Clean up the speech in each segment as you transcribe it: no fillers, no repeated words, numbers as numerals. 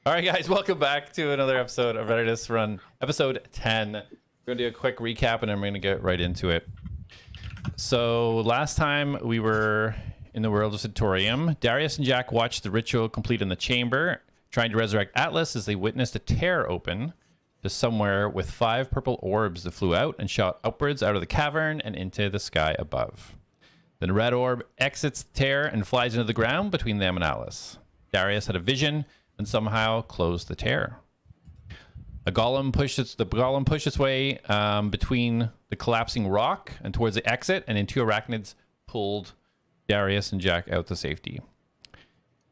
All right, guys, welcome back to another episode of Reditus Run, episode 10. We're going to do a quick recap, and I'm going to get right into it. So last time we were in the world of Satorium, Darius and Jak watched the ritual complete in the chamber, trying to resurrect Atlas as they witnessed a tear open to somewhere with 5 purple orbs that flew out and shot upwards out of the cavern and into the sky above. Then a red orb exits the tear and flies into the ground between them and Atlas. Darius had a vision and somehow closed the tear. The golem pushed its way between the collapsing rock and towards the exit, and then 2 arachnids pulled Darius and Jak out to safety.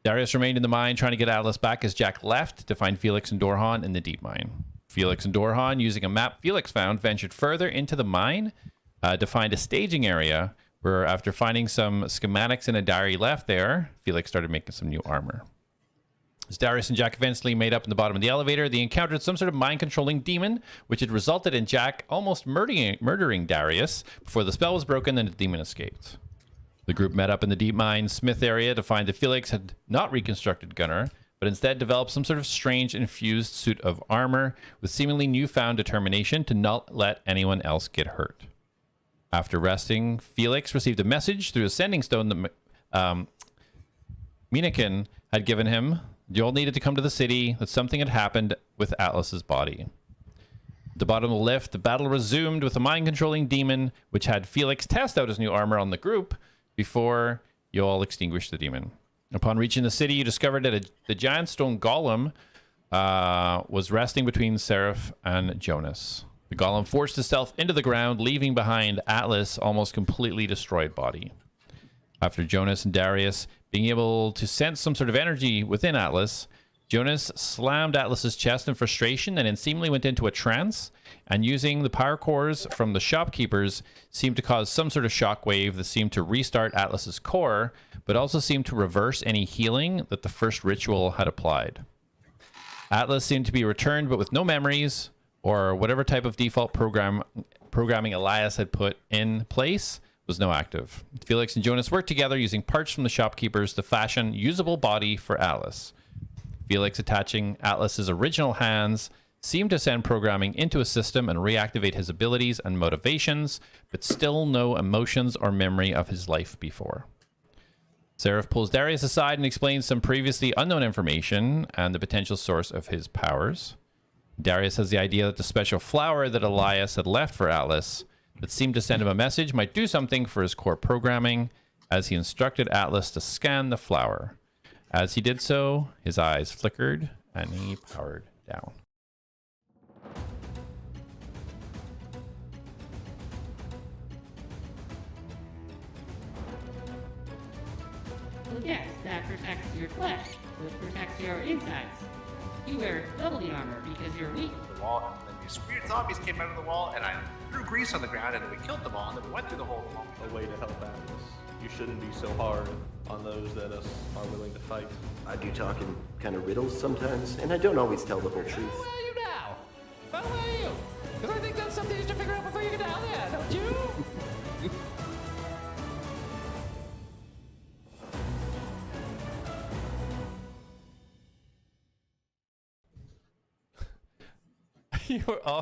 Darius remained in the mine trying to get Atlas back as Jak left to find Felix and Dorhan in the deep mine. Felix and Dorhan, using a map Felix found, ventured further into the mine to find a staging area where, after finding some schematics in a diary left there, Felix started making some new armor. As Darius and Jak eventually made up in the bottom of the elevator, they encountered some sort of mind-controlling demon, which had resulted in Jak almost murdering Darius before the spell was broken and the demon escaped. The group met up in the deep mine smith area to find that Felix had not reconstructed Gunnar, but instead developed some sort of strange infused suit of armor with seemingly newfound determination to not let anyone else get hurt. After resting, Felix received a message through a sending stone that Minakin had given him. You all needed to come to the city, that something had happened with Atlas's body. At the bottom of the lift, the battle resumed with a mind-controlling demon, which had Felix test out his new armor on the group before you all extinguished the demon. Upon reaching the city, you discovered that the giant stone golem was resting between Seraph and Jonas. The golem forced itself into the ground, leaving behind Atlas' almost completely destroyed body. After Jonas and Darius being able to sense some sort of energy within Atlas, Jonas slammed Atlas's chest in frustration and then seemingly went into a trance, and using the power cores from the shopkeepers seemed to cause some sort of shockwave that seemed to restart Atlas's core, but also seemed to reverse any healing that the first ritual had applied. Atlas seemed to be returned, but with no memories, or whatever type of default programming A.T.L.A.S had put in place was no active. Felix and Jonas worked together using parts from the shopkeepers to fashion usable body for Atlas. Felix attaching Atlas's original hands seemed to send programming into a system and reactivate his abilities and motivations, but still no emotions or memory of his life before. Seraph pulls Darius aside and explains some previously unknown information and the potential source of his powers. Darius has the idea that the special flower that A.T.L.A.S had left for Atlas that seemed to send him a message might do something for his core programming, as he instructed Atlas to scan the flower. As he did so, his eyes flickered and he powered down. Yes, that protects your flesh, which protects your insides. You wear doubly armor because you're weak. The wall, and then these weird zombies came out of the wall, and I threw grease on the ground, and then we killed them all, and then we went through the whole wall. A way to help Atlas. You shouldn't be so hard on those that are willing to fight. I do talk in kind of riddles sometimes, and I don't always tell the whole truth. Who are you now? But who are you? Because I think that's something you should figure out before you get down there, don't you?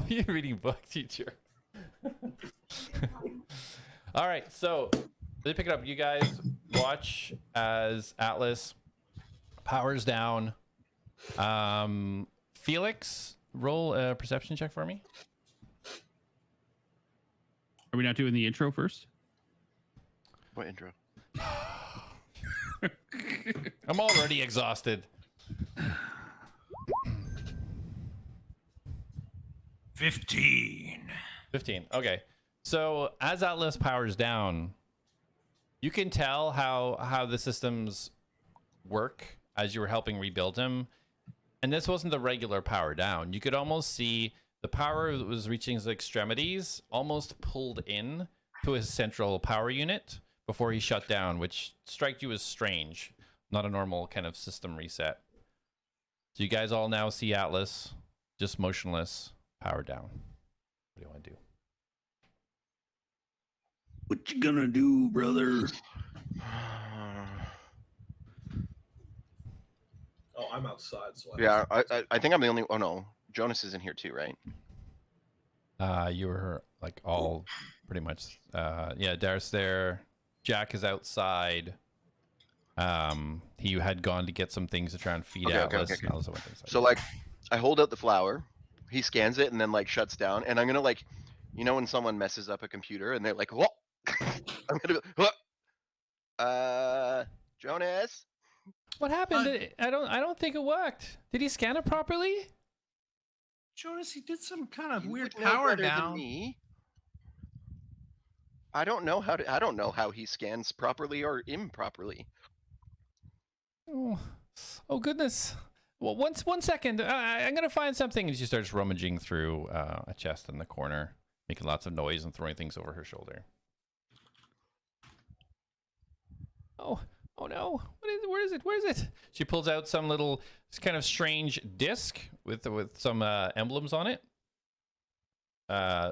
You're reading book, teacher. All right, so they pick it up. You guys watch as Atlas powers down. Felix, roll a perception check for me. Are we not doing the intro first? What intro? I'm already exhausted. 15. 15. Okay. So as Atlas powers down, you can tell how the systems work as you were helping rebuild him. And this wasn't the regular power down. You could almost see the power that was reaching his extremities almost pulled in to his central power unit before he shut down, which struck you as strange. Not a normal kind of system reset. So you guys all now see Atlas just motionless, power down. What do you want to do? What you gonna do, brother? Oh, I'm outside, so Yeah, I think I'm the only. Oh no, Jonas is in here too, right? You were like all pretty much. Yeah, Darius there. Jak is outside. He had gone to get some things to try and feed Okay, Atlas. okay. Atlas went inside. So like, I hold out the flower, he scans it and then like shuts down, and I'm gonna like, you know when someone messes up a computer and they're like, what? I'm gonna be, what? Jonas. What happened? I don't think it worked. Did he scan it properly? Jonas, he did some kind of You weird would know power better than down. me. I don't know how he scans properly or improperly. Oh goodness. Well, one second. I'm gonna find something. And she starts rummaging through a chest in the corner, making lots of noise and throwing things over her shoulder. Oh no! Where is it? Where is it? She pulls out some little, kind of strange disc with some emblems on it.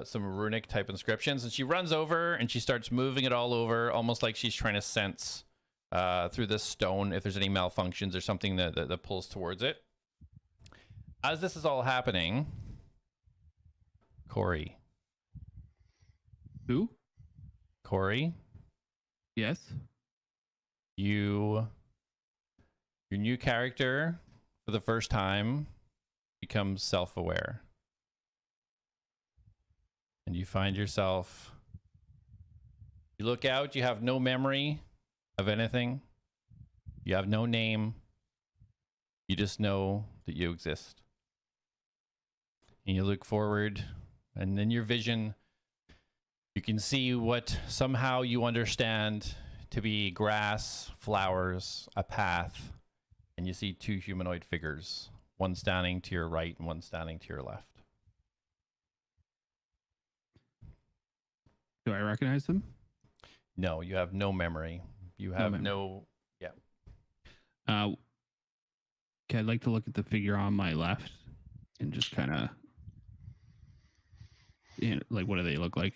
Some runic type inscriptions, and she runs over and she starts moving it all over, almost like she's trying to sense through this stone if there's any malfunctions or something that pulls towards it. As this is all happening, Corey. Who? Corey, Yes. your new character for the first time becomes self-aware. And you find yourself, you look out, you have no memory of anything. You have no name. You just know that you exist. And you look forward, and in your vision, you can see what somehow you understand to be grass, flowers, a path, and you see two humanoid figures, one standing to your right and one standing to your left. Do I recognize them? No, you have no memory. You have no. Yeah. Okay, I'd like to look at the figure on my left and just kind of, like, what do they look like?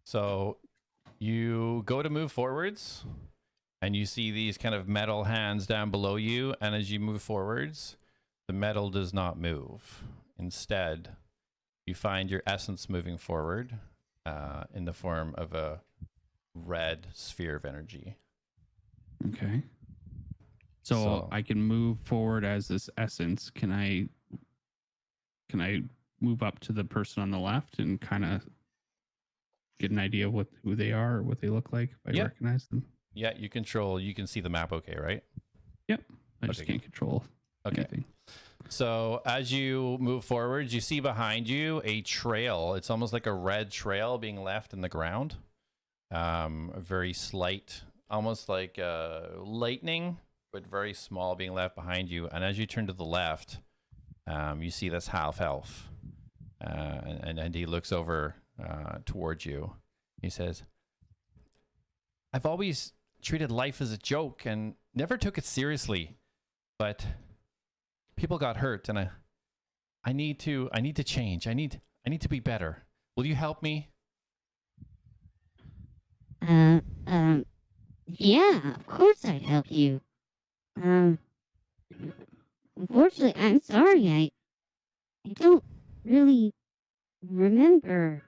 So you go to move forwards and you see these kind of metal hands down below you. And as you move forwards, the metal does not move. Instead, you find your essence moving forward in the form of a red sphere of energy. Okay. So I can move forward as this essence. Can I move up to the person on the left and kind of get an idea of who they are or what they look like if I recognize them? Yeah, you can see the map okay, right? Yep. I just can't control anything. So as you move forwards, you see behind you a trail. It's almost like a red trail being left in the ground. A very slight, almost like lightning, but very small, being left behind you. And as you turn to the left, you see this half elf, and he looks over towards you. He says, "I've always treated life as a joke and never took it seriously, but people got hurt, and I need to change. I need to be better. Will you help me?" Yeah, of course I'd help you. Unfortunately, I'm sorry, I don't really remember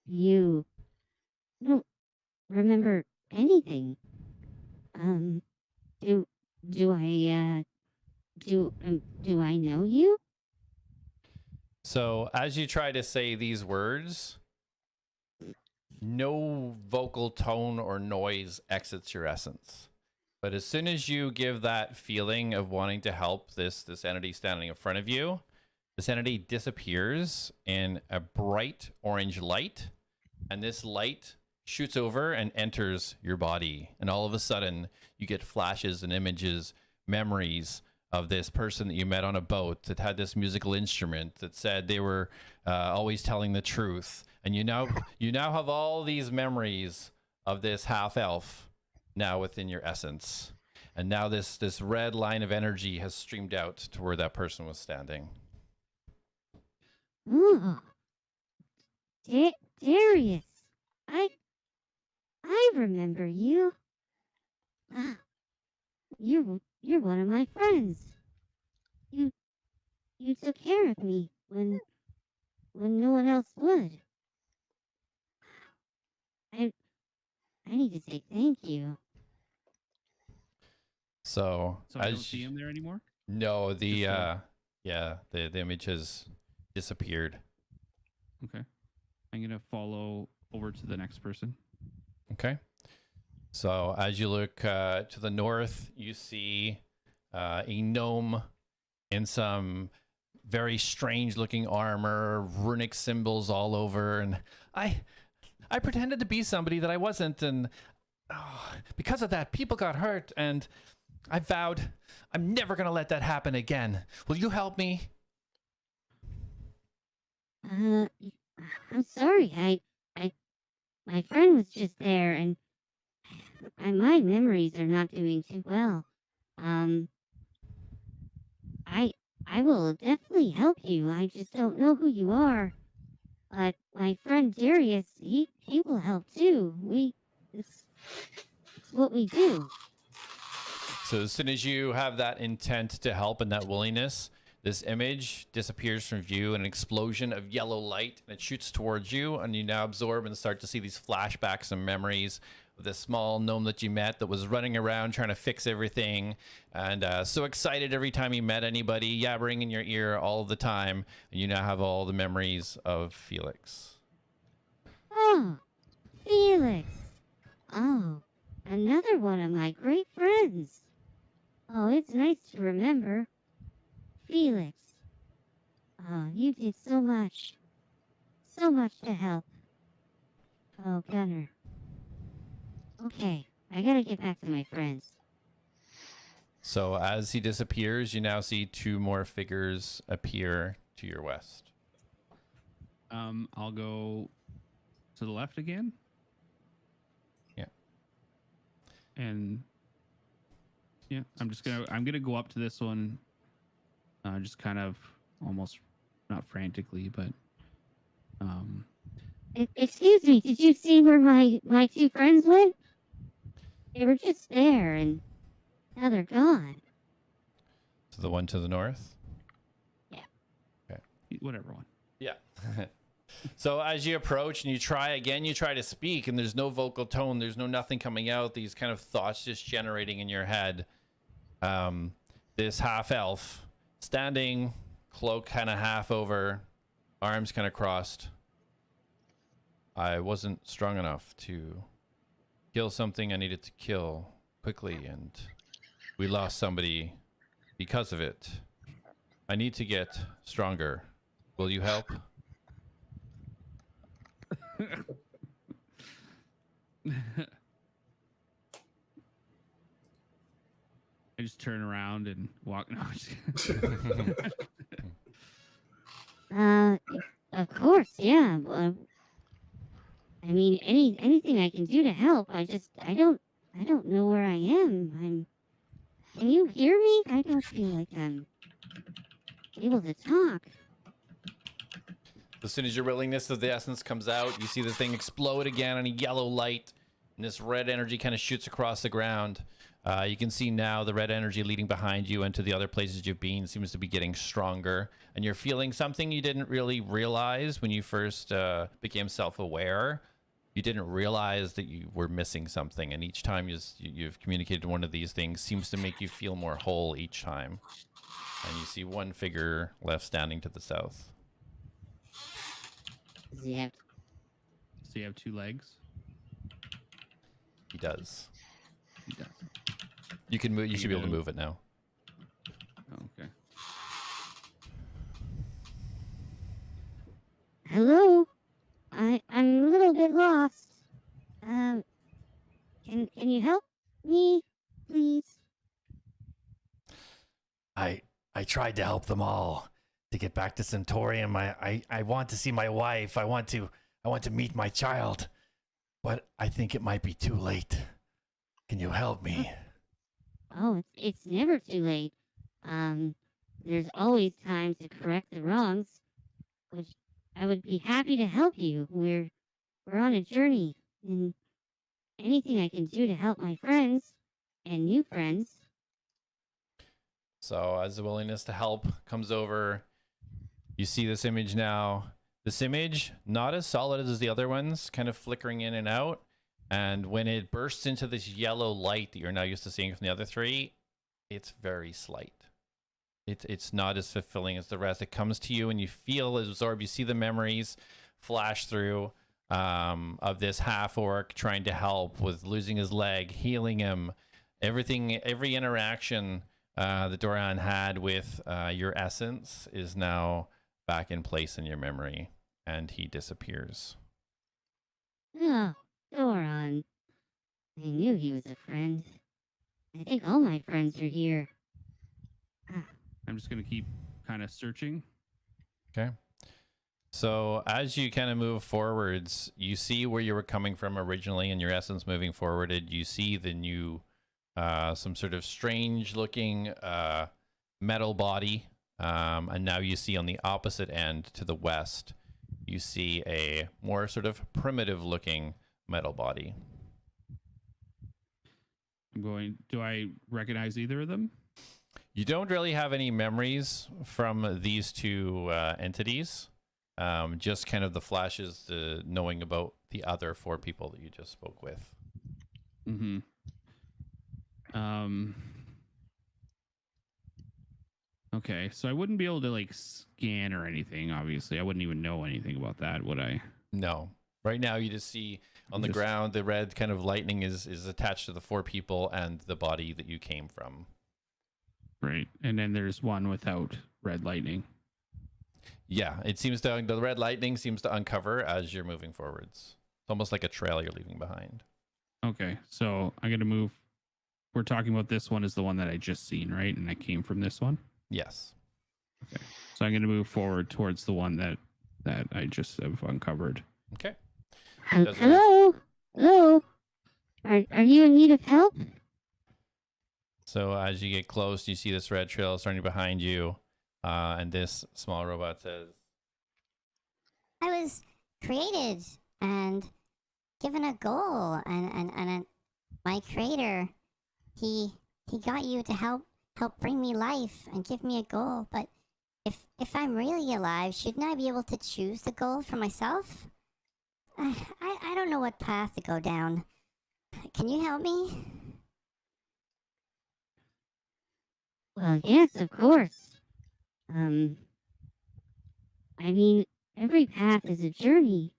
you. I don't remember anything. Do I know you? So as you try to say these words, no vocal tone or noise exits your essence. But as soon as you give that feeling of wanting to help this entity standing in front of you, this entity disappears in a bright orange light, and this light shoots over and enters your body. And all of a sudden, you get flashes and images, memories of this person that you met on a boat that had this musical instrument that said they were always telling the truth. And you now have all these memories of this half elf now within your essence. And now this red line of energy has streamed out to where that person was standing. Oh, Darius, I remember you. You're you're one of my friends. You took care of me when no one else would. I need to say thank you. So, So I don't see him there anymore? No, the Just a- yeah, the image has disappeared. Okay. I'm going to follow over to the next person. Okay. So as you look to the north, you see a gnome in some very strange looking armor, runic symbols all over, and I pretended to be somebody that I wasn't, and because of that, people got hurt, and I vowed I'm never gonna let that happen again. Will you help me? I'm sorry. My friend was just there, and my memories are not doing too well. I will definitely help you. I just don't know who you are. But my friend Darius, he will help too. It's what we do. So as soon as you have that intent to help and that willingness, this image disappears from view in an explosion of yellow light, and it shoots towards you, and you now absorb and start to see these flashbacks and memories of this small gnome that you met that was running around trying to fix everything, and so excited every time you met anybody, yabbering in your ear all the time, and you now have all the memories of Felix. Oh, Felix. Oh, another one of my great friends. Oh, it's nice to remember. Felix. Oh, you did so much. So much to help. Oh, Gunner. Okay, I gotta get back to my friends. So as he disappears, you now see two more figures appear to your west. I'll go to the left again. Yeah. And yeah, I'm gonna go up to this one. Just kind of almost not frantically, but Excuse me, did you see where my two friends went? They were just there, and now they're gone. So the one to the north? Yeah. Okay. Whatever one. Yeah. So as you approach and you try again, you try to speak, and there's no vocal tone. There's no nothing coming out. These kind of thoughts just generating in your head. This half elf standing, cloak kind of half over, arms kind of crossed. I wasn't strong enough to kill something I needed to kill quickly, and we lost somebody because of it. I need to get stronger. Will you help? I just turn around and walk. No, I'm just kidding. Of course, yeah. I mean, anything I can do to help. I don't know where I am. Can you hear me? I don't feel like I'm able to talk. As soon as your willingness of the essence comes out, you see this thing explode again in a yellow light, and this red energy kind of shoots across the ground. You can see now the red energy leading behind you into the other places you've been seems to be getting stronger, and you're feeling something you didn't really realize when you first became self-aware. You didn't realize that you were missing something, and each time you've communicated one of these things seems to make you feel more whole each time. And you see one figure left standing to the south. Does he have? Does he have two legs? He does. He does. You can move. You should be able to move it now. Oh, okay. Hello? I'm a little bit lost. Can you help me, please? I tried to help them all to get back to Centaurium. I want to see my wife. I want to meet my child. But I think it might be too late. Can you help me? Oh, it's never too late. There's always time to correct the wrongs, which I would be happy to help you. We're on a journey, and anything I can do to help my friends and new friends, So as the willingness to help comes over, you see this image now. This image, not as solid as the other ones, kind of flickering in and out. And when it bursts into this yellow light that you're now used to seeing from the other three, it's very slight. It's not as fulfilling as the rest. It comes to you and you feel absorbed. You see the memories flash through of this half-orc trying to help with losing his leg, healing him. Everything, every interaction that Dorian had with your essence is now back in place in your memory, and he disappears. Oh, Doron. I knew he was a friend. I think all my friends are here. I'm just gonna keep kind of searching. Okay. So as you kind of move forwards, you see where you were coming from originally, and your essence moving forwarded. You see the new, some sort of strange looking metal body. And now you see on the opposite end to the west, you see a more sort of primitive looking metal body. Do I recognize either of them? You don't really have any memories from these two entities. Just kind of the flashes, the knowing about the other 4 people that you just spoke with. Mm-hmm. Okay, so I wouldn't be able to like scan or anything, obviously. I wouldn't even know anything about that, would I? No. Right now you just see on the ground the red kind of lightning is attached to the 4 people and the body that you came from. Right. And then there's one without red lightning. Yeah, it seems to, the red lightning seems to uncover as you're moving forwards. It's almost like a trail you're leaving behind. Okay, so I'm going to move. We're talking about this one is the one that I just seen, right? And I came from this one? Yes. Okay, so I'm going to move forward towards the one that I just have uncovered. Okay. Hello? Hello? Are you in need of help? So as you get close, you see this red trail starting behind you. And this small robot says, I was created and given a goal, and my creator, he got you to help bring me life and give me a goal. But if I'm really alive, shouldn't I be able to choose the goal for myself? I don't know what path to go down. Can you help me? Well, yes, of course. I mean, every path is a journey.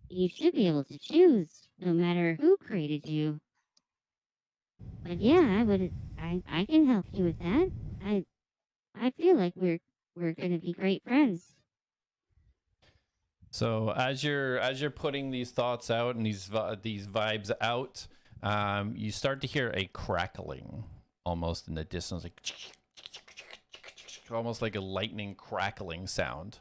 You should be able to choose, no matter who created you. But yeah, I can help you with that. I feel like we're gonna be great friends. so as you're putting these thoughts out and these vibes out, you start to hear a crackling almost in the distance, like almost like a lightning crackling sound.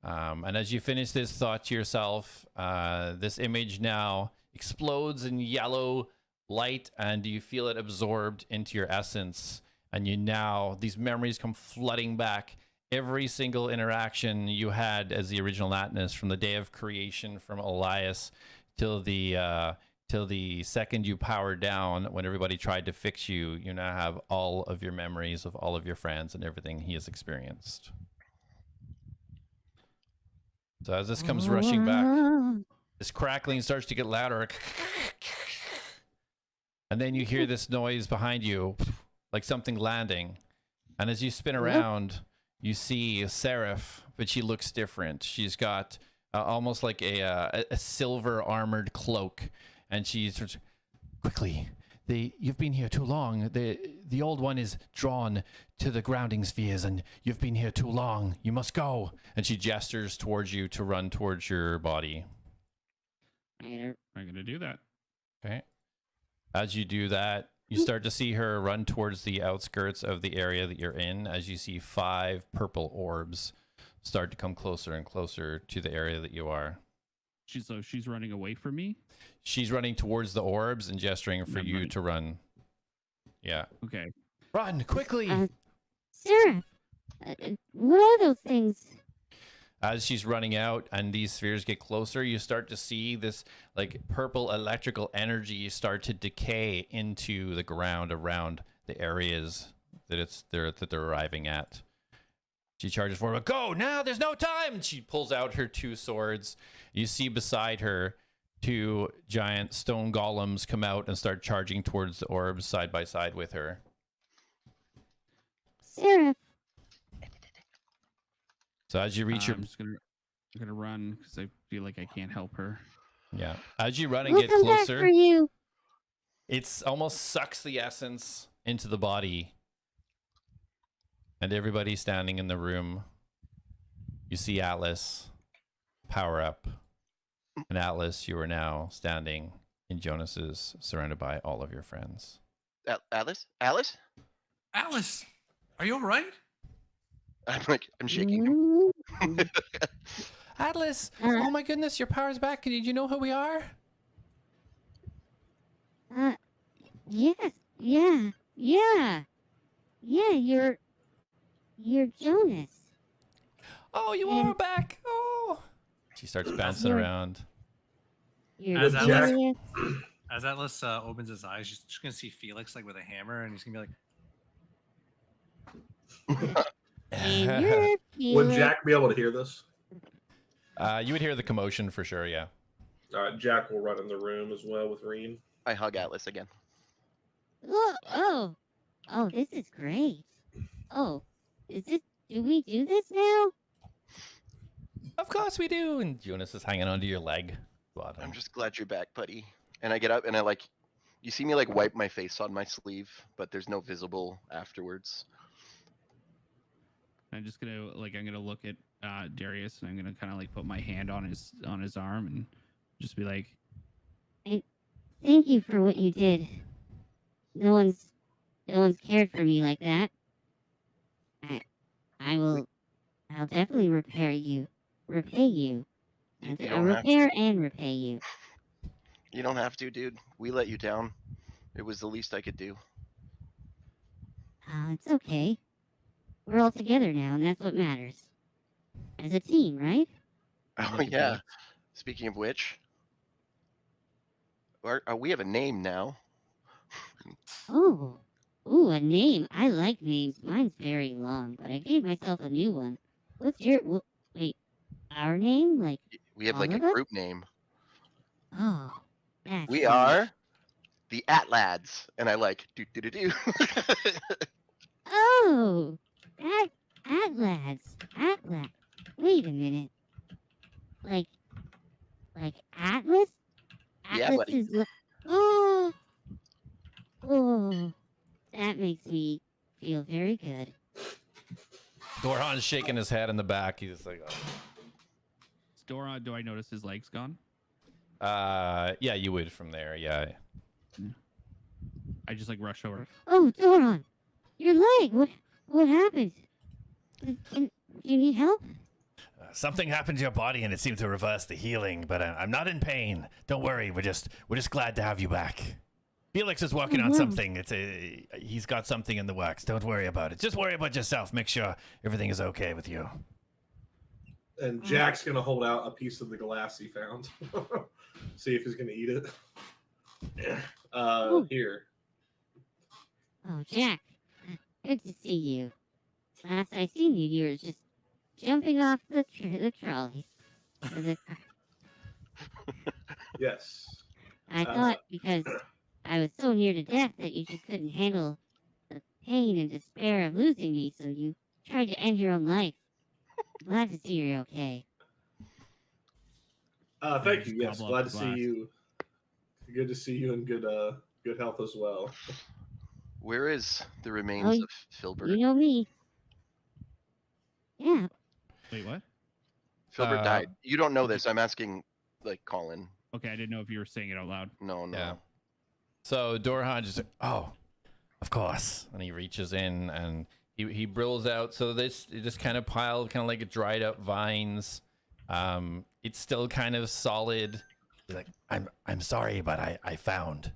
And as you finish this thought to yourself, this image now explodes in yellow light, and you feel it absorbed into your essence. And these memories come flooding back. Every single interaction you had as the original Atlas, from the day of creation, from A.T.L.A.S till the second you powered down, when everybody tried to fix you, you now have all of your memories of all of your friends and everything he has experienced. So as this comes rushing back, this crackling starts to get louder. And then you hear this noise behind you, like something landing. And as you spin around, you see a Seraph, but she looks different. She's got almost like a silver armored cloak. And she's quickly, you've been here too long. The old one is drawn to the grounding spheres, and you've been here too long. You must go. And she gestures towards you to run towards your body. I'm going to do that. Okay. As you do that, you start to see her run towards the outskirts of the area that you're in, as you see 5 purple orbs start to come closer and closer to the area that you are. She's running away from me? She's running towards the orbs and gesturing for you to run. Yeah. Okay. Run, quickly! Sarah, what are those things? As she's running out and these spheres get closer, you start to see this like purple electrical energy start to decay into the ground around the areas that they're arriving at. She charges forward. Go now! There's no time! She pulls out her 2 swords. You see beside her 2 giant stone golems come out and start charging towards the orbs side by side with her. Seraph, So as you reach your, I'm gonna run because I feel like I can't help her. yeah, as you run and we'll get come back for closer, you. it's almost sucks the essence into the body. And everybody standing in the room, you see A.T.L.A.S. power up. And A.T.L.A.S, you are now standing in Jonas's, surrounded by all of your friends. Alice? Alice? Alice, are you all right? I'm shaking. A.T.L.A.S, oh my goodness, your power's back. Did you know who we are? Yes, yeah, you're Jonas. Oh, you And- are back. Oh. She starts bouncing You're- around. You're As Atlas- Darius. As Atlas opens his eyes, you're just gonna see Felix like with a hammer, and he's gonna be like, And you're Would Felix. Jack be able to hear this? You would hear the commotion for sure, yeah. Jack will run in the room as well with Reen. I hug Atlas again. Oh, this is great. Oh, do we do this now? Of course we do. And Jonas is hanging onto your leg. I'm just glad you're back, buddy. And I get up and I you see me wipe my face on my sleeve, but there's no visible afterwards. I'm just gonna I'm gonna look at Darius and I'm gonna kind of put my hand on his arm and just be like, Thank you for what you did. No one's cared for me like that. I'll definitely repay you. You I'll don't have repair and repay you. You don't have to, dude. We let you down. It was the least I could do. It's okay. We're all together now, and that's what matters. As a team, right? Oh yeah. Speaking of which, we have a name now. Oh, ooh, a name. I like names. Mine's very long, but I gave myself a new one. What's your? Wait, our name? We have all a of us? group name. Oh, that's We nice. are the ATLADS, and I do do do do. Oh, ATLADS. ATLAS. Wait a minute. Like Atlas? Yeah, Atlas buddy. is oh, that makes me feel very good. Dorhan's shaking his head in the back. He's like, oh. Doran, do I notice his legs gone? Yeah, you would from there. Yeah. I just rush over. Oh, Doran, your leg. What happened? Do you need help? Something happened to your body and it seemed to reverse the healing, but I'm not in pain. Don't worry. We're just glad to have you back. Felix is working on something. He's got something in the works. Don't worry about it. Just worry about yourself. Make sure everything is okay with you. And Jack's gonna hold out a piece of the glass he found. See if he's gonna eat it. Here. Oh, Jack, good to see you. Last I seen you, you were just jumping off the trolley. Yes. I thought because I was so near to death that you just couldn't handle the pain and despair of losing me, so you tried to end your own life. Glad to see you're okay. Thank you. Yes, Gobble up glad the to see glass. you. Good to see you in good health as well. Where is the remains of Filbert? You know me. Yeah. Wait, what? Filbert died. You don't know this. I'm asking, Colin. Okay, I didn't know if you were saying it out loud. No. Yeah. So Dorhan just, oh, of course. And he reaches in and he brills out. So this it just kind of piled, kind of like dried up vines. It's still kind of solid. He's like, I'm sorry, but I found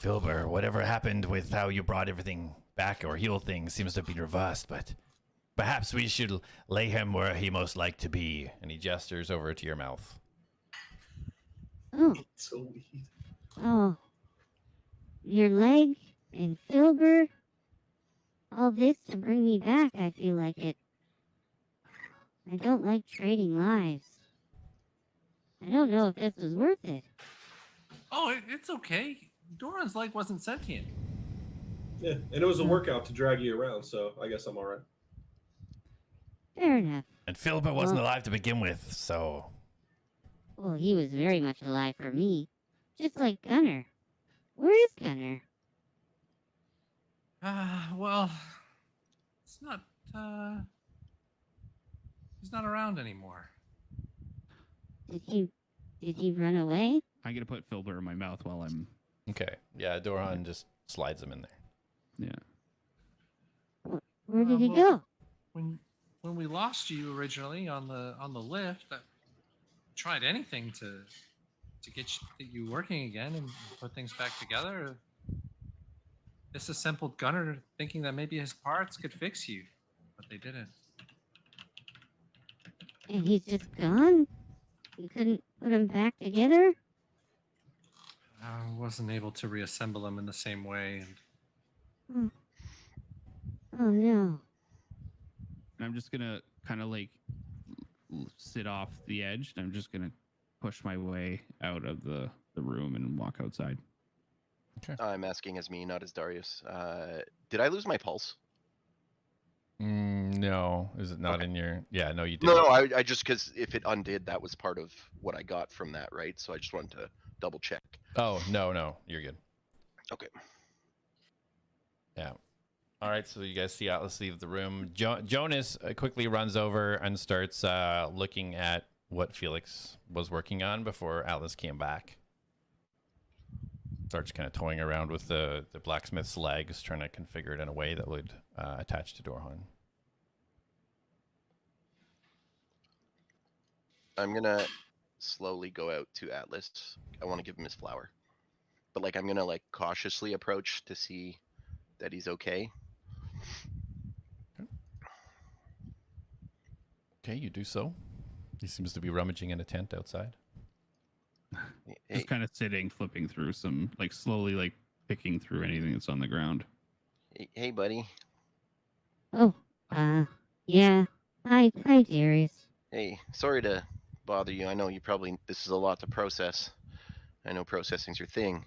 Filbert. Whatever happened with how you brought everything back or healed things seems to have been reversed, but perhaps we should lay him where he most like to be. And he gestures over to your mouth. Oh. So weird. Oh. Your leg and Filbert. Oh, all this to bring me back, I feel like it. I don't like trading lives. I don't know if this was worth it. Oh, it's okay. Doran's leg wasn't sentient. Yeah, and it was a workout to drag you around, so I guess I'm all right. Fair enough. And Philbert wasn't alive to begin with, so. Well, he was very much alive for me. Just like Gunner. Where is Gunner? Well, it's not. He's not around anymore. Did he run away? I'm gonna put Filbert in my mouth while I'm. Okay. Yeah, Doran just slides him in there. Yeah. Where did he go? When we lost you originally on the lift, I tried anything to get you working again and put things back together. Disassembled Gunner, thinking that maybe his parts could fix you, but they didn't. And he's just gone? You couldn't put him back together? I wasn't able to reassemble him in the same way. Oh no. And I'm just gonna kind of like sit off the edge, and I'm just gonna push my way out of the room and walk outside. Okay. I'm asking as me, not as Darius. Did I lose my pulse? No. Is it not in your... Yeah, no, you did. No, I just, because if it undid, that was part of what I got from that, right? So I just wanted to double check. Oh, no. You're good. Okay. Yeah. All right, so you guys see Atlas leave the room. Jonas quickly runs over and starts looking at what Felix was working on before Atlas came back. Starts kind of toying around with the blacksmith's legs, trying to configure it in a way that would attach to Dorhan. I'm gonna slowly go out to Atlas. I want to give him his flower. But like I'm gonna like cautiously approach to see that he's okay. Okay, you do so. He seems to be rummaging in a tent outside. Just kind of sitting, flipping through some, like slowly, like picking through anything that's on the ground. Hey, buddy. Oh, yeah. Hi, Darius. Hey, sorry to bother you. I know you probably, this is a lot to process. I know processing's your thing.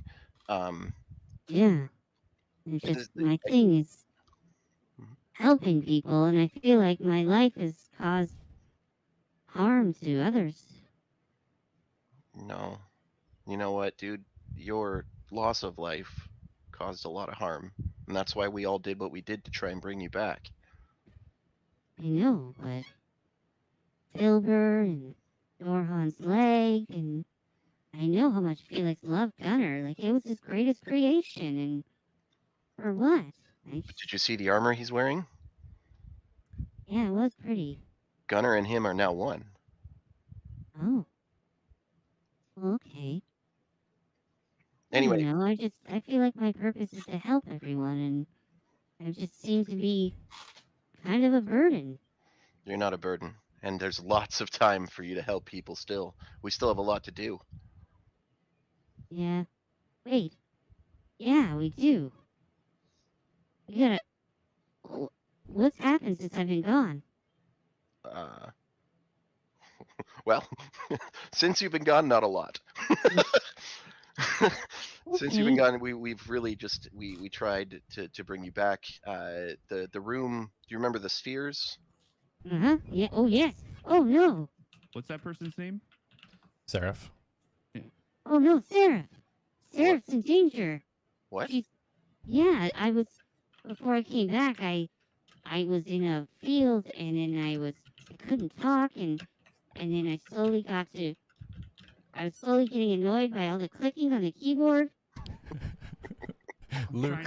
Yeah. It's just, my thing is helping people, and I feel like my life has caused harm to others. No. You know what, dude? Your loss of life caused a lot of harm. And that's why we all did what we did to try and bring you back. I know, but Silver and Dorhan's leg, and I know how much Felix loved Gunner. Like, it was his greatest creation, and for what? Did you see the armor he's wearing? Yeah, it was pretty. Gunner and him are now one. Oh. Well, okay. Anyway. I don't know, I feel like my purpose is to help everyone, and I just seem to be kind of a burden. You're not a burden. And there's lots of time for you to help people still. We still have a lot to do. Yeah. Wait. Yeah, we do. We gotta... What's happened since I've been gone? Well, since you've been gone, not a lot. Since you've been gone, we've really just we tried to bring you back. The room. Do you remember the spheres? Yeah. Oh yes. Oh no. What's that person's name? Seraph. Yeah. Oh no, Sarah. Seraph's in danger. What? Yeah, I was before I came back. I was in a field, and then I couldn't talk, and then I was slowly getting annoyed by all the clicking on the keyboard. Luke.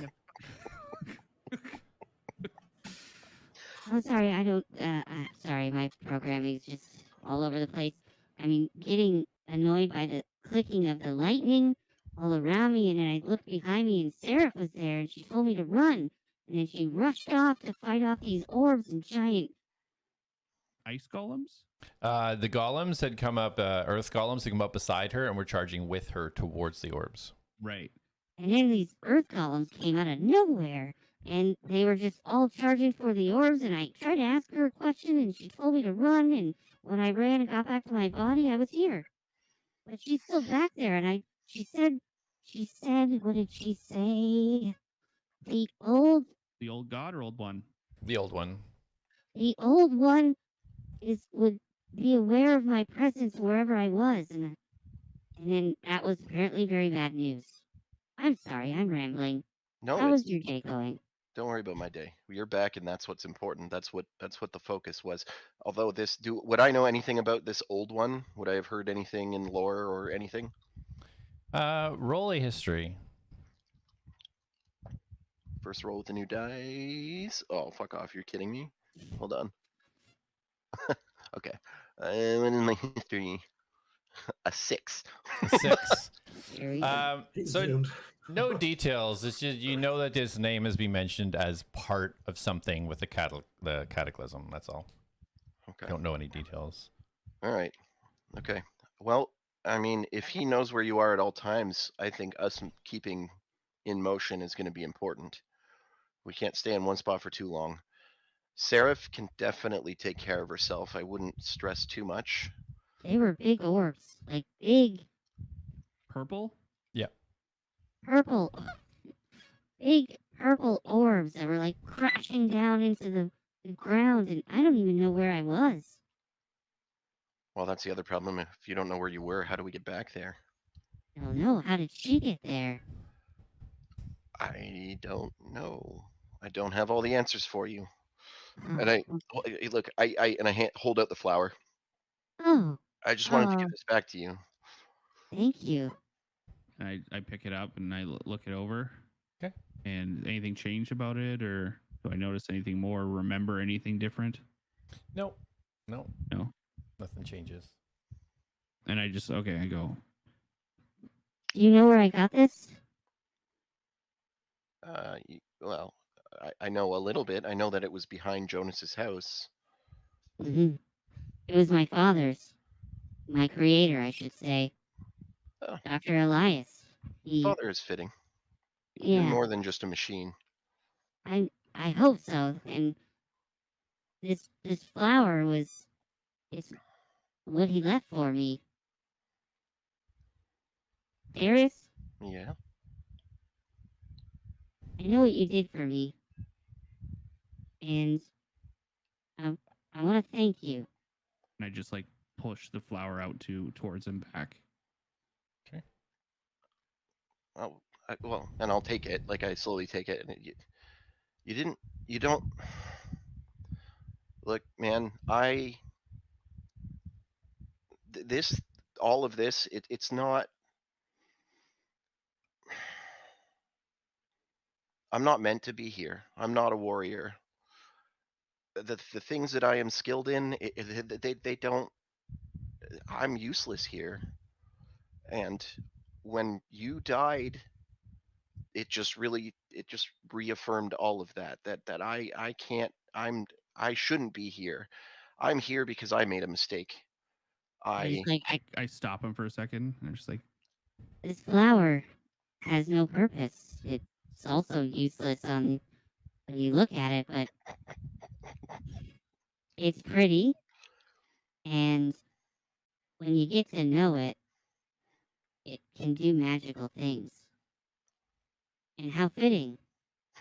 I'm sorry, sorry, my programming is just all over the place. I mean, getting annoyed by the clicking of the lightning all around me, and then I looked behind me, and Sarah was there, and she told me to run, and then she rushed off to fight off these orbs and giant ice golems. The golems had come up, Earth golems had come up beside her, and were charging with her towards the orbs. Right. And then these earth golems came out of nowhere, and they were just all charging for the orbs, and I tried to ask her a question, and she told me to run, and when I ran and got back to my body, I was here. But she's still back there, and she said, what did she say? The old god or old one? The old one. The old one would be aware of my presence wherever I was, and then that was apparently very bad news. I'm sorry, I'm rambling. No, How was your day going? Don't worry about my day. You're back, and that's what's important. That's what the focus was. Although would I know anything about this old one? Would I have heard anything in lore or anything? Roll a history. First roll with the new dice. Oh, fuck off! You're kidding me. Hold on. Okay. What is my history? A 6. A 6. He's So doomed. no details. It's just you know that his name has been mentioned as part of something with the cataclysm. That's all. Okay. Don't know any details. All right. Okay. Well, I mean, if he knows where you are at all times, I think us keeping in motion is going to be important. We can't stay in one spot for too long. Seraph can definitely take care of herself. I wouldn't stress too much. They were big orbs, like big Purple? Yeah. purple, big purple orbs that were like crashing down into the ground, and I don't even know where I was. Well, that's the other problem. If you don't know where you were, how do we get back there? I don't know. How did she get there? I don't know. I don't have all the answers for you. Oh, And look, I hold out the flower. oh, I just wanted to give this back to you. thank you. I pick it up and I look it over. Okay. And anything change about it, or do I notice anything more? Remember anything different? No. No. Nothing changes. And I go. Do you know where I got this? Well, I know a little bit. I know that it was behind Jonas's house. Mm-hmm. It was my father's. My creator, I should say. Oh. Dr. A.T.L.A.S. Father is fitting. Yeah. You're more than just a machine. I hope so. And this flower it's what he left for me. Darius, Yeah. I know what you did for me. And I want to thank you. And I just like push the flower out towards him back. Okay. Oh, well, and I'll take it. Like I slowly take it, and you don't. Look, man, all of this, it's not. I'm not meant to be here. I'm not a warrior. The things that I am skilled in, they don't. I'm useless here. And when you died, it just reaffirmed all of that. That I shouldn't be here. I'm here because I made a mistake. I stop him for a second, and I'm just like, this flower has no purpose. It's also useless when you look at it, but it's pretty, and when you get to know it, it can do magical things. And how fitting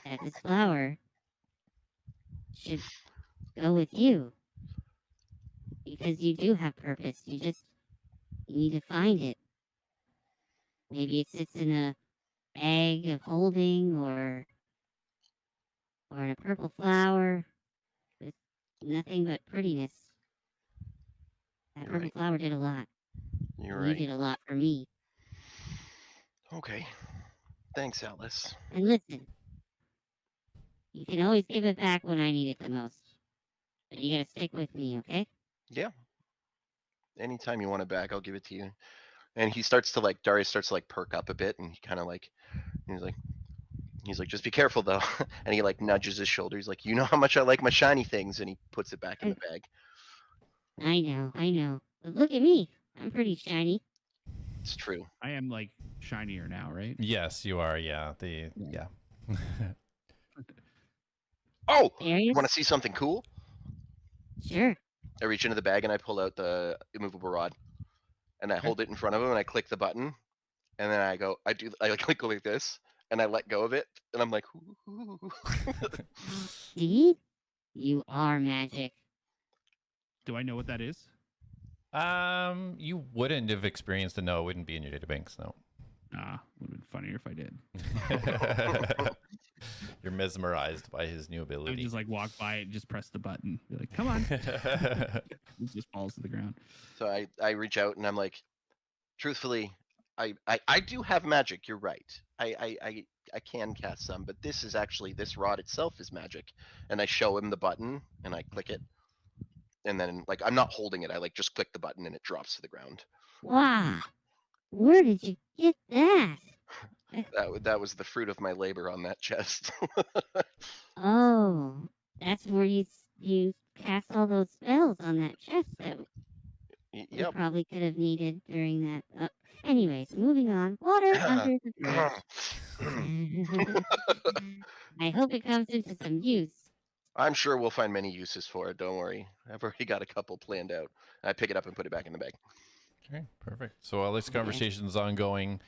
that this flower should go with you. Because you do have purpose. You need to find it. Maybe it sits in a bag of holding or in a purple flower with nothing but prettiness. That purple flower did a lot. You're You right. did a lot for me. Okay. Thanks, Atlas. And listen, you can always give it back when I need it the most. But you gotta stick with me, okay? Yeah. Anytime you want it back, I'll give it to you. And Darius starts to perk up a bit, and he kind of he's like, just be careful though. And he nudges his shoulder. He's like, you know how much I like my shiny things, and he puts it back in the bag. I know. But look at me. I'm pretty shiny. It's true. I am like shinier now, right? Yes, you are. Yeah. Yeah. Oh, Darius? want to see something cool? Sure. I reach into the bag and I pull out the immovable rod, and I hold it in front of him, and I click the button, and then I go like this, and I let go of it, and I'm like, "Ooh." See? You are magic. Do I know what that is? You wouldn't have experienced it. No, it wouldn't be in your databanks. No. Nah, would have been funnier if I did. You're mesmerized by his new I would ability. just like walk by it and just press the button. Be like, come on. It just falls to the ground. So I reach out and I'm like, truthfully, I do have magic. You're right. I can cast some, but this rod itself is magic. And I show him the button and I click it. And then like I'm not holding it. I like just click the button and it drops to the ground. Wow. Where did you get that? That was the fruit of my labor on that chest. Oh, that's where you cast all those spells on that chest that you Yep. probably could have needed during that. Anyways, moving on. Water under the bridge. I hope it comes into some use. I'm sure we'll find many uses for it. Don't worry. I've already got a couple planned out. I pick it up and put it back in the bag. Okay, perfect. So while this conversation's ongoing,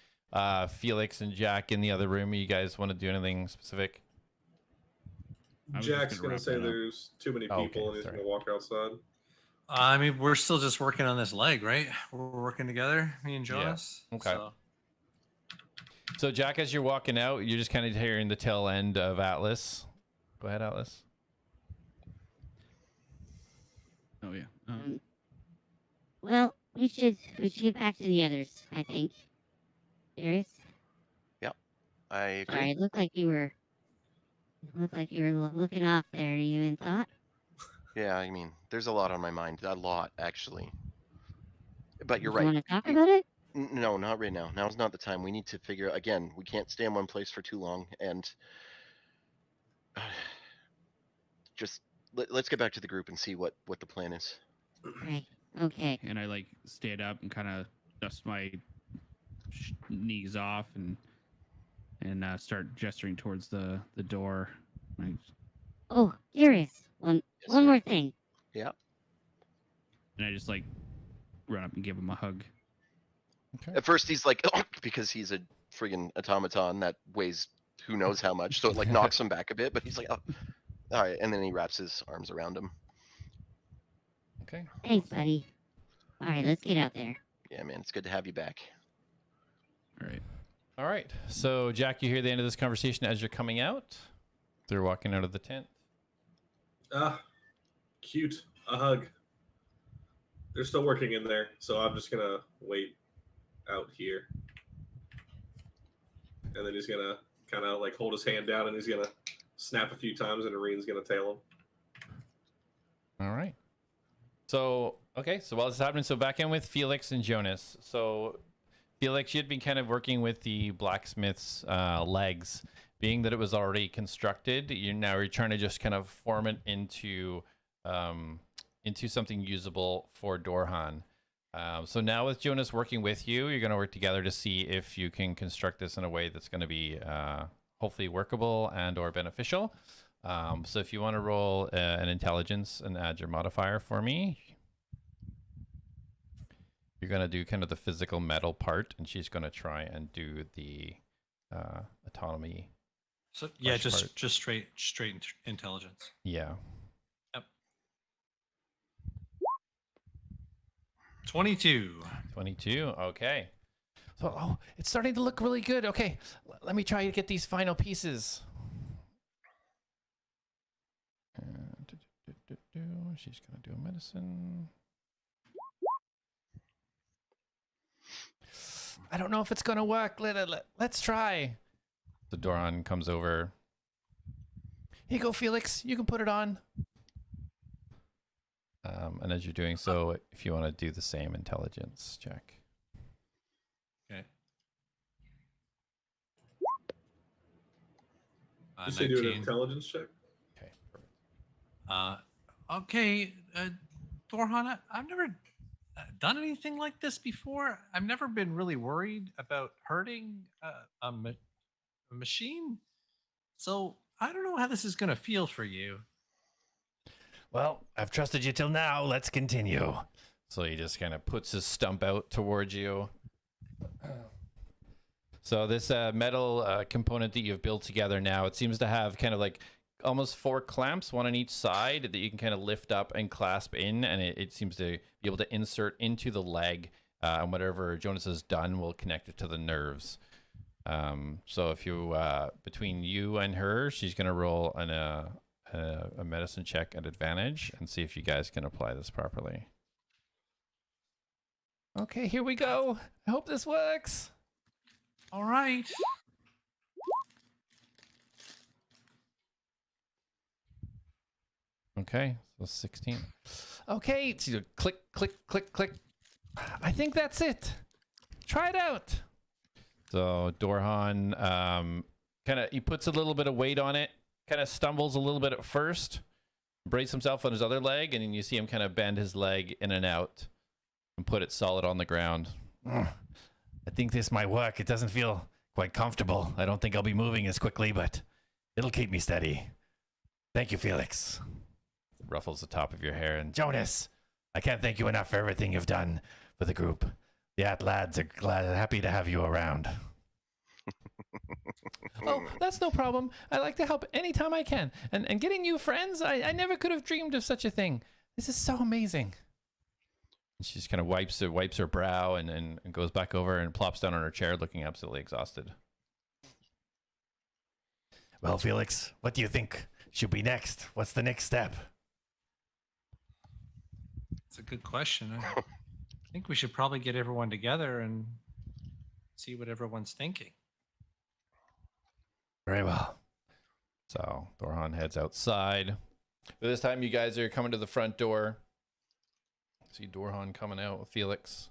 Felix and Jak in the other room, you guys want to do anything specific? Jack's gonna say there's too many people and he's sorry. gonna walk outside. I mean, we're still just working on this leg, right? We're working together, me and Yeah. Jonas. Okay. So Jak, as you're walking out, you're just kind of hearing the tail end of Atlas. Go ahead, Atlas. Oh yeah. Well, we should get back to the others, I think. Darius? Yep. I agree. Sorry, it looked like you were looking off there. You in thought? Yeah, I mean, there's a lot on my mind. A lot, actually. But you're You right. want to talk about it? No, not right now. Now's not the time. We need to figure out, again, we can't stay in one place for too long. And just let's get back to the group and see what the plan is. Right. Okay. And I like stand up and kind of dust my knees off and start gesturing towards the door. Oh, Darius, one more thing. Yeah. And I just like run up and give him a hug. Okay. At first he's like, oh, because he's a friggin' automaton that weighs who knows how much, so it like knocks him back a bit, but he's like, oh, all right, and then he wraps his arms around him. Okay. Thanks, buddy. All right, let's get out there. Yeah, man, it's good to have you back. All right. All right. So, Jak, you hear the end of this conversation as you're coming out. They're walking out of the tent. Cute. A hug. They're still working in there, so I'm just gonna wait out here. And then he's gonna kind of like hold his hand down and he's gonna snap a few times and Ireen's gonna tail him. All right. So, okay. So while this is happening, so back in with Felix and Jonas. So Felix, you'd been kind of working with the blacksmith's legs, being that it was already constructed. You're trying to just kind of form it into something usable for Dorhan. So now with Jonas working with you, you're going to work together to see if you can construct this in a way that's going to be hopefully workable and or beneficial. So if you want to roll an intelligence and add your modifier for me, you're going to do kind of the physical metal part, and she's going to try and do the autonomy. So yeah, part. just straight intelligence. Yeah. Yep. 22. 22. Okay. So, it's starting to look really good. Okay, let me try to get these final pieces. She's gonna do a medicine. I don't know if it's gonna work. Let's try. The Doran comes over. Here you go, Felix. You can put it on. And as you're doing so, if you want to do the same intelligence check. Okay. You say do an 19. intelligence check? Okay, perfect. Okay, Dorhan, I've never done anything like this before. I've never been really worried about hurting a machine. So I don't know how this is going to feel for you. Well, I've trusted you till now. Let's continue. So he just kind of puts his stump out towards you. So this metal component that you've built together now, it seems to have kind of like almost 4 clamps, one on each side, that you can kind of lift up and clasp in, and it seems to be able to insert into the leg, and whatever Jonas has done will connect it to the nerves. So if you, between you and her, she's going to roll a medicine check at advantage and see if you guys can apply this properly. Okay, here we go. I hope this works. All right. Okay, so 16. Okay, so click, click, click, click. I think that's it. Try it out. So Dorhan kind of, he puts a little bit of weight on it, kind of stumbles a little bit at first, braces himself on his other leg, and then you see him kind of bend his leg in and out and put it solid on the ground. I think this might work. It doesn't feel quite comfortable. I don't think I'll be moving as quickly, but it'll keep me steady. Thank you, Felix. Ruffles the top of your hair and Jonas, I can't thank you enough for everything you've done for the group. The ATLADS are happy to have you around. oh, that's no problem. I like to help anytime I can. And getting new friends, I never could have dreamed of such a thing. This is so amazing. And she just kind of wipes her brow and goes back over and plops down on her chair looking absolutely exhausted. Well, Felix, what do you think should be next? What's the next step? It's a good question. I think we should probably get everyone together and see what everyone's thinking. Very well. So Dorhan heads outside. But this time you guys are coming to the front door. See Dorhan coming out with Felix.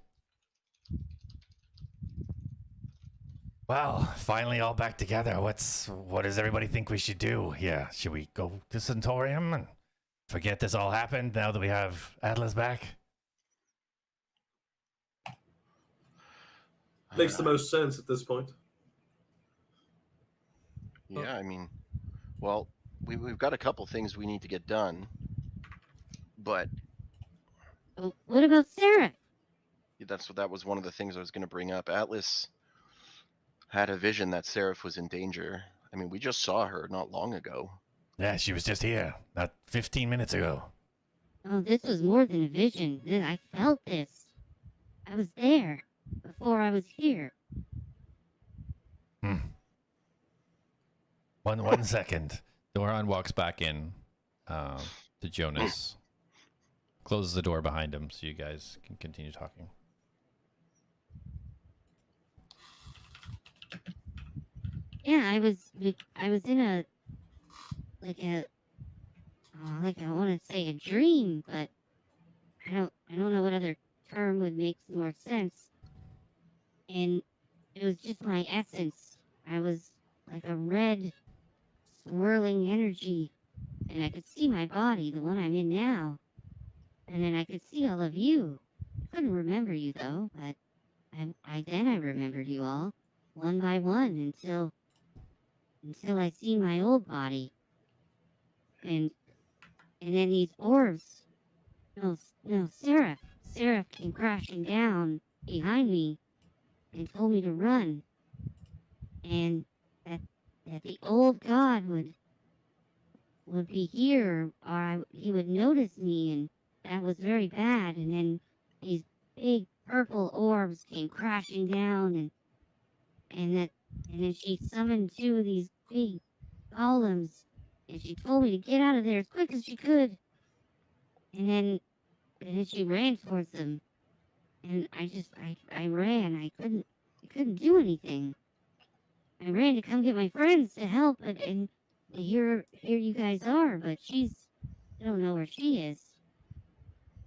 Well, finally all back together. What does everybody think we should do here? Should we go to Centaurium and forget this all happened now that we have A.T.L.A.S back? Makes the most sense at this point. Yeah, I mean, well, we've got a couple things we need to get done, but What about Sarah? that was one of the things I was going to bring up. A.T.L.A.S had a vision that Seraph was in danger. I mean, we just saw her not long ago. Yeah, she was just here, not 15 minutes ago. Oh, this was more than a vision. I felt this. I was there before I was here. One second. Dorhan walks back in to Jonas. Closes the door behind him so you guys can continue talking. Yeah, I was in a like I want to say a dream, but I don't know what other term would make more sense. And it was just my essence. I was like a red swirling energy, and I could see my body, the one I'm in now, and then I could see all of you. I couldn't remember you though, but I remembered you all one by one until I see my old body. And then these orbs, Seraph came crashing down behind me and told me to run. And that the old god would be here, or he would notice me, and that was very bad. And then these big purple orbs came crashing down, and then she summoned 2 of these big golems, and she told me to get out of there as quick as she could. And then she ran towards them, and I ran. I couldn't do anything. I ran to come get my friends to help, and here you guys are. But I don't know where she is.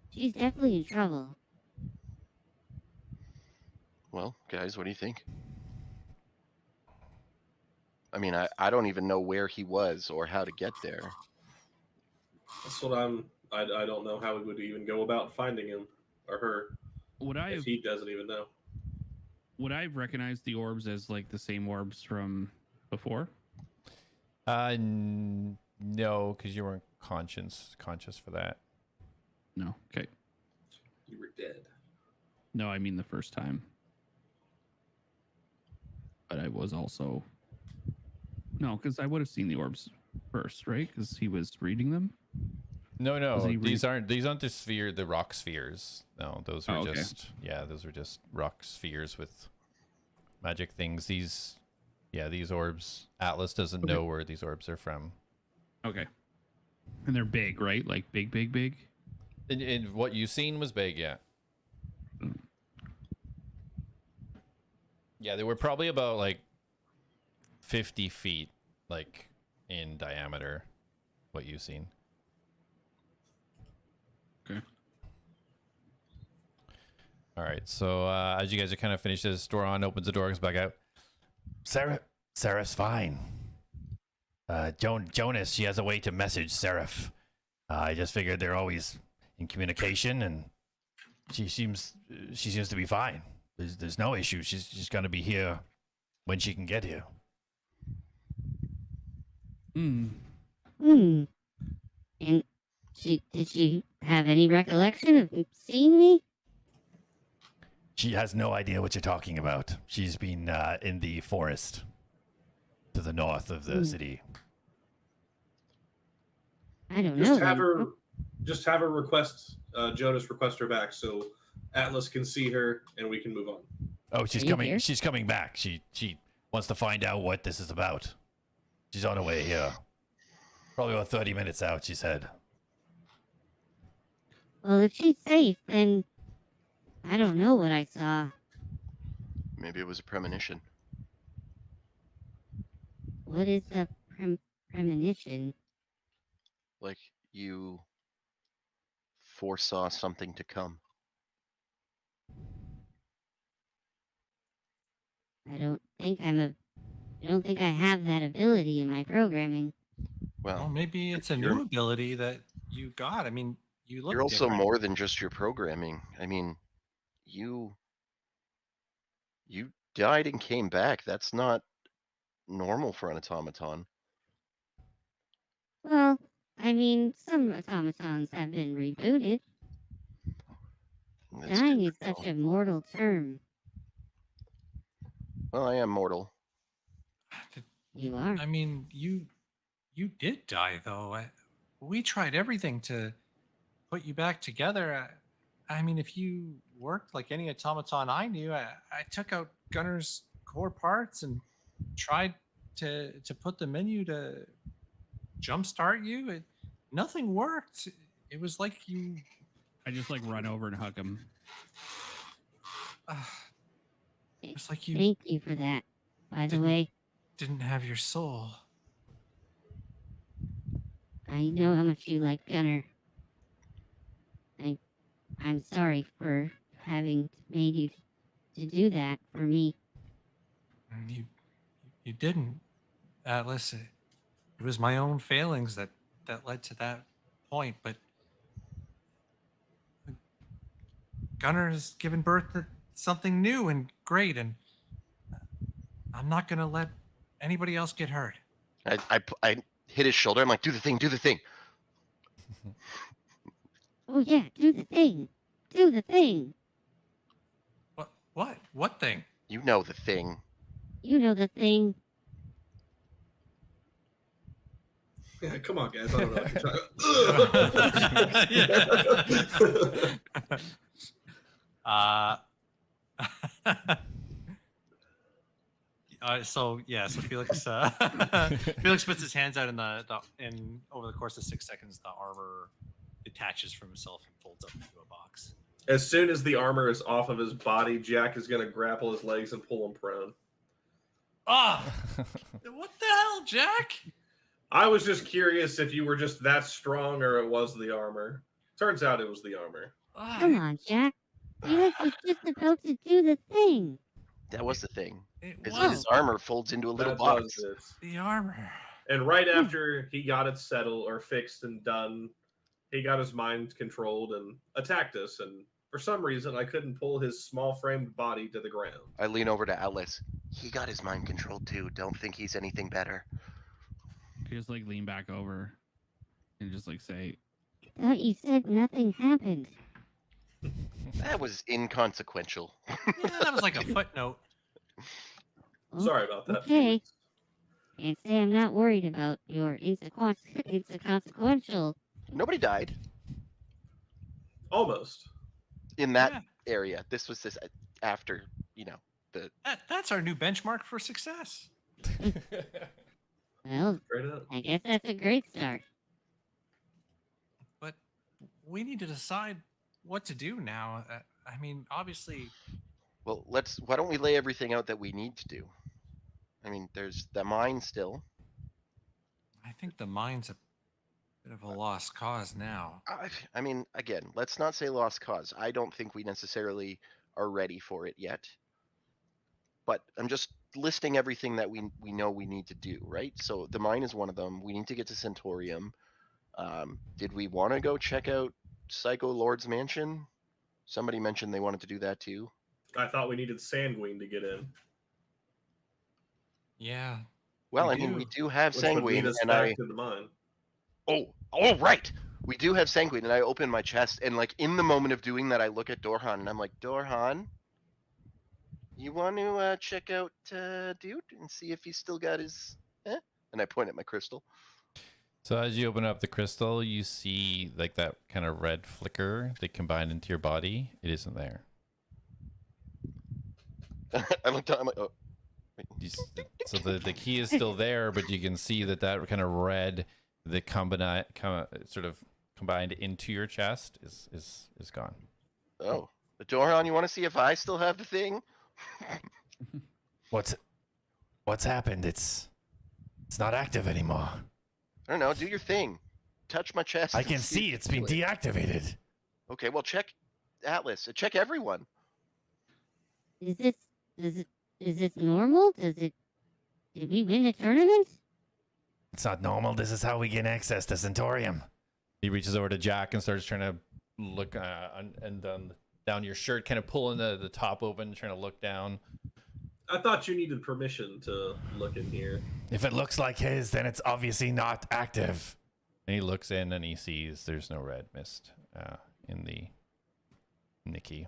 She's definitely in trouble. Well, guys, what do you think? I mean, I don't even know where he was or how to get there. That's what I don't know how we would even go about finding him or her. Would I if have he doesn't even know. would I have recognized the orbs as like the same orbs from before? No, because you weren't conscious for that. No. Okay. You were dead. No, I mean the first time. But I was also no, because I would have seen the orbs first, right? Because he was reading them. No, Doesn't he these aren't the rock spheres. No, those were Oh, okay. those were just rock spheres with magic things. These orbs. Atlas doesn't know where these orbs are from. Okay. And they're big, right? Like big. And what you seen was big, yeah. Yeah, they were probably about like 50 feet, like in diameter. What you've seen. Okay. All right. So as you guys are kind of finished, this door on opens the door, goes back out. Seraph's fine. Jonas, she has a way to message Seraph. I just figured they're always in communication, and she seems to be fine. There's no issue. She's gonna be here when she can get here. Hmm. And did she have any recollection of seeing me? She has no idea what you're talking about. She's been in the forest to the north of the city. I don't know. Just have her request Jonas request her back so Atlas can see her and we can move on. Oh, she's Are you coming. here? She's coming back. She wants to find out what this is about. She's on her way here. Probably about 30 minutes out, she said. Well, if she's safe, then I don't know what I saw. Maybe it was a premonition. What is a premonition? Like you foresaw something to come. I don't think I have that ability in my programming. Well, Well, maybe it's a new ability that you got. I mean, you look you're also different. more than just your programming. I mean, you died and came back. That's not normal for an automaton. Well, I mean, some automatons have been rebooted. That's Dying good is to such know. a mortal term. Well, I am mortal. You are. I mean, you did die though. We tried everything to put you back together. I mean, if you worked like any automaton I knew, I took out Gunner's core parts and tried to put them in you to jumpstart you. Nothing worked. It was like you. I just like run over and hug him. It's like you Thank you for that. By the way, didn't have your soul. I know how much you like Gunner. I'm sorry for having made you to do that for me. And you didn't, Atlas. It was my own failings that led to that point. But Gunner has given birth to something new and great, and I'm not gonna let anybody else get hurt. I hit his shoulder. I'm like, do the thing, do the thing. Oh yeah, do the thing. Do the thing. What thing? You know the thing. You know the thing. Yeah, come on, guys. I don't know. So Felix Felix puts his hands out in over the course of 6 seconds, the armor detaches from himself and folds up into a box. As soon as the armor is off of his body, Jak is going to grapple his legs and pull him prone. Ah! What the hell, Jak? I was just curious if you were just that strong or it was the armor. Turns out it was the armor. Come on, Jak. Felix was just about to do the thing. That was the thing. It His was armor folds into a little That box. was it. the armor. And right after he got it settled or fixed and done, he got his mind controlled and attacked us. And For some reason, I couldn't pull his small-framed body to the ground. I lean over to A.T.L.A.S. He got his mind controlled too. Don't think he's anything better. I just like lean back over and just like say, Thought you said nothing happened. That was inconsequential. Yeah, that was like a footnote. Sorry about that. Okay. Can't say I'm not worried about your inconsequential. Nobody died Almost. in that Yeah. area. This was after, the That's our new benchmark for success. Well, Straight up. I guess that's a great start. But we need to decide what to do now. I mean, obviously, Well, why don't we lay everything out that we need to do? I mean, there's the mine still. I think the mine's a bit of a lost cause now. I mean, again, let's not say lost cause. I don't think we necessarily are ready for it yet. But I'm just listing everything that we know we need to do, right? So the mine is one of them. We need to get to Centaurium. Did we want to go check out Psycho Lord's mansion? Somebody mentioned they wanted to do that too. I thought we needed Sanguine to get in. Yeah. Well, We I mean, do. we do have Which would Sanguine, lead us and back to the mine. Oh, right. We do have Sanguine, and I open my chest, and like in the moment of doing that, I look at Dorhan, and I'm like, Dorhan, you want to check out dude and see if he's still got his? And I point at my crystal. So as you open up the crystal, you see like that kind of red flicker that combined into your body. It isn't there. I looked down. I'm like, oh. So the key is still there, but you can see that kind of red that sort of combined into your chest is gone. Oh, Dorhan, you want to see if I still have the thing? What's happened? It's not active anymore. I don't know. Do your thing. Touch my chest. I and can if see you it's been feel it. deactivated. Okay, well check Atlas. Check everyone. Is this normal? Did we win a tournament? It's not normal. This is how we gain access to Centaurium. He reaches over to Jak and starts trying to look down your shirt, kind of pulling the top open, trying to look down. I thought you needed permission to look in here. If it looks like his, then it's obviously not active. And he looks in and he sees there's no red mist in the key.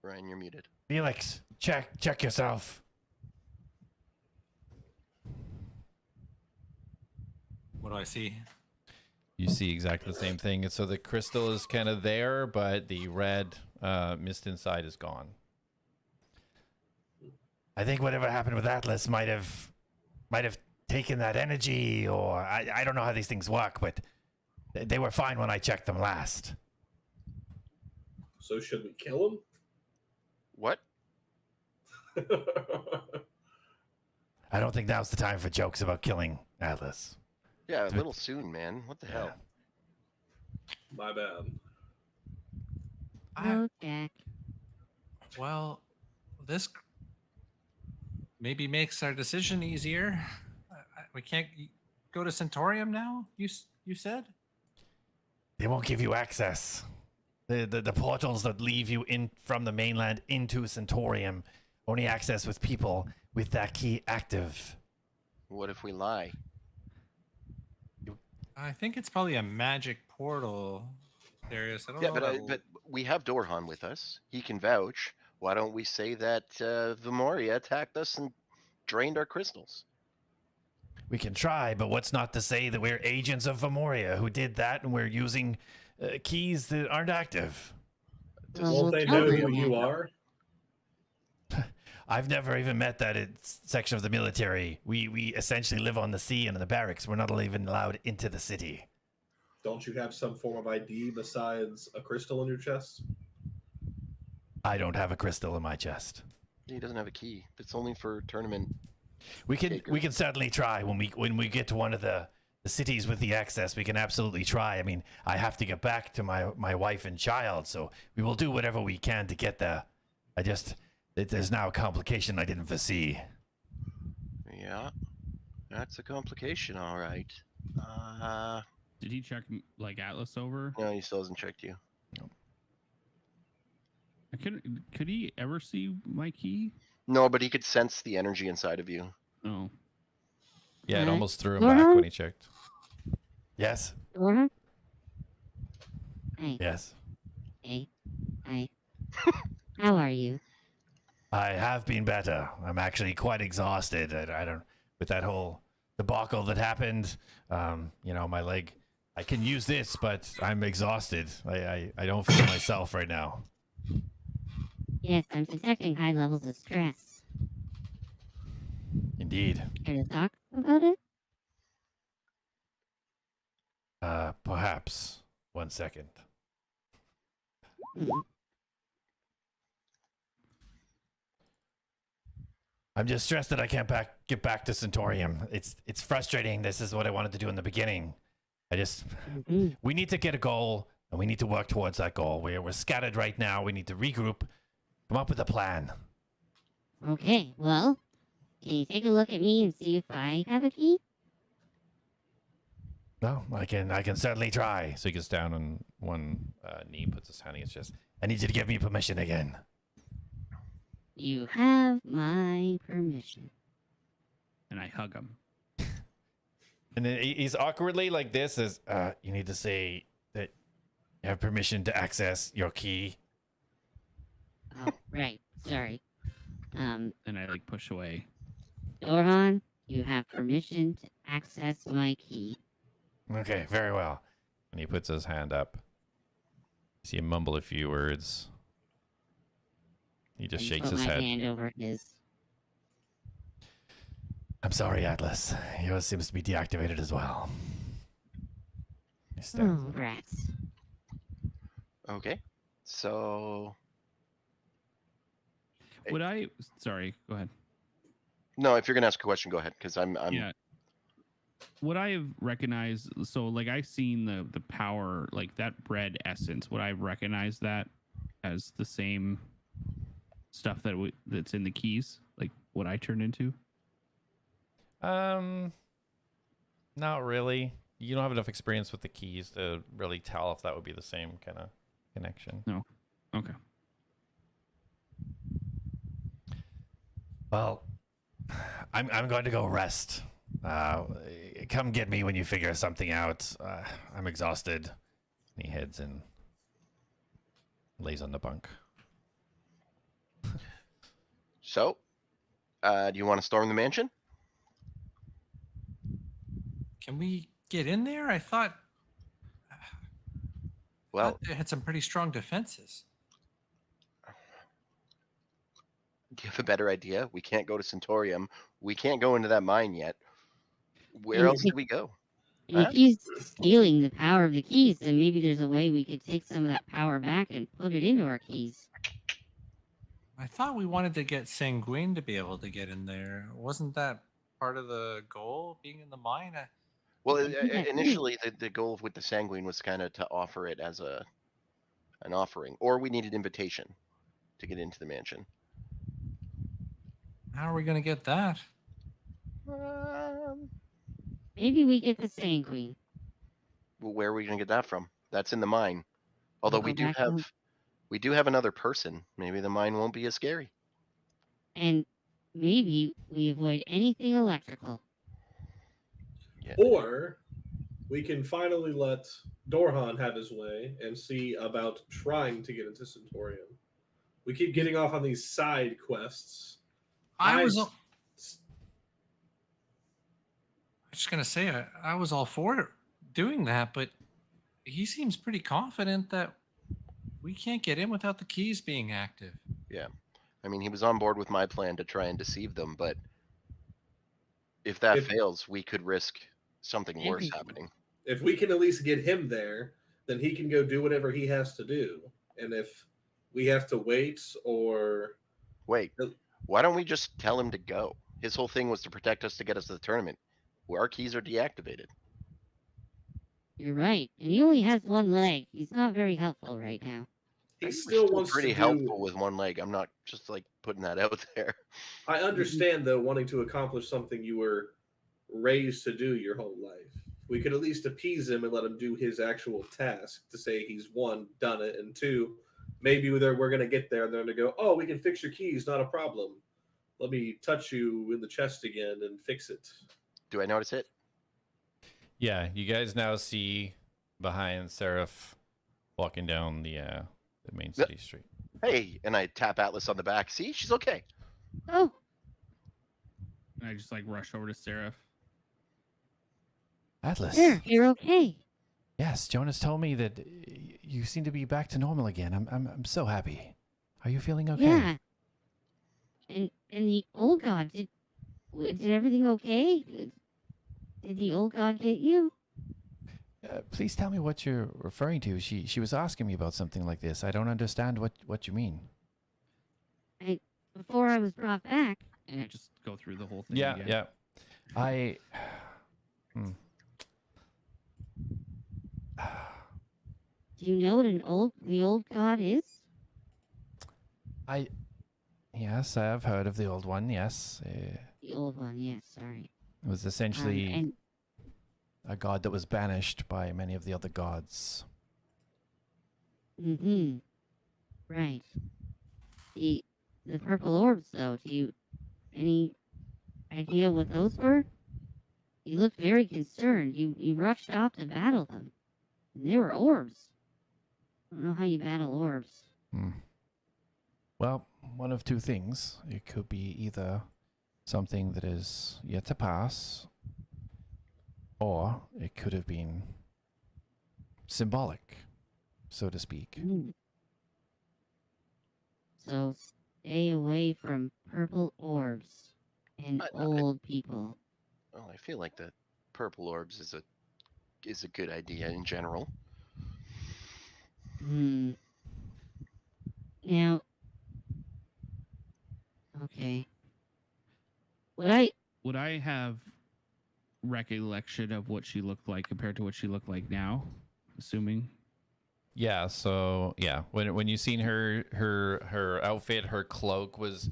Ryan, you're muted. Felix, check yourself. What do I see? You see exactly the same thing. So the crystal is kind of there, but the red mist inside is gone. I think whatever happened with A.T.L.A.S might have taken that energy, or I don't know how these things work, but they were fine when I checked them last. So should we kill What? him? I don't think now's the time for jokes about killing A.T.L.A.S. Yeah, a little soon, man. What the hell? My bad. Oh, Jak. Well, this maybe makes our decision easier. We can't go to Centaurium now. You said. They won't give you access. The portals that leave you in from the mainland into Centaurium only access with people with that key active. What if we lie? I think it's probably a magic portal, Darius. I don't Yeah, know. but we have Dorhan with us. He can vouch. Why don't we say that Venmoria attacked us and drained our crystals? We can try, but what's not to say that we're agents of Venmoria who did that and we're using keys that aren't active? Won't they know who you are? I've never even met that section of the military. We essentially live on the sea and in the barracks. We're not even allowed into the city. Don't you have some form of ID besides a crystal in your chest? I don't have a crystal in my chest. He doesn't have a key. It's only for tournament. We can certainly try when we get to one of the cities with the access. We can absolutely try. I mean, I have to get back to my wife and child, so we will do whatever we can to get there. There's now a complication I didn't foresee. Yeah, that's a complication, all right. Did he check like A.T.L.A.S over? No, he still hasn't checked you. No. Could he ever see my key? No, but he could sense the energy inside of you. Oh. Yeah, it Uh, almost threw him back when he checked. Yes. Dora? Hey, Yes. hey, hi. How are you? I have been better. I'm actually quite exhausted. I don't, with that whole debacle that happened, my leg, I can use this, but I'm exhausted. I don't feel myself right now. Yes, I'm detecting high levels of stress. Indeed. Care to talk about it? Perhaps. 1 second. Mm. I'm just stressed that I can't get back to Centaurium. It's frustrating. This is what I wanted to do in the beginning. Mhm. We need to get a goal, and we need to work towards that goal. We're scattered right now. We need to regroup, come up with a plan. Okay, well, can you take a look at me and see if I have a key? No, I can certainly try. So he gets down on one knee, puts his hand in his chest. I need you to give me permission again. You have my permission. And I hug him. And then he's awkwardly like this as You need to say that you have permission to access your key. Oh, right. Sorry. And I like push away. Dorhan, you have permission to access my key. Okay, very well. and he puts his hand up. You see him mumble a few words. He just And shakes put his my head. hand over his. I'm sorry, Atlas. Yours seems to be deactivated as well. Oh, rats. Okay. So Would I? Sorry, go ahead. no, if you're gonna ask a question, go ahead, because I'm Yeah. Would I have recognized? So, like, I've seen the power, like that bread essence. Would I have recognized that as the same stuff that's in the keys? Like what I turned into? Not really. You don't have enough experience with the keys to really tell if that would be the same kind of connection. No. Okay. Well, I'm going to go rest. Come get me when you figure something out. I'm exhausted. And he heads and lays on the bunk. So, do you want to storm the mansion? Can we get in there? I thought Well, they had some pretty strong defenses. do you have a better idea? We can't go to Centaurium. We can't go into that mine yet. Where And else do we go? And if he's stealing the power of the keys, then maybe there's a way we could take some of that power back and put it into our keys. I thought we wanted to get Sanguine to be able to get in there. Wasn't that part of the goal, being in the mine? Well, I think that's initially the goal with the Sanguine was kind of to offer it as an offering, or we needed invitation to get into the mansion. How are we going to get that? Maybe we get the Sanguine. Well, where are we going to get that from? That's in the mine. Although Go back home. we do have another person. Maybe the mine won't be as scary. And maybe we avoid anything electrical. Yeah. Or we can finally let Dorhan have his way and see about trying to get into Centaurium. We keep getting off on these side quests. I was just going to say, I was all for doing that, but he seems pretty confident that we can't get in without the keys being active. Yeah. I mean, he was on board with my plan to try and deceive them, but if that fails, we could risk something worse happening. If we can at least get him there, then he can go do whatever he has to do. And if we have to wait or... Wait, why don't we just tell him to go? His whole thing was to protect us to get us to the tournament. Where our keys are deactivated. You're right. And he only has one leg. He's not very helpful right now. He We're still wants pretty to helpful with one leg. I'm not just like putting that out there. I understand, though, wanting to accomplish something you were raised to do your whole life. We could at least appease him and let him do his actual task to say he's one, done it, and two, maybe we're going to get there and they're going to go, oh, we can fix your keys, not a problem. Let me touch you in the chest again and fix it. Do I notice it? Yeah, you guys now see behind Seraph walking down the main city street. Hey, and I tap Atlas on the back. See, she's okay. Oh, And I just like rush over to Seraph. Atlas. there, you're okay. Yes, Jonas told me that you seem to be back to normal again. I'm so happy. Are you feeling okay? Yeah. And the old god, did everything okay? Did the old god get you? Please tell me what you're referring to. She was asking me about something like this. I don't understand what you mean. Before I was brought back. And I just go through the whole thing. Yeah, again. yeah. I. Do you know what the old god is? Yes, I have heard of the old one. Yes, The old one, yes. Sorry. it was essentially And a god that was banished by many of the other gods. right. The purple orbs, though. Do you any idea what those were? You looked very concerned. You rushed off to battle them. And they were orbs. I don't know how you battle orbs. Well, one of two things. It could be either something that is yet to pass, or it could have been symbolic, so to speak. So stay away from purple orbs and old people. Well, I feel like the purple orbs is a good idea in general. Now, okay. Would I have recollection of what she looked like compared to what she looked like now? Assuming. Yeah, so yeah, when you seen her outfit, her cloak was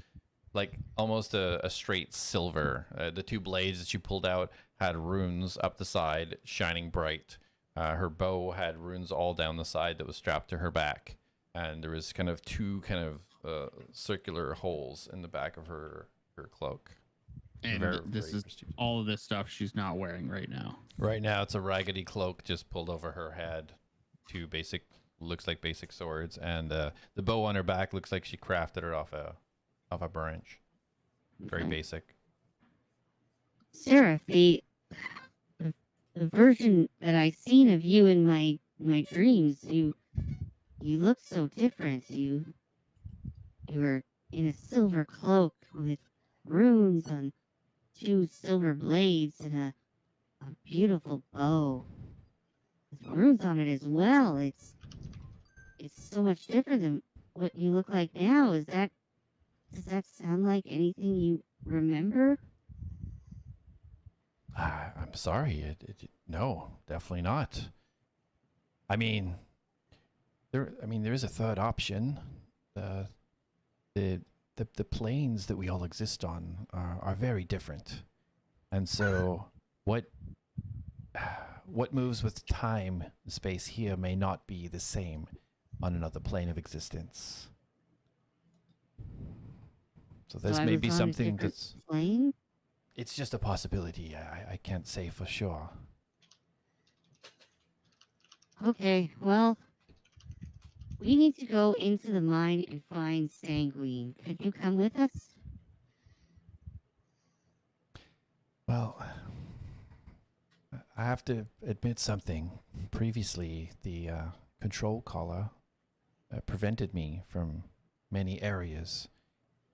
like almost a straight silver. The two blades that she pulled out had runes up the side, shining bright. Her bow had runes all down the side that was strapped to her back, and there was kind of two circular holes in the back of her cloak. And Very, this very is prestigious. all of this stuff she's not wearing right now. Right now, it's a raggedy cloak just pulled over her head. Two looks like basic swords, and the bow on her back looks like she crafted it off a branch. Very basic. Sarah, the version that I seen of you in my dreams, you look so different. You were in a silver cloak with runes on two silver blades and a beautiful bow with runes on it as well. It's so much different than what you look like now. Does that sound like anything you remember? I'm sorry. No, definitely not. I mean, there is a third option. The planes that we all exist on are very different, and so what moves with time and space here may not be the same on another plane of existence. So this I may was be on a something different that's. plane? It's just a possibility. I can't say for sure. Okay, well, we need to go into the mine and find Sanguine. Could you come with us? Well, I have to admit something. Previously, the control collar prevented me from many areas,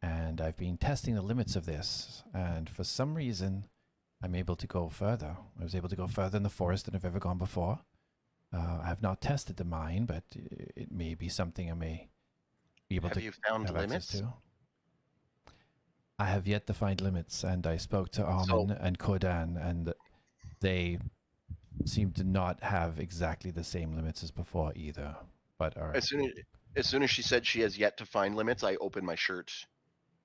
and I've been testing the limits of this, and for some reason, I'm able to go further. I was able to go further in the forest than I've ever gone before. I have not tested the mine, but it may be something I may be able Have to you found have access limits? to. I have yet to find limits, and I spoke to Armin and Kodan, and they seem to not have exactly the same limits as before either. But are As soon as she said she has yet to find limits, I open my shirt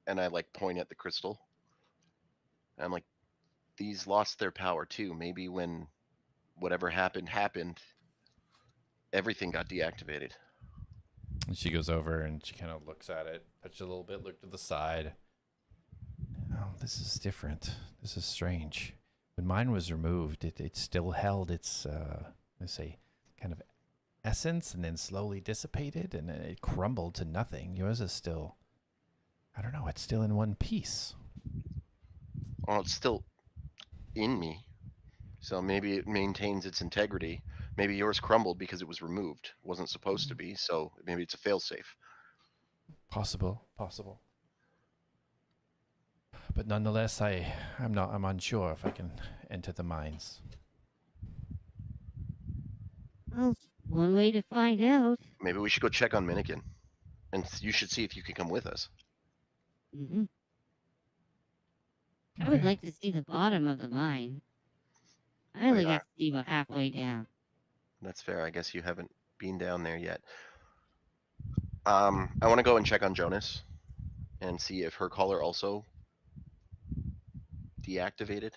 and I like point at the crystal. And I'm like, these lost their power too. Maybe when whatever happened, everything got deactivated. And she goes over and she kind of looks at it, touches a little bit, look to the side. Oh, this is different. This is strange. When mine was removed, it still held its, let's say, kind of essence and then slowly dissipated and then it crumbled to nothing. Yours is still, I don't know, it's still in one piece. Well, it's still in me. So maybe it maintains its integrity. Maybe yours crumbled because it was removed. It wasn't supposed to be, so maybe it's a failsafe. Possible. But nonetheless, I'm unsure if I can enter the mines. Well, one way to find out. Maybe we should go check on Minikin. And you should see if you can come with us. Mm-hmm. I would like to see the bottom of the mine. I only got to see about halfway down. That's fair. I guess you haven't been down there yet. I want to go and check on Jonas and see if her collar also deactivated.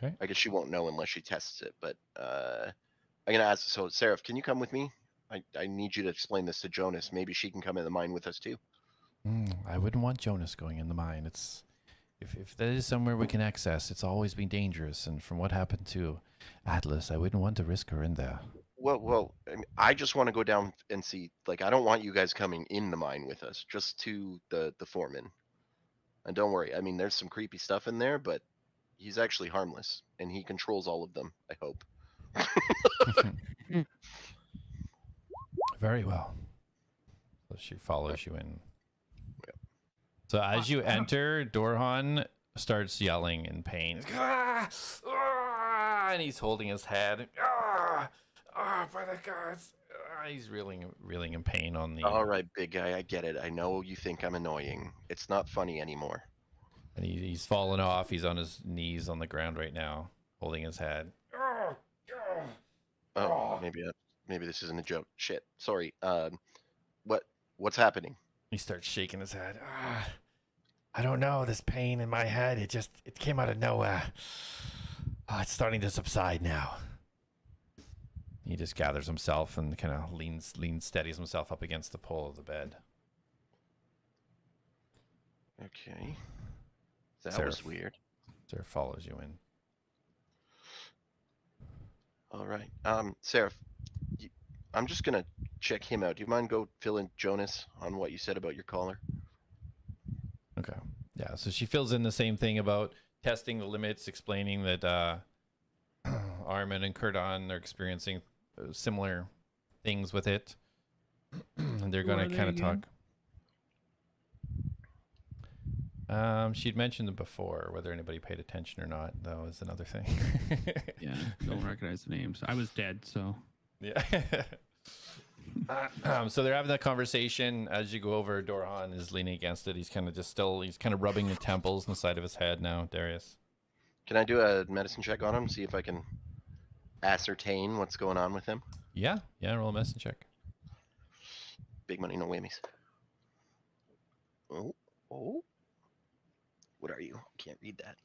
Okay. I guess she won't know unless she tests it, but I'm gonna ask. So, Seraph, can you come with me? I need you to explain this to Jonas. Maybe she can come in the mine with us too. I wouldn't want Jonas going in the mine. It's if there is somewhere we can access, it's always been dangerous. And from what happened to A.T.L.A.S, I wouldn't want to risk her in there. Well, I mean, I just want to go down and see. Like, I don't want you guys coming in the mine with us. Just to the foreman. And don't worry. I mean, there's some creepy stuff in there, but he's actually harmless, and he controls all of them. I hope. Very well. So she follows you in. So as you enter, Dorhan starts yelling in pain. Ah! Ah! And he's holding his head. Ah! Ah! By the gods! Ah! He's reeling in pain on the. All right, big guy. I get it. I know you think I'm annoying. It's not funny anymore. And he's fallen off. He's on his knees on the ground right now, holding his head. Oh, maybe this isn't a joke. Shit. Sorry. What's happening? He starts shaking his head. I don't know. This pain in my head, it came out of nowhere. Oh, it's starting to subside now. He just gathers himself and kind of leans, steadies himself up against the pole of the bed. Okay. That Seraph. was weird. Seraph follows you in. All right. Seraph, I'm just gonna check him out. Do you mind go fill in Jonas on what you said about your collar? Okay. Yeah, so she fills in the same thing about testing the limits, explaining that Armin and Kurdon are experiencing similar things with it. And they're going to kind of talk. She'd mentioned it before. Whether anybody paid attention or not, that was another thing. Yeah, don't recognize the names. I was dead, so. Yeah. So they're having that conversation. As you go over, Dorhan is leaning against it. He's kind of he's kind of rubbing the temples and the side of his head now, Darius. Can I do a medicine check on him? See if I can ascertain what's going on with him? Yeah, roll a medicine check. Big money, no whammies. Oh. What are you? Can't read that.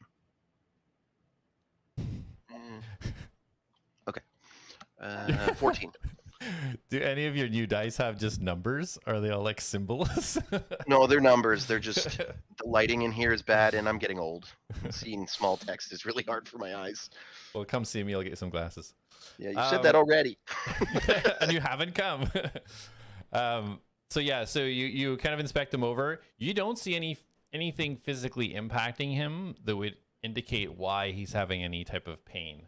Okay. 14. Do any of your new dice have just numbers? Are they all like symbols? No, they're numbers. They're just the lighting in here is bad, and I'm getting old. Seeing small text is really hard for my eyes. Well, come see me. I'll get you some glasses. Yeah, you said that already. And you haven't come. So you kind of inspect him over. You don't see anything physically impacting him that would indicate why he's having any type of pain.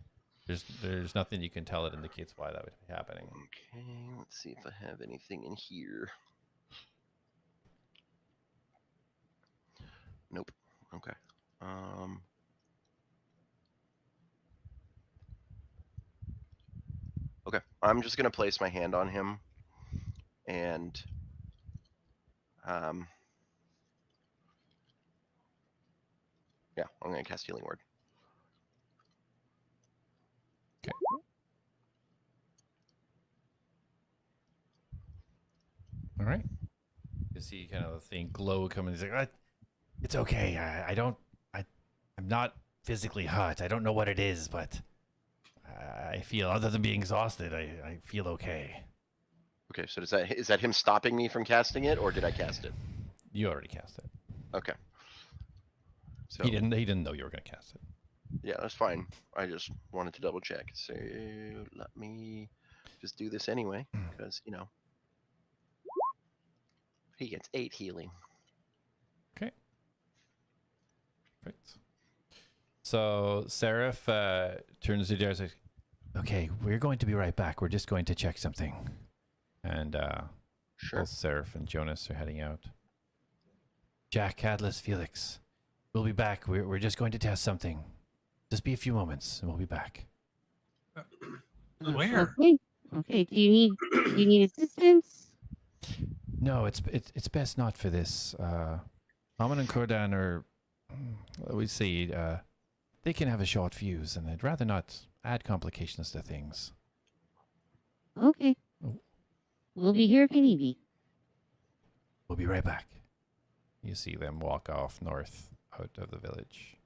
There's nothing you can tell that indicates why that would be happening. Okay, let's see if I have anything in here. Nope. Okay. Okay, I'm just gonna place my hand on him, and yeah, I'm gonna cast Healing Word. Okay. All right. You see kind of the thing glow coming. He's like, It's okay. I'm not physically hurt. I don't know what it is, but I feel, other than being exhausted, I feel okay. Okay, so is that him stopping me from casting it, or did I cast it? You already cast it. Okay. So He didn't know you were gonna cast it. yeah, that's fine. I just wanted to double check. So let me just do this anyway, because he gets 8 healing. Okay. Perfect. So Seraph turns to Darius. Okay, we're going to be right back. We're just going to check something. And Sure. both Seraph and Jonas are heading out. Jak, A.T.L.A.S, Felix. We'll be back. We're just going to test something. Just be a few moments, and we'll be back. Where? Okay. Okay. Do you need assistance? No, it's best not for this. Aman and Kordan are, We see, they can have a short fuse, and I'd rather not add complications to things. Okay. Oh. We'll be here if you need me. We'll be right back. you see them walk off north out of the village.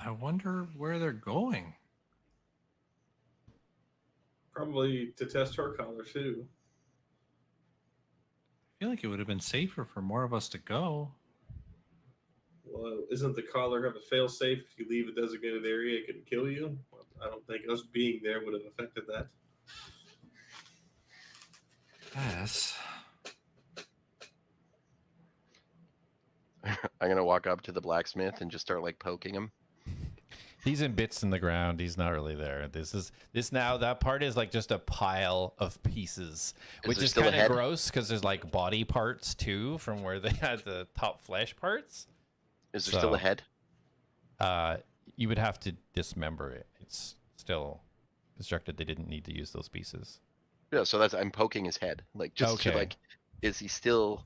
I wonder where they're going. Probably to test her collar too. I feel like it would have been safer for more of us to go. Well, isn't the collar have a fail-safe? If you leave a designated area, it can kill you. Well, I don't think us being there would have affected that. Yes. I'm gonna walk up to the blacksmith and just start like poking him. He's in bits in the ground. He's not really there. That part is like just a pile of pieces, which there is still a kind of head? gross because there's like body parts too from where they had the top flesh parts. Is there still a head? You would have to dismember it. It's still constructed. They didn't need to use those pieces. Yeah, so I'm poking his head, like just to Okay. like, is he still?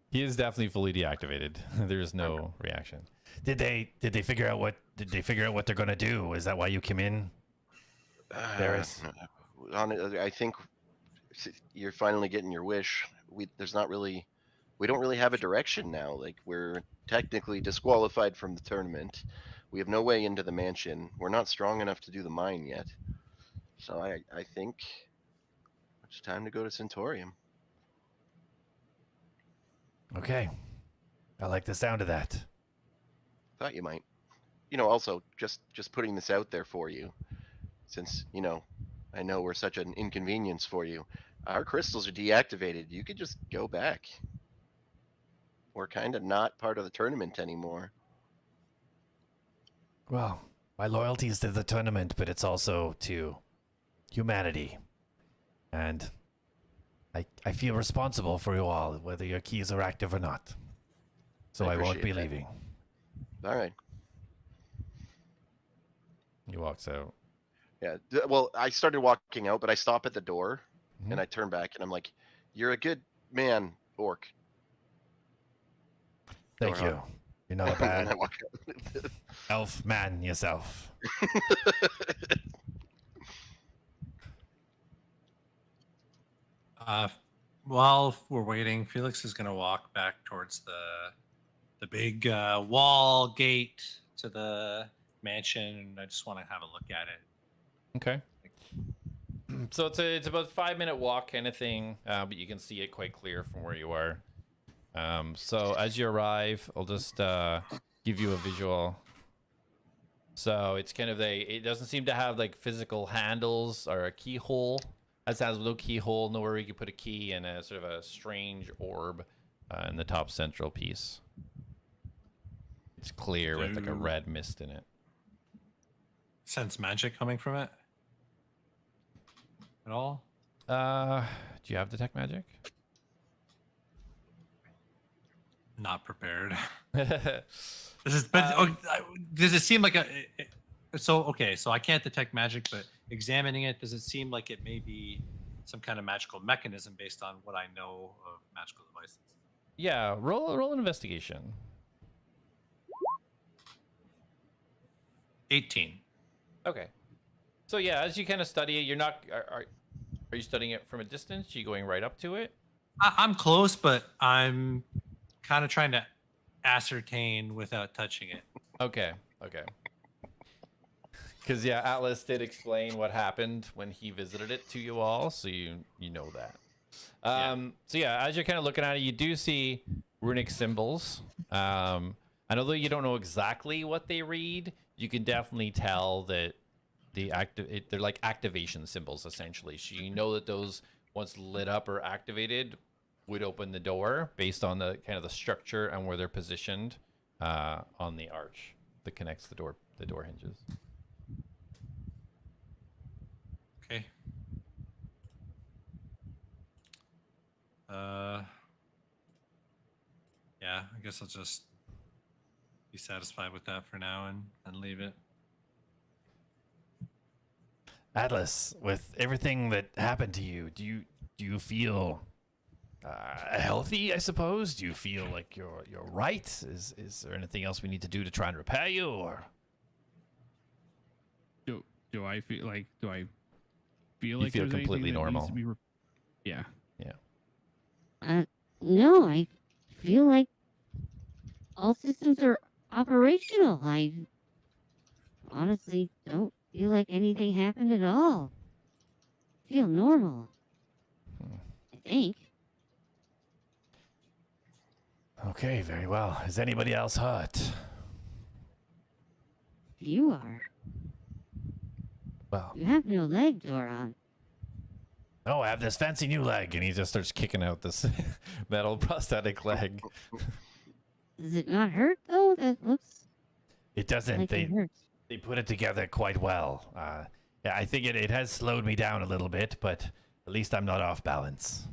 He is definitely fully deactivated. There's no reaction. Did they figure out what they're gonna do? Is that why you came in? Darius? I think you're finally getting your wish. We don't really have a direction now. Like, we're technically disqualified from the tournament. We have no way into the mansion. We're not strong enough to do the mine yet. So I think it's time to go to Centaurium. Okay. I like the sound of that. Thought you might. Also just putting this out there for you, since I know we're such an inconvenience for you. Our crystals are deactivated. You could just go back. We're kind of not part of the tournament anymore. Well, my loyalty is to the tournament, but it's also to humanity. And I feel responsible for you all, whether your keys are active or not. So I won't be appreciate that. leaving. All right. He walks out. Yeah. Well, I started walking out, but I stop at the door Mhm. and I turn back and I'm like, "You're a good man, orc." Thank Door you. on. You're not a And I bad walk out. elf man yourself. While we're waiting, Felix is gonna walk back towards the big wall gate to the mansion, and I just want to have a look at it. Okay. So it's about a 5-minute walk kind of thing, but you can see it quite clear from where you are. So as you arrive, I'll just give you a visual. So it's kind of it doesn't seem to have like physical handles or a keyhole. It has a little keyhole, nowhere you can put a key, and a sort of a strange orb in the top central piece. It's clear with like a red mist in it. Sense magic coming from it at all? Do you have detect magic? Not prepared. Does it seem like so I can't detect magic, but examining it, does it seem like it may be some kind of magical mechanism based on what I know of magical devices? Yeah, roll an investigation. 18. Okay. So yeah, as you kind of study it, you're not. Are you studying it from a distance? Are you going right up to it? I'm close, but I'm kind of trying to ascertain without touching it. Okay. Because yeah, Atlas did explain what happened when he visited it to you all, so you know that. So yeah, as you're kind of looking at it, you do see runic symbols. And although you don't know exactly what they read, you can definitely tell that they're like activation symbols essentially. So you know that those once lit up or activated would open the door based on the kind of the structure and where they're positioned on the arch that connects the door hinges. Okay. Yeah, I guess I'll just be satisfied with that for now and leave it. Atlas, with everything that happened to you, do you feel healthy? I suppose. Do you feel like you're right? Is there anything else we need to do to try and repair you, or do I feel like You like feel there's completely anything that needs normal. to be yeah. No, I feel like all systems are operational. I honestly don't feel like anything happened at all. I feel normal. I think. Okay, very well. Is anybody else hurt? You are. Well, You have no leg, Doron. oh, I have this fancy new leg. And he just starts kicking out this metal prosthetic leg. Does it not hurt though? That looks It doesn't. like it hurts. They put it together quite well. Yeah, I think it has slowed me down a little bit, but at least I'm not off balance.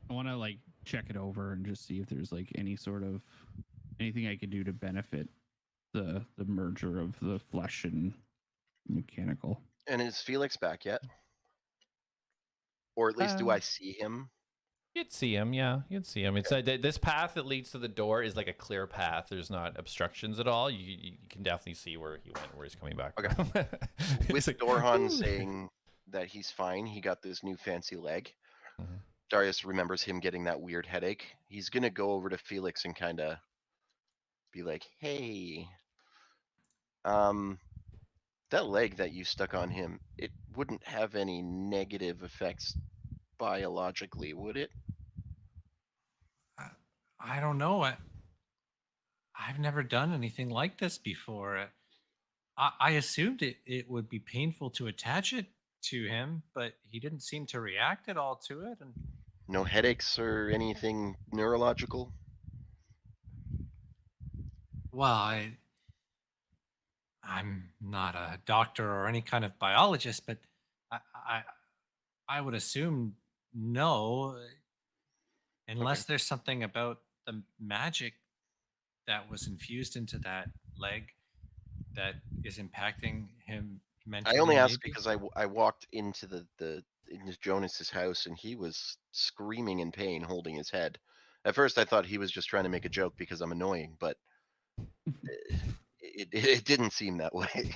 I want to like check it over and just see if there's like anything I could do to benefit the merger of the flesh and mechanical. And is Felix back yet? Or at least do I see him? You'd see him, yeah. You'd see him. It's this path that leads to the door is like a clear path. There's not obstructions at all. You can definitely see where he went, where he's coming back. Okay. It's With like, Dorhan "Ooh." saying that he's fine, he got this new fancy leg. Mhm. Darius remembers him getting that weird headache. He's gonna go over to Felix and kind of be like, "Hey, that leg that you stuck on him, it wouldn't have any negative effects biologically, would it?" I don't know. I've never done anything like this before. I assumed it would be painful to attach it to him, but he didn't seem to react at all to it. And No headaches or anything neurological? well, I'm not a doctor or any kind of biologist, but I would assume no, unless there's something about the magic that was infused into that leg that is impacting him mentally. I only asked maybe? because I walked into into Jonas's house and he was screaming in pain, holding his head. At first, I thought he was just trying to make a joke because I'm annoying, but it didn't seem that way.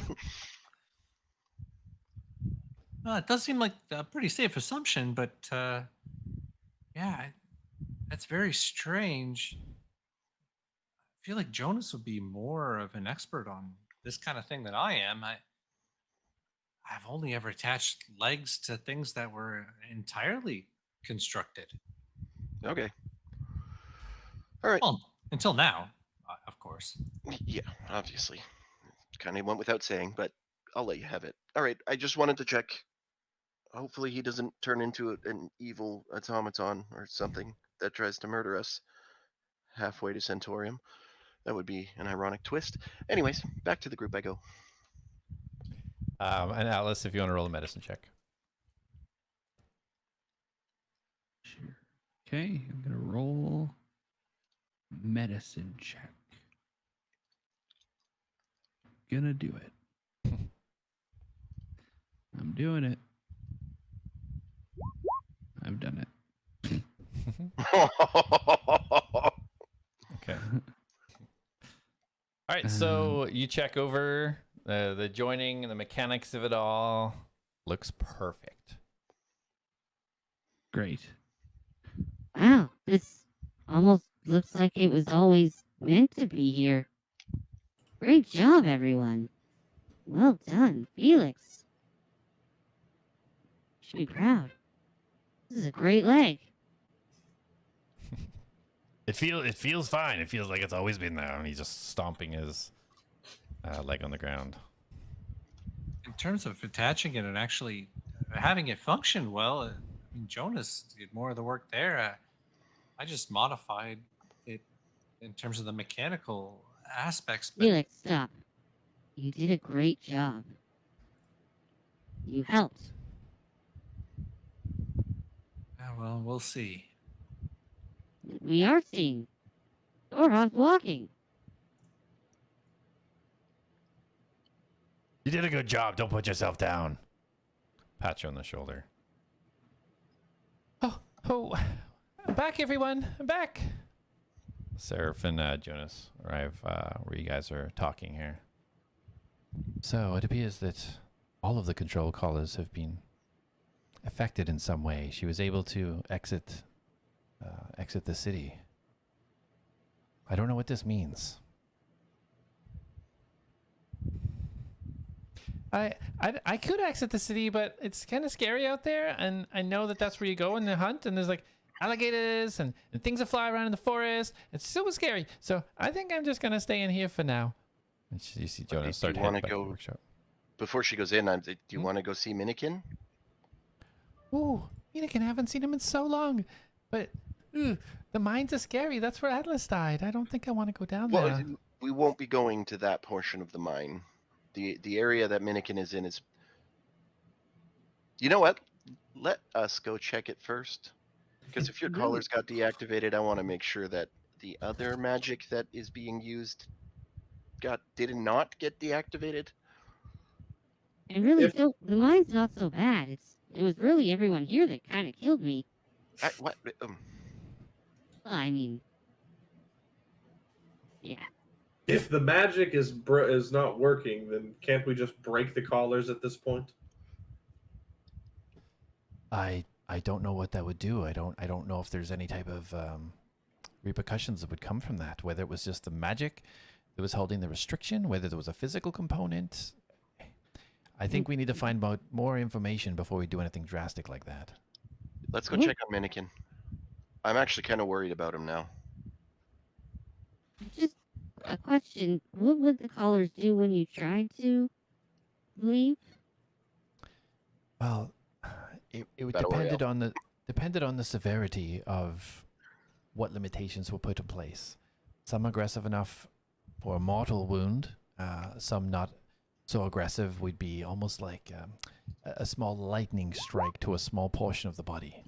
It does seem like a pretty safe assumption, but yeah, that's very strange. I feel like Jonas would be more of an expert on this kind of thing than I am. I've only ever attached legs to things that were entirely constructed. Okay. All right. Well, until now, of course. Yeah, obviously. Kind of went without saying, but I'll let you have it. All right, I just wanted to check. Hopefully he doesn't turn into an evil automaton or something that tries to murder us halfway to Centaurium. That would be an ironic twist. Anyways, back to the group I go. And Atlas, if you want to roll a medicine check. Sure. Okay, I'm gonna roll medicine check. Gonna do it. I'm doing it. I've done it. Okay. All right, so you check over the joining and the mechanics of it all. Looks perfect. Great. Wow, this almost looks like it was always meant to be here. Great job, everyone. Well done, Felix. You should be proud. This is a great leg. It feels fine. It feels like it's always been there, and he's just stomping his leg on the ground. In terms of attaching it and actually having it function well, I mean, Jonas did more of the work there. I just modified it in terms of the mechanical aspects. But Felix, stop. You did a great job. You helped. well, we'll see. We are seeing. Dorhan's walking. You did a good job. Don't put yourself down. Pat you on the shoulder. Oh, I'm back, everyone. I'm back. Seraph and Jonas arrive where you guys are talking here. So it appears that all of the control collars have been affected in some way. She was able to exit the city. I don't know what this means. I could exit the city, but it's kind of scary out there, and I know that that's where you go in the hunt, and there's like alligators and things that fly around in the forest. It's super scary. So I think I'm just gonna stay in here for now. And you see Jonas start do to you head want back to to the go workshop. before she goes in? Do you want to go see Minikin? Ooh, Minakin, I haven't seen him in so long. But the mines are scary. That's where A.T.L.A.S died. I don't think I want to go down Well, there. we won't be going to that portion of the mine. The area that Minikin is in is. You know what? Let us go check it first. Because if your collars got deactivated, I want to make sure that the other magic that is being used did not get deactivated. And really, so the mine's not so bad. It was really everyone here that kind of killed me. What? Well, I mean, yeah. If the magic is not working, then can't we just break the collars at this point? I don't know what that would do. I don't know if there's any type of repercussions that would come from that. Whether it was just the magic that was holding the restriction, whether there was a physical component. I think we need to find out more information before we do anything drastic like that. Let's go check on Minikin. I'm actually kind of worried about him now. Just a question. What would the collars do when you tried to leave? Well, it Battle depended on the severity of what limitations were put in place. Some aggressive enough for a mortal wound, some not so aggressive would be almost like a small lightning strike to a small portion of the body.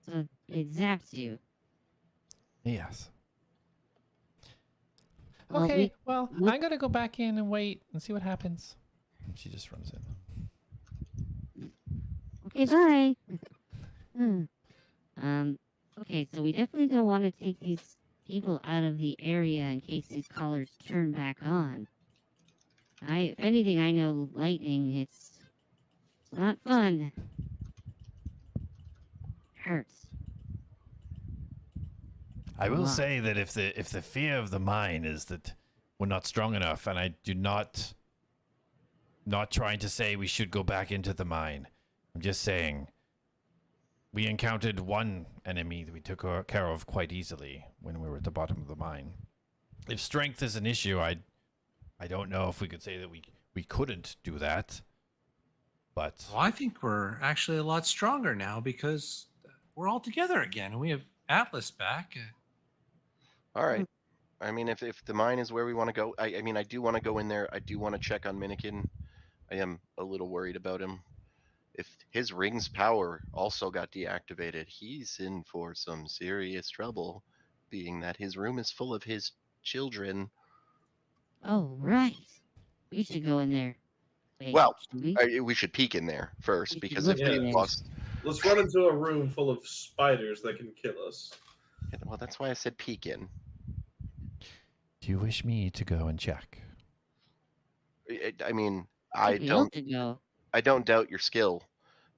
So it zaps you. Yes. Well, Okay, well, I'm gonna go back in and wait and see what happens. She just runs in. Okay, bye. Okay, so we definitely don't want to take these people out of the area in case these collars turn back on. If anything, I know lightning, it's not fun. Hurts. I will say that if the fear of the mine is that we're not strong enough, and I do not trying to say we should go back into the mine. I'm just saying we encountered one enemy that we took care of quite easily when we were at the bottom of the mine. If strength is an issue, I don't know if we could say that we couldn't do that. But well, I think we're actually a lot stronger now because we're all together again. We have A.T.L.A.S back. All right. I mean, if the mine is where we want to go, I mean, I do want to go in there. I do want to check on Minikin. I am a little worried about him. If his ring's power also got deactivated, he's in for some serious trouble, being that his room is full of his children. Oh, right. We should go in there. Wait, Well, should we should peek in there first, We should because look if in they there. lost... Let's run into a room full of spiders that can kill us. Well, that's why I said peek in. do you wish me to go and check? I mean, we ought to go. I don't doubt your skill,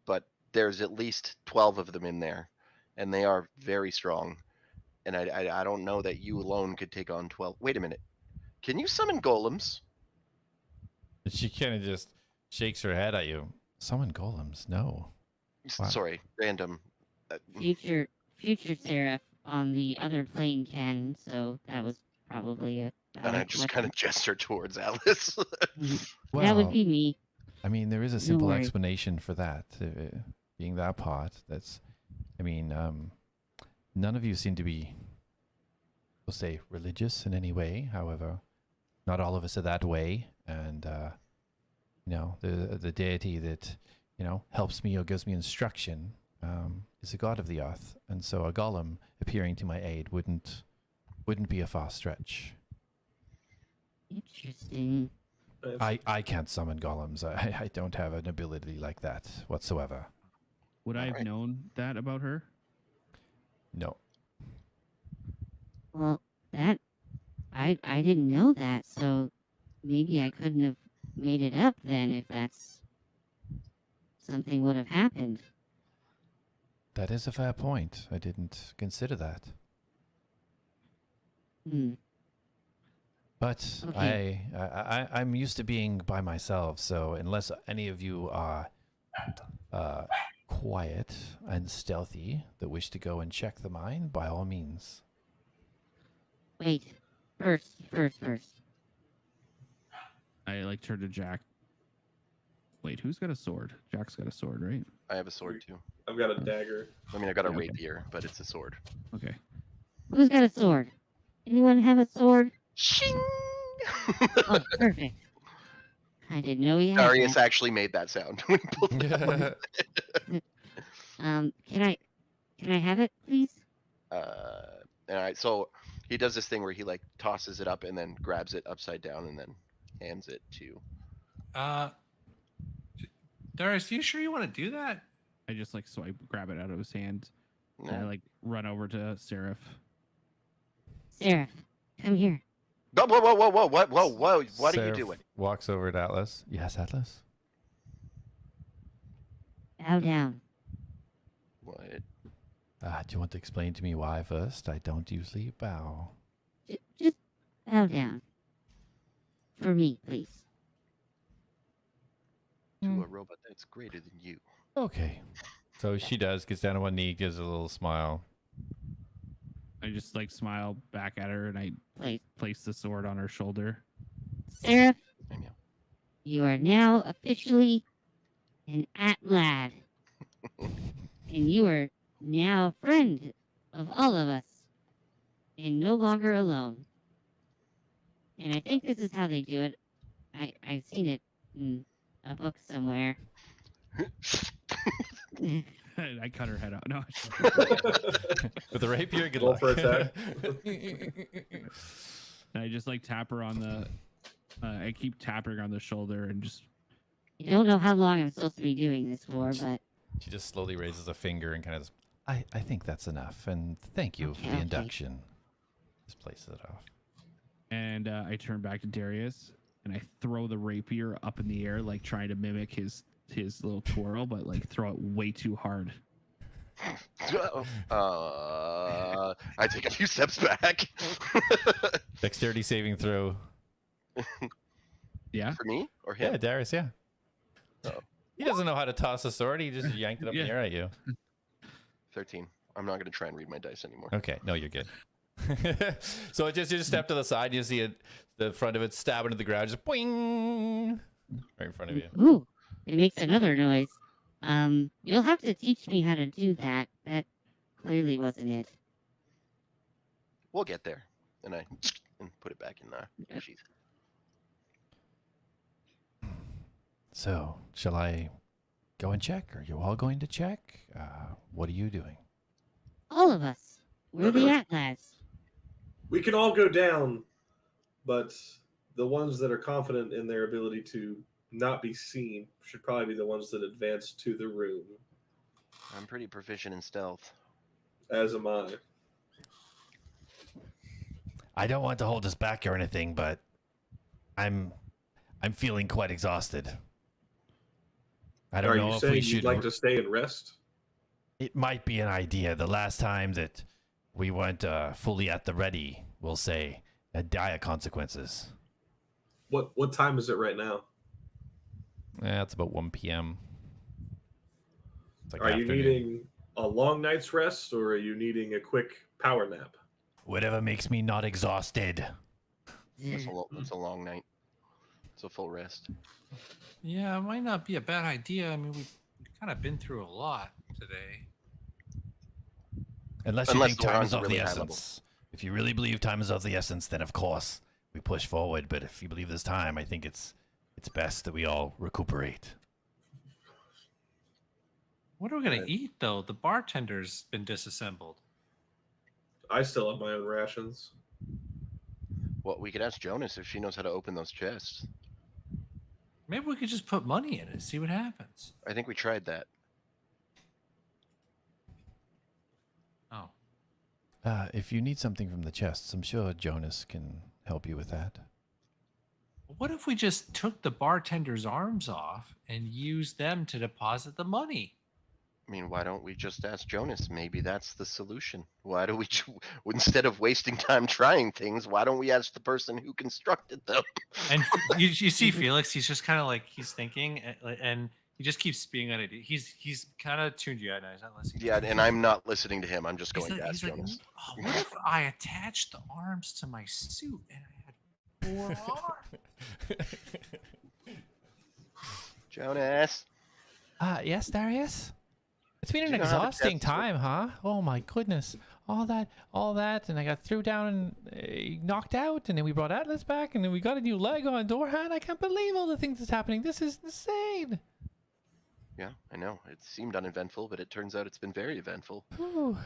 but there's at least 12 of them in there, and they are very strong. And I don't know that you alone could take on 12. Wait a minute. Can you summon golems? She kind of just shakes her head at you. Summon golems? No. Wow. Sorry, random. Future Seraph on the other plane can, so that was probably a. And I just kind of gesture towards Alice. That would be me. I mean, there is a No simple worries. explanation for that. Being that pot, that's. I mean, none of you seem to be, we'll say, religious in any way. However, not all of us are that way. And, you know, the deity that, you know, helps me or gives me instruction is a god of the earth. And so a golem appearing to my aid wouldn't be a far stretch. Interesting. I can't summon golems. I don't have an ability like that whatsoever. Would I have known that about her? No. Well, that I didn't know that, so maybe I couldn't have made it up then if that's something would have happened. That is a fair point. I didn't consider that. But Okay. I'm used to being by myself, so unless any of you are quiet and stealthy that wish to go and check the mine, by all means. Wait, first. I like turn to Jak. Wait, who's got a sword? Jack's got a sword, right? I have a sword too. I've got a dagger. I mean, I got a Okay. rapier, but it's a sword. Okay. Who's got a sword? Anyone have a sword? Shing! Oh, perfect. I didn't know he had Darius that. actually made that sound when he pulled that one. Can I have it, please? So he does this thing where he like tosses it up and then grabs it upside down and then hands it to. Darius, you sure you want to do that? I just like swipe, grab it out of his hand, No. and I like run over to Seraph. Seraph, come here. Whoa! What are you Seraph doing? Walks over to Atlas. Yes, Atlas? Bow down. What? Do you want to explain to me why first? I don't usually bow. Just bow down. For me, please. To a robot that's greater than you. Okay. So she does, gets down on one knee, gives a little smile. I just like smile back at her and I place the sword on her shoulder. Seraph, I know. you are now officially an ATLAD. And you are now a friend of all of us. And no longer alone. And I think this is how they do it. I've seen it in a book somewhere. I cut her head out. No. With the rapier, good Roll luck. for attack. I just like tap her on the. I keep tapping her on the shoulder and just. You don't know how long I'm supposed to be doing this for, but She just slowly raises a finger and kind of, I think that's enough. And thank you for the Okay. induction. Just places it off. And I turn back to Darius and I throw the rapier up in the air, like trying to mimic his little twirl, but like throw it way too hard. I take a few steps back. Dexterity saving throw. Yeah. For me or him? Yeah, Darius, yeah. Oh. He doesn't know how to toss a sword. He just yanked it up in the Yeah. air at you. 13. I'm not going to try and read my dice anymore. Okay, no, you're good. So you just step to the side. You see it, the front of it stab into the ground, just boing, right in front of you. ooh, it makes another noise. You'll have to teach me how to do that. That clearly wasn't it. We'll get there. And I put it back in the sheath. So, shall I go and check? Are you all going to check? What are you doing? All of us. We're the ATLAS. We can all go down, but the ones that are confident in their ability to not be seen should probably be the ones that advance to the room. I'm pretty proficient in stealth. As am I. I don't want to hold us back or anything, but I'm feeling quite exhausted. I don't Are know you if saying we you'd should. like to stay and rest? It might be an idea. The last time that we weren't fully at the ready, we'll say, had dire consequences. What time is it right now? Yeah, it's about 1 p.m. It's like Are you afternoon. needing a long night's rest, or are you needing a quick power nap? Whatever makes me not exhausted. That's a long night. It's a full rest. Yeah, it might not be a bad idea. I mean, we've kind of been through a lot today. Unless you think time is Laurent's of really the high level. essence. If you really believe time is of the essence, then of course we push forward. But if you believe there's time, I think it's best that we all recuperate. What are we gonna eat though? The bartender's been disassembled. I still have my own rations. Well, we could ask Jonas if she knows how to open those chests. Maybe we could just put money in it, see what happens. I think we tried that. Oh. If you need something from the chests, I'm sure Jonas can help you with that. What if we just took the bartender's arms off and used them to deposit the money? I mean, why don't we just ask Jonas? Maybe that's the solution. Why do we, instead of wasting time trying things, why don't we ask the person who constructed them? And you see Felix, he's just kind of like, he's thinking and he just keeps spewing on it. He's kind of tuned you out. He's not listening. Yeah, and I'm not listening to him. I'm just He's going like- to ask he's like, Jonas. "Oh, what if I attached the arms to my suit and I had 4 arms? Jonas. Yes, Darius? It's been Do an you know how the exhausting chests work? time, huh? Oh my goodness. All that, and I got threw down and knocked out, and then we brought ATLAS back, and then we got a new leg on Dorhan. I can't believe all the things that's happening. This is insane. Yeah, I know. It seemed uneventful, but it turns out it's been very eventful. Whew.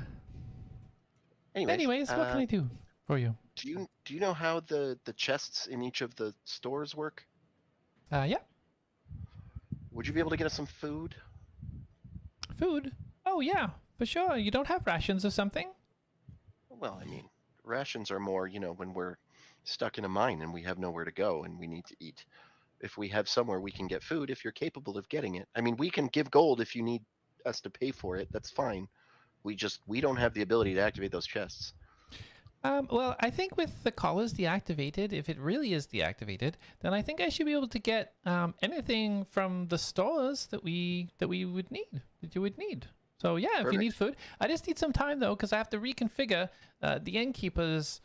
Anyways, what can I do for you? Do you know how the chests in each of the stores work? Yeah. Would you be able to get us some food? Food? Oh, yeah, for sure. You don't have rations or something? Well, I mean, rations are more, when we're stuck in a mine and we have nowhere to go and we need to eat. If we have somewhere we can get food, if you're capable of getting it. I mean, we can give gold if you need us to pay for it. That's fine. We don't have the ability to activate those chests. Well, I think with the collars deactivated, if it really is deactivated, then I think I should be able to get anything from the stores that we would need, that you would need. So yeah, if you need food, I just need some time though, because I have to reconfigure the innkeeper's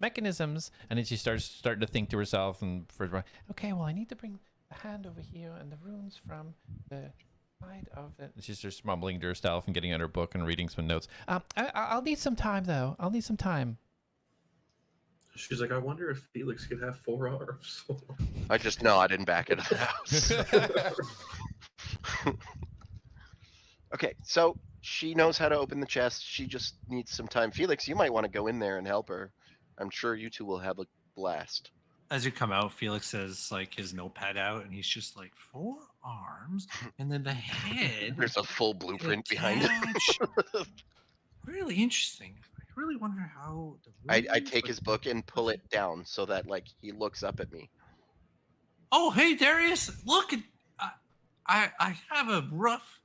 mechanisms. And then she starting to think to herself and okay, well I need to bring the hand over here and the runes from the side of it. She's just mumbling to herself and getting out her book and reading some notes. I'll need some time though. I'll need some time. She's like, I wonder if Felix could have 4 arms. I just nodded and back into the house. Okay, so she knows how to open the chest. She just needs some time. Felix, you might want to go in there and help her. I'm sure you two will have a blast. As you come out, Felix has like his notepad out and he's just like 4 arms and then the head. There's a full blueprint behind it. Really interesting. I really wonder how I take his book and pull it down so that like he looks up at me. Oh, hey Darius, look, I have a rough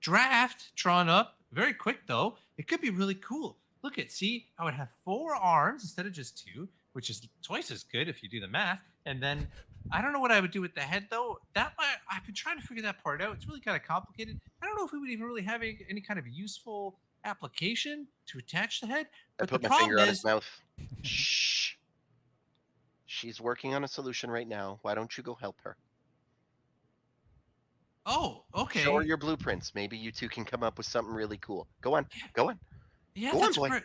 draft drawn up. Very quick though. It could be really cool. Look at, see, I would have 4 arms instead of just 2, which is twice as good if you do the math. And then I don't know what I would do with the head though. I've been trying to figure that part out. It's really kind of complicated. I don't know if we would even really have any kind of useful application to attach the head. I But put the my finger problem on is, his mouth. Shh. She's working on a solution right now. Why don't you go help her? oh, okay. Show her your blueprints. Maybe you two can come up with something really cool. Go on. Go on. Yeah, Go on, that's boy. great.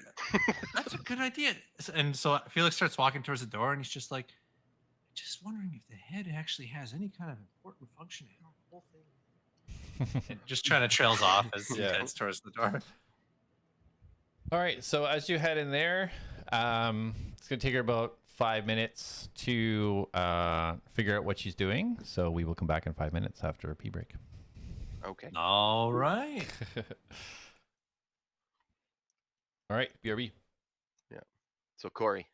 That's a good idea. And so Felix starts walking towards the door, and he's just like, just wondering if the head actually has any kind of important function in the whole thing. And just trying to trails off as he heads towards the door. All right, so as you head in there, it's gonna take her about 5 minutes to figure out what she's doing. So we will come back in 5 minutes after a pee break. Okay. All right. All right, BRB. Yeah. So Corey,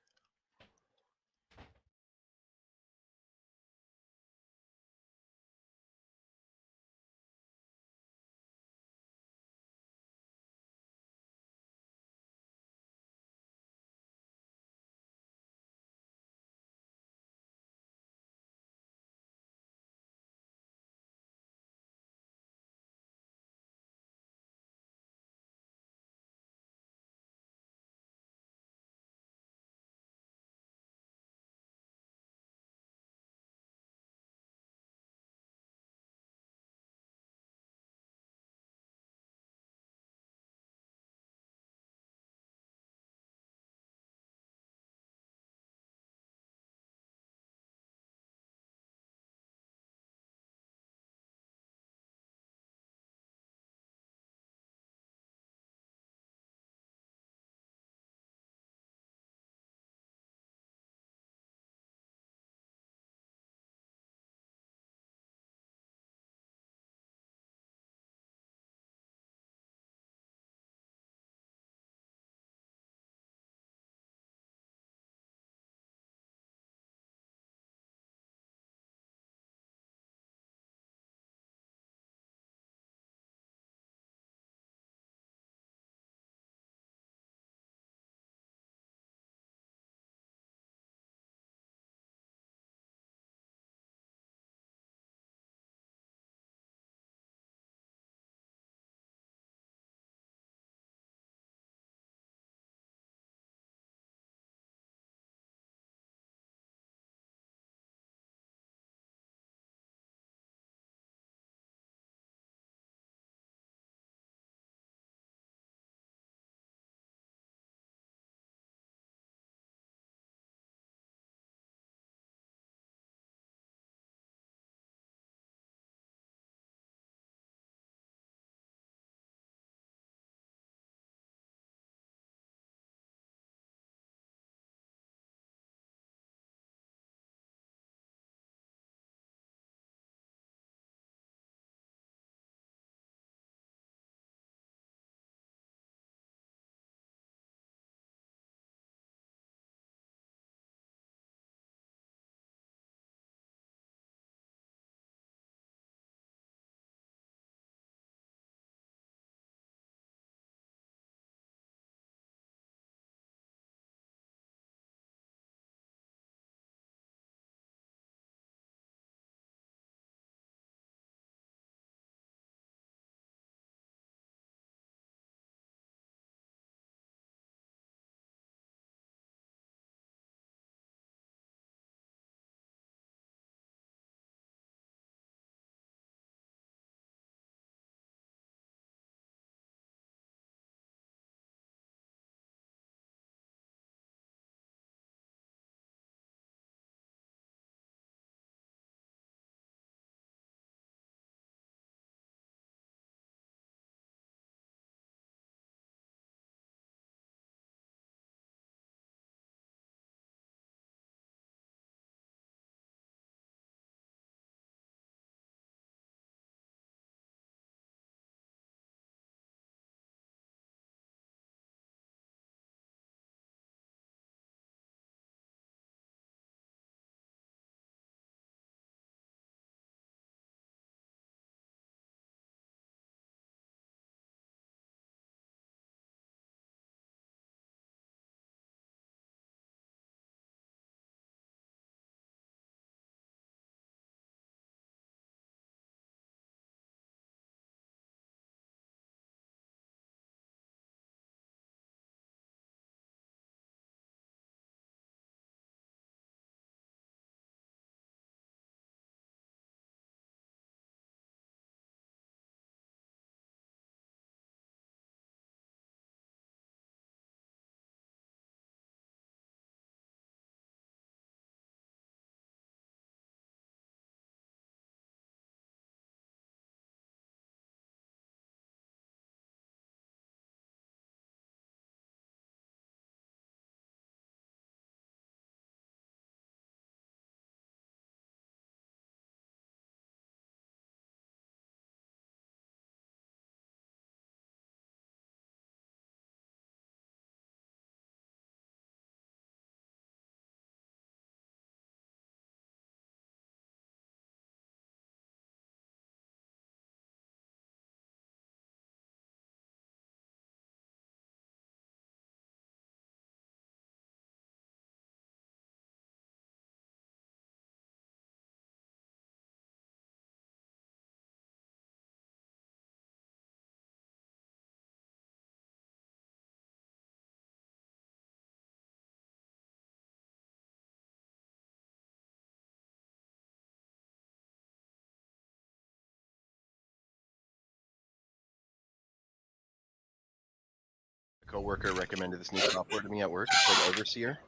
coworker recommended this new software to me at work. It's called Overseer,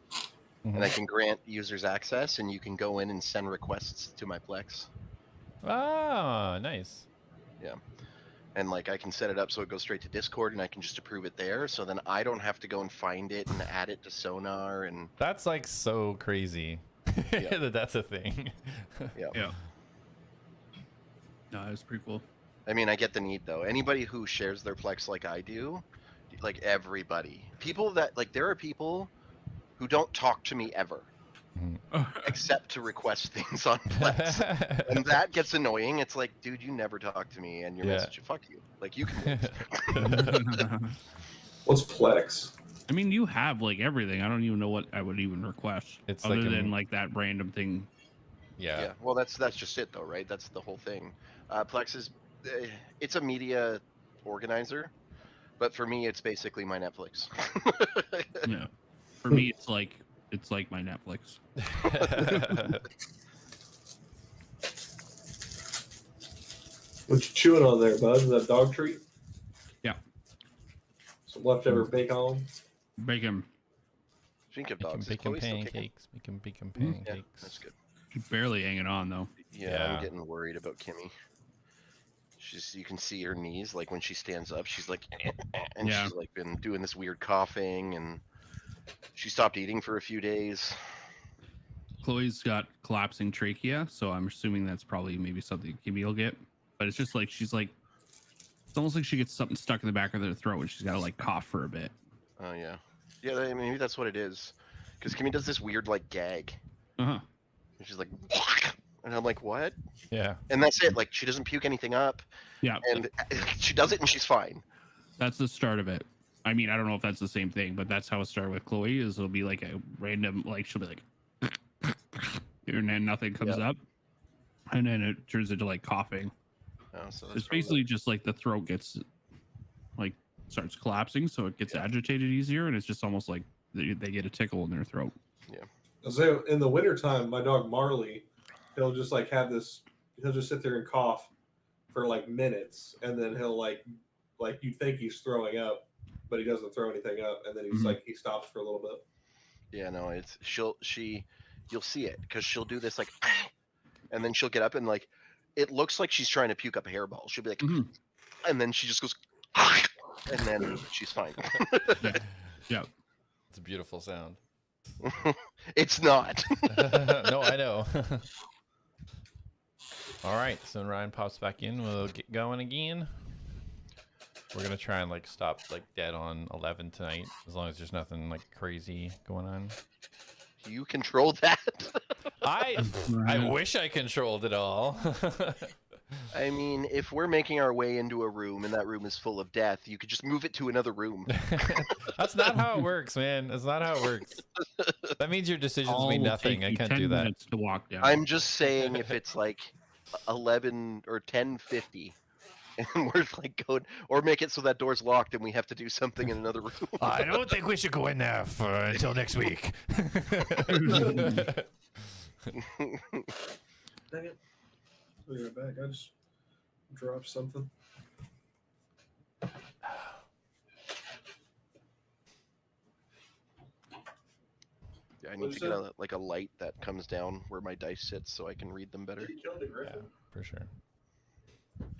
and I can grant users access, and you can go in and send requests to my Plex. Ah, nice. Yeah. And like I can set it up so it goes straight to Discord, and I can just approve it there. So then I don't have to go and find it and add it to Sonar. And That's like so crazy that that's a thing. Yeah. No, that's pretty cool. I mean, I get the need though. Anybody who shares their Plex like I do, like everybody, people that like, there are people who don't talk to me ever. Except to request things on Plex. And that gets annoying. It's like, dude, you never talk to me, and your message, fuck you. Like, you can What's Plex? I mean, you have like everything. I don't even know what I would even request. It's other like than like that random thing. Yeah. Well, that's just it though, right? That's the whole thing. Plex is it's a media organizer, but for me, it's basically my Netflix. Yeah. For me, it's like my Netflix. What you chewing on there, bud? Is that dog treat? Yeah. Some leftover bacon. Bacon. Speaking of dogs, Bacon is Chloe still kicking? pancakes. Bacon pancakes. Yeah, that's good. She's barely hanging on though. Yeah, I'm getting worried about Kimmy. You can see her knees, like when she stands up, she's like, and she's like been doing this weird coughing, and she stopped eating for a few days. Chloe's got collapsing trachea, so I'm assuming that's probably maybe something Kimmy will get. But it's just like it's almost like she gets something stuck in the back of her throat when she's got to like cough for a bit. Oh yeah, I mean, maybe that's what it is, because Kimmy does this weird like gag. And she's like, and I'm like, what? Yeah. And that's it. Like, she doesn't puke anything up. Yeah. And she does it, and she's fine. That's the start of it. I mean, I don't know if that's the same thing, but that's how it started with Chloe. Is it'll be like a random, like she'll be like, and then nothing comes up, and then it turns into like coughing. Oh, so it's basically just like the throat gets like starts collapsing, so it gets agitated easier, and it's just almost like they get a tickle in their throat. Yeah. So in the wintertime, my dog Marley, he'll just like have this. He'll just sit there and cough for like minutes, and then he'll like you think he's throwing up, but he doesn't throw anything up, and then he's like he stops for a little bit. Yeah, no, it's you'll see it because she'll do this like, and then she'll get up and like, it looks like she's trying to puke up a hairball. She'll be like, and then she just goes, and then she's fine. Yeah, it's a beautiful sound. It's not. No, I know. All right, so when Ryan pops back in, we'll get going again. We're gonna try and like stop like dead on 11 tonight, as long as there's nothing like crazy going on. You control that? I wish I controlled it all. I mean, if we're making our way into a room and that room is full of death, you could just move it to another room. That's not how it works, man. That's not how it works. That means your decisions mean nothing. I can't do that. To walk down. I'm just saying, if it's like 11 or 10:50, and we're like going, or make it so that door's locked and we have to do something in another room. I don't think we should go in there until next week. Dang it. I'll be right back. I just dropped something. Yeah, I need to get a light that comes down where my dice sits so I can read them better. Yeah, for sure.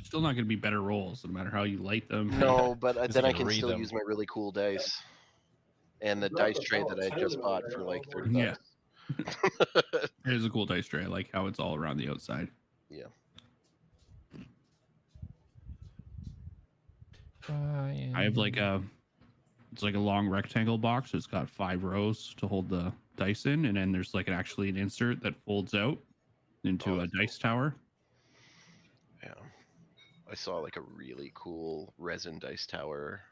Still not going to be better rolls, no matter how you light them. No, but then I can read still them. use my really cool dice. And the dice tray that I just bought for like $30. Yeah. It is a cool dice tray. I like how it's all around the outside. Yeah. I have like it's like a long rectangle box. It's got 5 rows to hold the dice in, and then there's like an insert that folds out into a dice tower. Yeah. I saw like a really cool resin dice tower,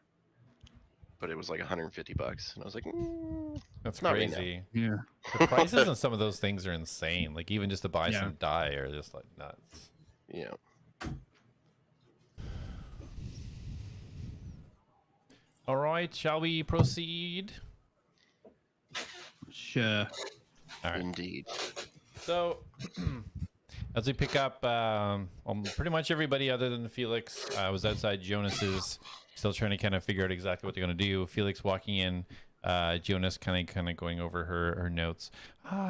but it was like $150, and I was like, That's not right crazy. Yeah. The prices on some of those things are insane. Like even just to buy Yeah. some dye are just like nuts. Yeah. All right, shall we proceed? Sure. All right. Indeed. So, as we pick up, pretty much everybody other than Felix was outside Jonas's still trying to kind of figure out exactly what they're going to do. Felix walking in, Jonas kind of going over her notes.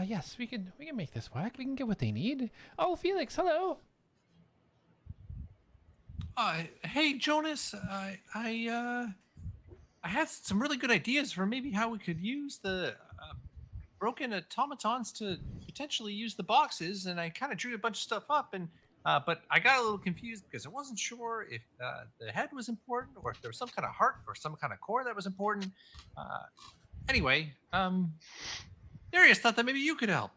Yes, we can make this work. We can get what they need. Oh, Felix, hello. Hey, Jonas. I had some really good ideas for maybe how we could use the broken automatons to potentially use the boxes, and I kind of drew a bunch of stuff up, and but I got a little confused because I wasn't sure if the head was important or if there was some kind of heart or some kind of core that was important. Anyway, Darius thought that maybe you could help.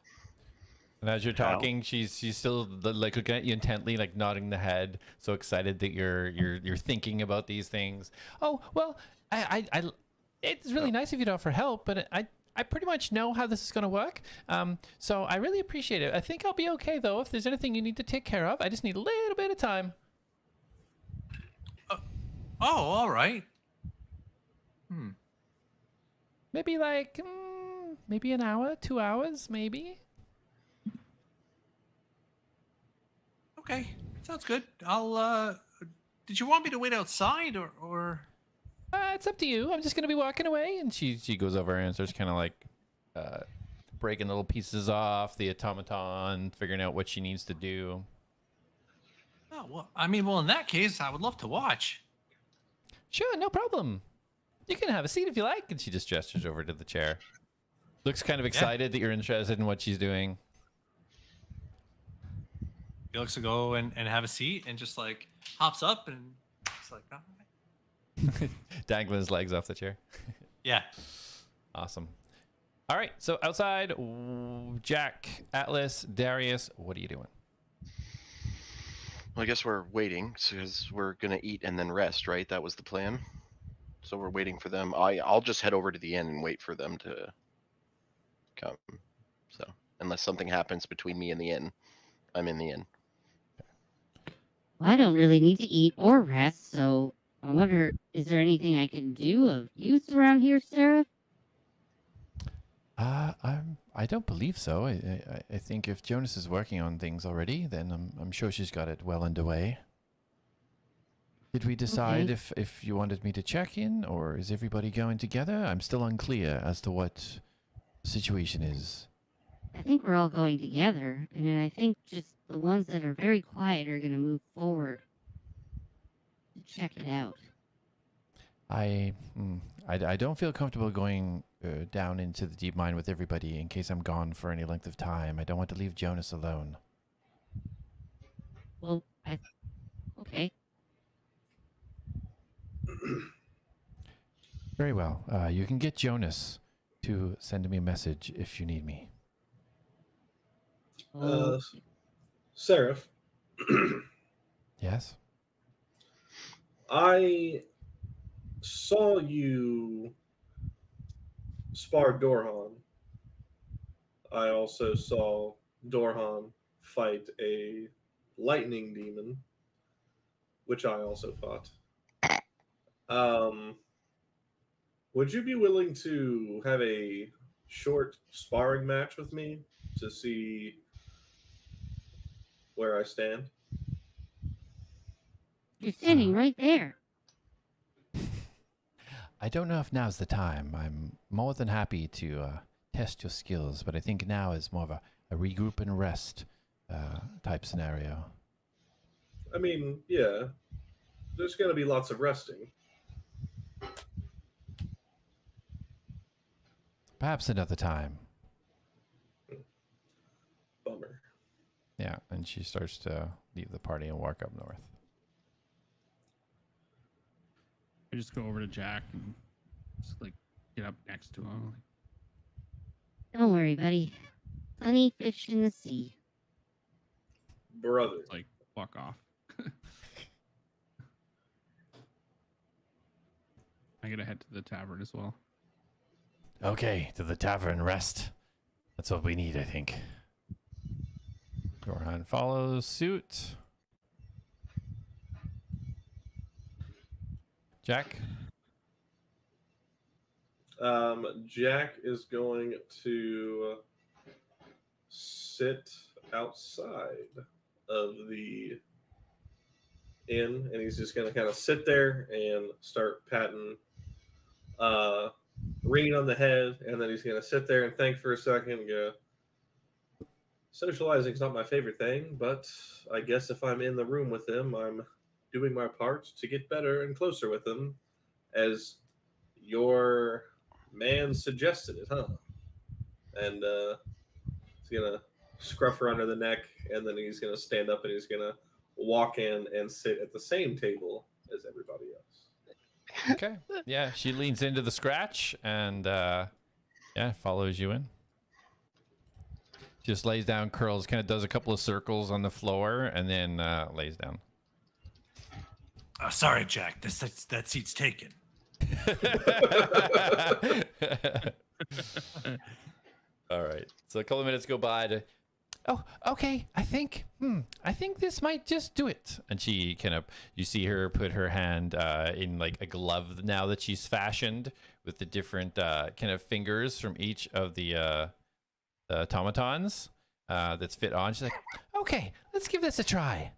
And as you're talking, she's still like looking at you intently, like nodding the head, so excited that you're thinking about these things. Oh well, I it's really nice of you to offer help, but I pretty much know how this is going to work. So I really appreciate it. I think I'll be okay though. If there's anything you need to take care of, I just need a little bit of time. All right. Maybe like maybe an hour, 2 hours, maybe. Okay, sounds good. I'll. Did you want me to wait outside or? It's up to you. I'm just gonna be walking away, and she goes over and starts kind of like breaking little pieces off the automaton, figuring out what she needs to do. Oh well, I mean, well, in that case, I would love to watch. Sure, no problem. You can have a seat if you like. And she just gestures over to the chair. Looks kind of excited that you're interested in what she's doing. Felix will go and have a seat and just like hops up and it's like, all right. Dangling his legs off the chair. Yeah. Awesome. All right, so outside, Jak, A.T.L.A.S, Darius, what are you doing? Well, I guess we're waiting because we're gonna eat and then rest, right? That was the plan. So we're waiting for them. I'll just head over to the inn and wait for them to come. So unless something happens between me and the inn, I'm in the inn. Well, I don't really need to eat or rest, so I wonder, is there anything I can do of use around here, Sarah? I don't believe so. I think if Jonas is working on things already, then I'm sure she's got it well underway. Did we decide if you wanted me to check in, or is everybody going together? I'm still unclear as to what the situation is. I think we're all going together, and I think just the ones that are very quiet are going to move forward to check it out. I don't feel comfortable going down into the deep mine with everybody in case I'm gone for any length of time. I don't want to leave Jonas alone. Well, okay. Very well. You can get Jonas to send me a message if you need me. Seraph. Yes? I saw you spar Dorhan. I also saw Dorhan fight a lightning demon, which I also fought. Would you be willing to have a short sparring match with me to see where I stand? You're standing right there. I don't know if now's the time. I'm more than happy to test your skills, but I think now is more of a regroup and rest type scenario. I mean, yeah, there's going to be lots of resting. Perhaps another time. Bummer. Yeah, and she starts to leave the party and walk up north. I just go over to Jak and just like get up next to him. Don't worry, buddy. Plenty fish in the sea. Brother. Like walk off. I gotta head to the tavern as well. Okay, to the tavern, rest. That's what we need, I think. Dorhan follows suit. Jak? Jak is going to sit outside of the in, and he's just gonna kind of sit there and start patting Reen on the head, and then he's gonna sit there and think for a second and go, socializing's not my favorite thing, but I guess if I'm in the room with him, I'm doing my part to get better and closer with him, as your man suggested it, huh? And he's gonna scruff her under the neck, and then he's gonna stand up and he's gonna walk in and sit at the same table as everybody else. Okay. Yeah, she leans into the scratch and follows you in. Just lays down, curls, kind of does a couple of circles on the floor, and then lays down. Sorry, Jak. That seat's taken. All right. So a couple of minutes go by. Oh, okay. I think this might just do it. And she you see her put her hand in like a glove now that she's fashioned with the different kind of fingers from each of the automatons that's fit on. She's like, okay, let's give this a try.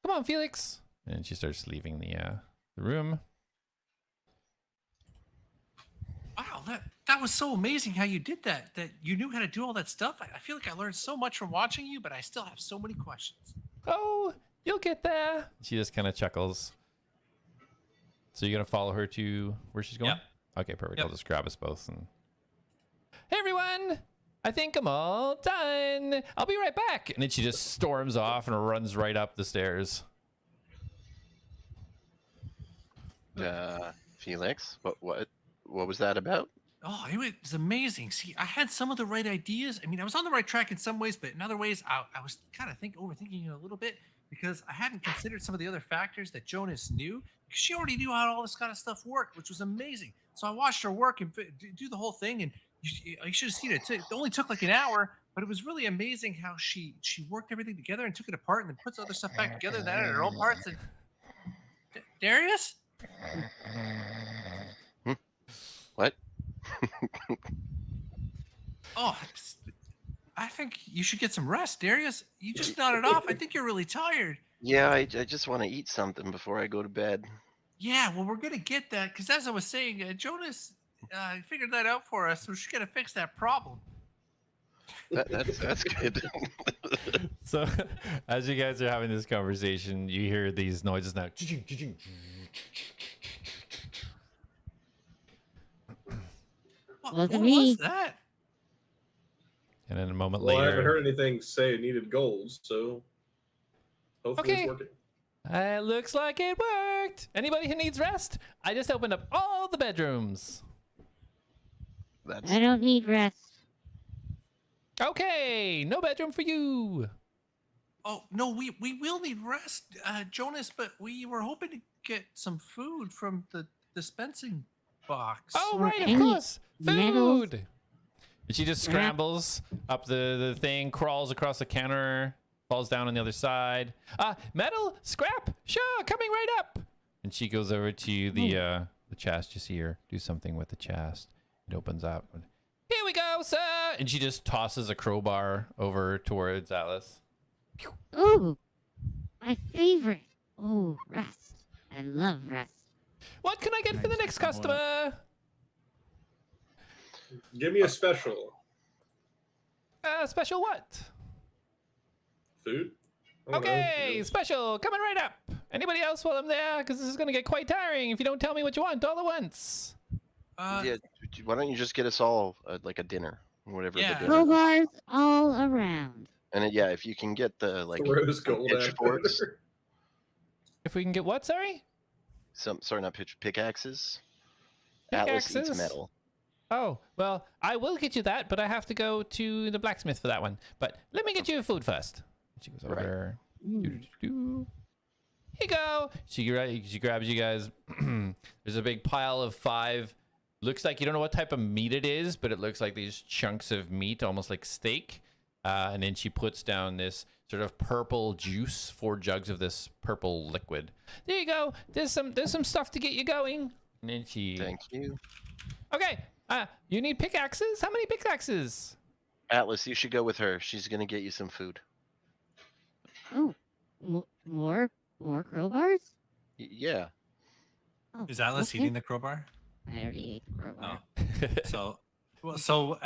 Come on, Felix. And she starts leaving the room. Wow, that was so amazing how you did that. That you knew how to do all that stuff. I feel like I learned so much from watching you, but I still have so many questions. Oh, you'll get there. She just kind of chuckles. So you're gonna follow her to where she's going? Yep. Okay, perfect. Yep. I'll just grab us both and. Hey everyone! I think I'm all done. I'll be right back. And then she just storms off and runs right up the stairs. Felix, what was that about? Oh, it was amazing. See, I had some of the right ideas. I mean, I was on the right track in some ways, but in other ways, I was kind of overthinking it a little bit because I hadn't considered some of the other factors that Jonas knew, because she already knew how all this kind of stuff worked, which was amazing. So I watched her work and do the whole thing, and you should have seen it. It only took like an hour, but it was really amazing how she worked everything together and took it apart and then puts other stuff back together and added her own parts. And Darius? What? Oh, I think you should get some rest, Darius. You just nodded off. I think you're really tired. Yeah, I just want to eat something before I go to bed. Yeah, well, we're gonna get that because, as I was saying, Jonas figured that out for us, so she's gonna fix that problem. That's good. So as you guys are having this conversation, you hear these noises now. What was that? And then a moment Well, I later. haven't heard anything say it needed goals, so hopefully Okay. it's working. It looks like it worked. Anybody who needs rest? I just opened up all the bedrooms. I don't need rest. Okay, no bedroom for you. Oh no, we will need rest, Jonas. But we were hoping to get some food from the dispensing box. Oh, right, of any course. metals? Food. And she just scrambles up the thing, crawls across the counter, falls down on the other side. Metal, scrap, sure, coming right up. And she goes over to the chest. You see her do something with the chest. It opens up. Here we go, sir. And she just tosses a crowbar over towards Atlas. Ooh, my favorite. Ooh, rest. I love rest. What can I get for the next customer? Give me a special. Special what? Food? I don't know. Okay, special, coming right up. Anybody else while I'm there? Because this is going to get quite tiring if you don't tell me what you want all at once. Yeah, why don't you just get us all like a dinner, whatever the dinner. Crowbars all around. And if you can get the Rose gold pitchforks, If we can get what, sorry? pickaxes. Atlas eats Pickaxes? metal. Oh, well, I will get you that, but I have to go to the blacksmith for that one. But let me get you food first. She goes over there. Here you go. She grabs you guys. There's a big pile of 5. Looks like you don't know what type of meat it is, but it looks like these chunks of meat, almost like steak. And then she puts down this sort of purple juice, 4 jugs of this purple liquid. There you go. There's some stuff to get you going. And then she. Thank you. Okay. You need pickaxes? How many pickaxes? Atlas, you should go with her. She's gonna get you some food. Oh, more? More crowbars? Yeah. Oh, Is Atlas okay. eating the crowbar? I already ate the crowbar. Oh.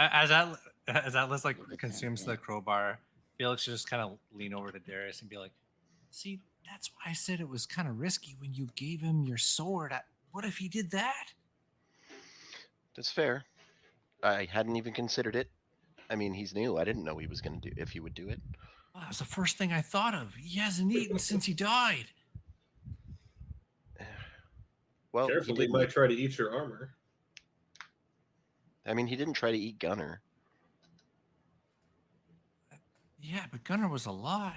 As Atlas like consumes the crowbar, Felix should just kind of lean over to Darius and be like, "See, that's why I said it was kind of risky when you gave him your sword. What if he did that?" That's fair. I hadn't even considered it. I mean, he's new. I didn't know he was going to do if he would do it. Well, that was the first thing I thought of. He hasn't eaten since he died. Well, Careful, he he might try to eat your armor. I mean, he didn't try to eat Gunner. Yeah, but Gunnar was alive.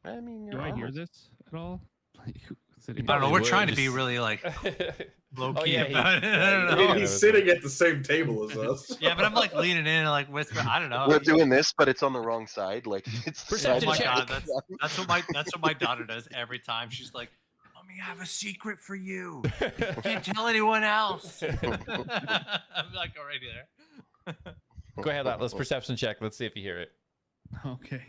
I mean, Do I hear this at all? Like, sitting I don't know. Probably We're trying to would, be just- really like low key yeah, about it. I don't I know. mean, he's sitting at the same table as us. Yeah, but I'm like leaning in and like whispering. I don't know. We're doing this, but it's on the wrong side. Like it's Oh Perception my check. god, that's what my daughter does every time. She's like, "Mommy, I have a secret for you. Can't tell anyone else." I'm like already there. Go ahead, Atlas. Perception check. Let's see if you hear it. Okay.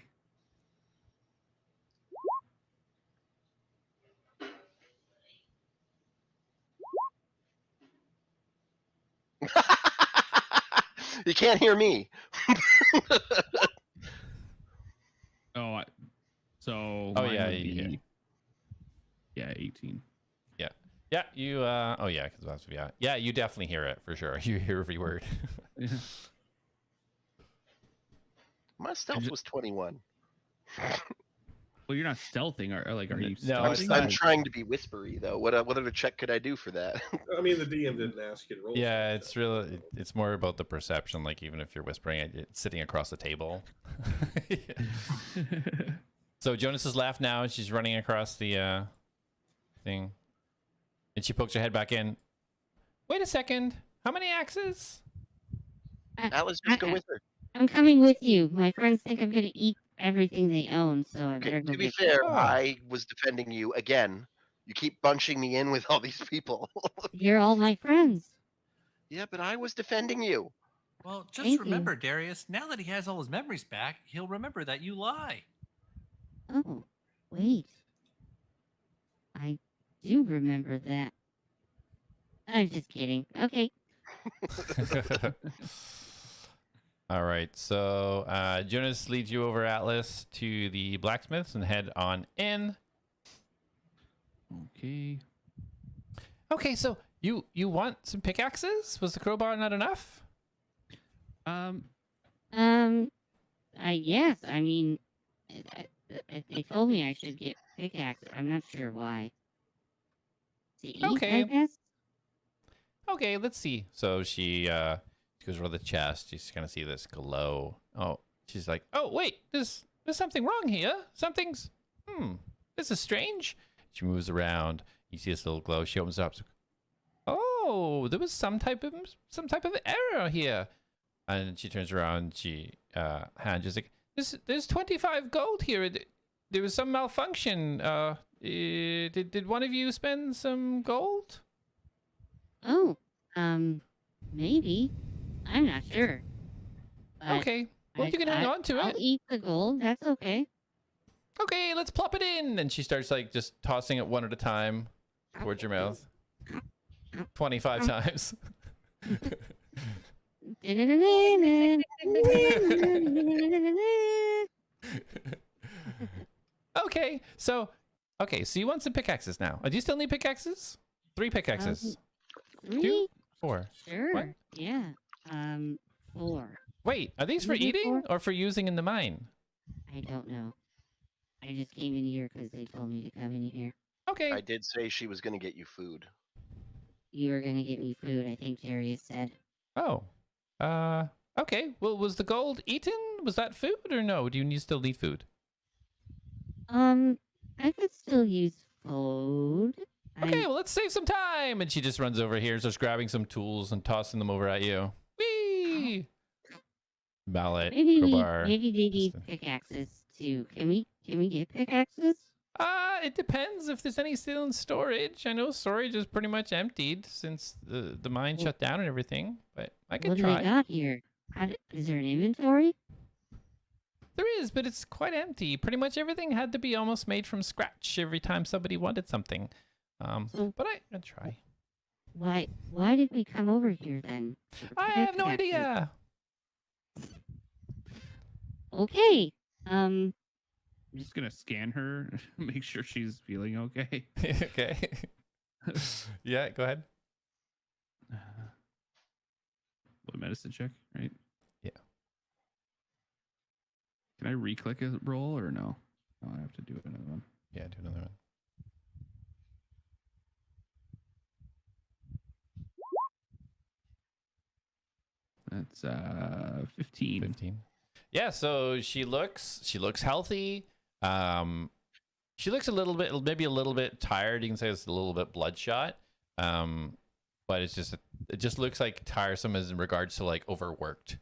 You can't hear me. So. Oh, mine yeah, would you be- hear. Yeah, 18. Yeah, you. Oh yeah, because that's yeah. You definitely hear it for sure. You hear every word. Yeah. My stealth was 21. Well, you're not stealthing, or like, are you? No, I'm, it's stealthing? not. I'm trying to be whispery though. What other check could I do for that? I mean, the DM didn't ask you to roll. Yeah, it's really. It's more about the perception. Like even if you're whispering, it's sitting across the table. So Jonas is left now, and she's running across the thing, and she pokes her head back in. Wait a second. How many axes? Atlas, just go with her. I'm coming with you. My friends think I'm gonna eat everything they own, so I better Okay, go to be get fair, Oh. I was defending you again. You keep bunching me in with all these people. You're all my friends. Yeah, but I was defending you. Well, just Thank you. remember, Darius. Now that he has all his memories back, he'll remember that you lie. Oh, wait. I do remember that. I'm just kidding. Okay. All right, so Jonas leads you over Atlas to the blacksmiths and head on in. Okay. Okay, so you want some pickaxes? Was the crowbar not enough? Yes. I mean, they told me I should get pickaxe. I'm not sure why. To eat, Okay. I guess? Okay, let's see. So she goes over the chest. You just kind of see this glow. Oh, she's like, oh wait, there's something wrong here. Something's this is strange. She moves around. You see this little glow. She opens it up. Oh, there was some type of error here. And she turns around. She hands just like there's 25 gold here. There was some malfunction. Did one of you spend some gold? Oh, maybe. I'm not sure. But Okay. Well, you can hang on to I'll it. eat the gold. That's okay. Okay, let's plop it in. And she starts like just tossing it one at a time towards your mouth. 25 times. Okay, so you want some pickaxes now. Do you still need pickaxes? 3 pickaxes. 3? 4. Sure. What? Yeah. 4. Wait, are these for Maybe eating 4? or for using in the mine? I don't know. I just came in here because they told me to come in here. Okay. I did say she was going to get you food. You were gonna get me food, I think Darius said. Oh. Okay. Well, was the gold eaten? Was that food or no? Do you still need food? I could still use food. Okay, well, let's save some time. And she just runs over here, starts grabbing some tools and tossing them over at you. Whee! Mallet, crowbar. Maybe they need pickaxes too. Can we get pickaxes? It depends if there's any still in storage. I know storage is pretty much emptied since the mine shut down and everything. But I could What do try. they got here? Is there an inventory? There is, but it's quite empty. Pretty much everything had to be almost made from scratch every time somebody wanted something. But I'd try. Why did we come over here then? I have no idea. Okay. I'm just gonna scan her, make sure she's feeling okay. Okay. Yeah, go ahead. What, medicine check, right? Yeah. Can I re-click a roll or no? No, I have to do another one. Yeah, do another one. That's 15. 15. Yeah, so she looks healthy. She looks a little bit, maybe a little bit tired. You can say it's a little bit bloodshot. But it just looks like tiresome as in regards to like overworked.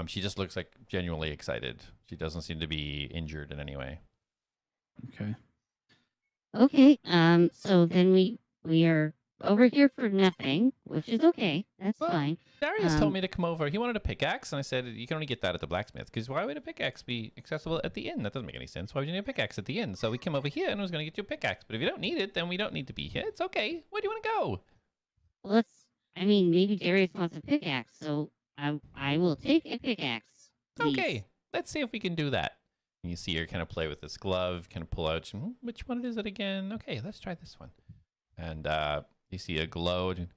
She just looks like genuinely excited. She doesn't seem to be injured in any way. Okay. Okay. So then we are over here for nothing, which is okay. That's fine. Darius told me to come over. He wanted a pickaxe, and I said you can only get that at the blacksmith. Because why would a pickaxe be accessible at the inn? That doesn't make any sense. Why would you need a pickaxe at the inn? So we came over here, and I was going to get you a pickaxe. But if you don't need it, then we don't need to be here. It's okay. Where do you want to go? Well, maybe Darius wants a pickaxe, so I will take a pickaxe. Please. Okay, let's see if we can do that. And you see her kind of play with this glove, kind of pull out, which one is it again? Okay, let's try this one. And you see a glow. She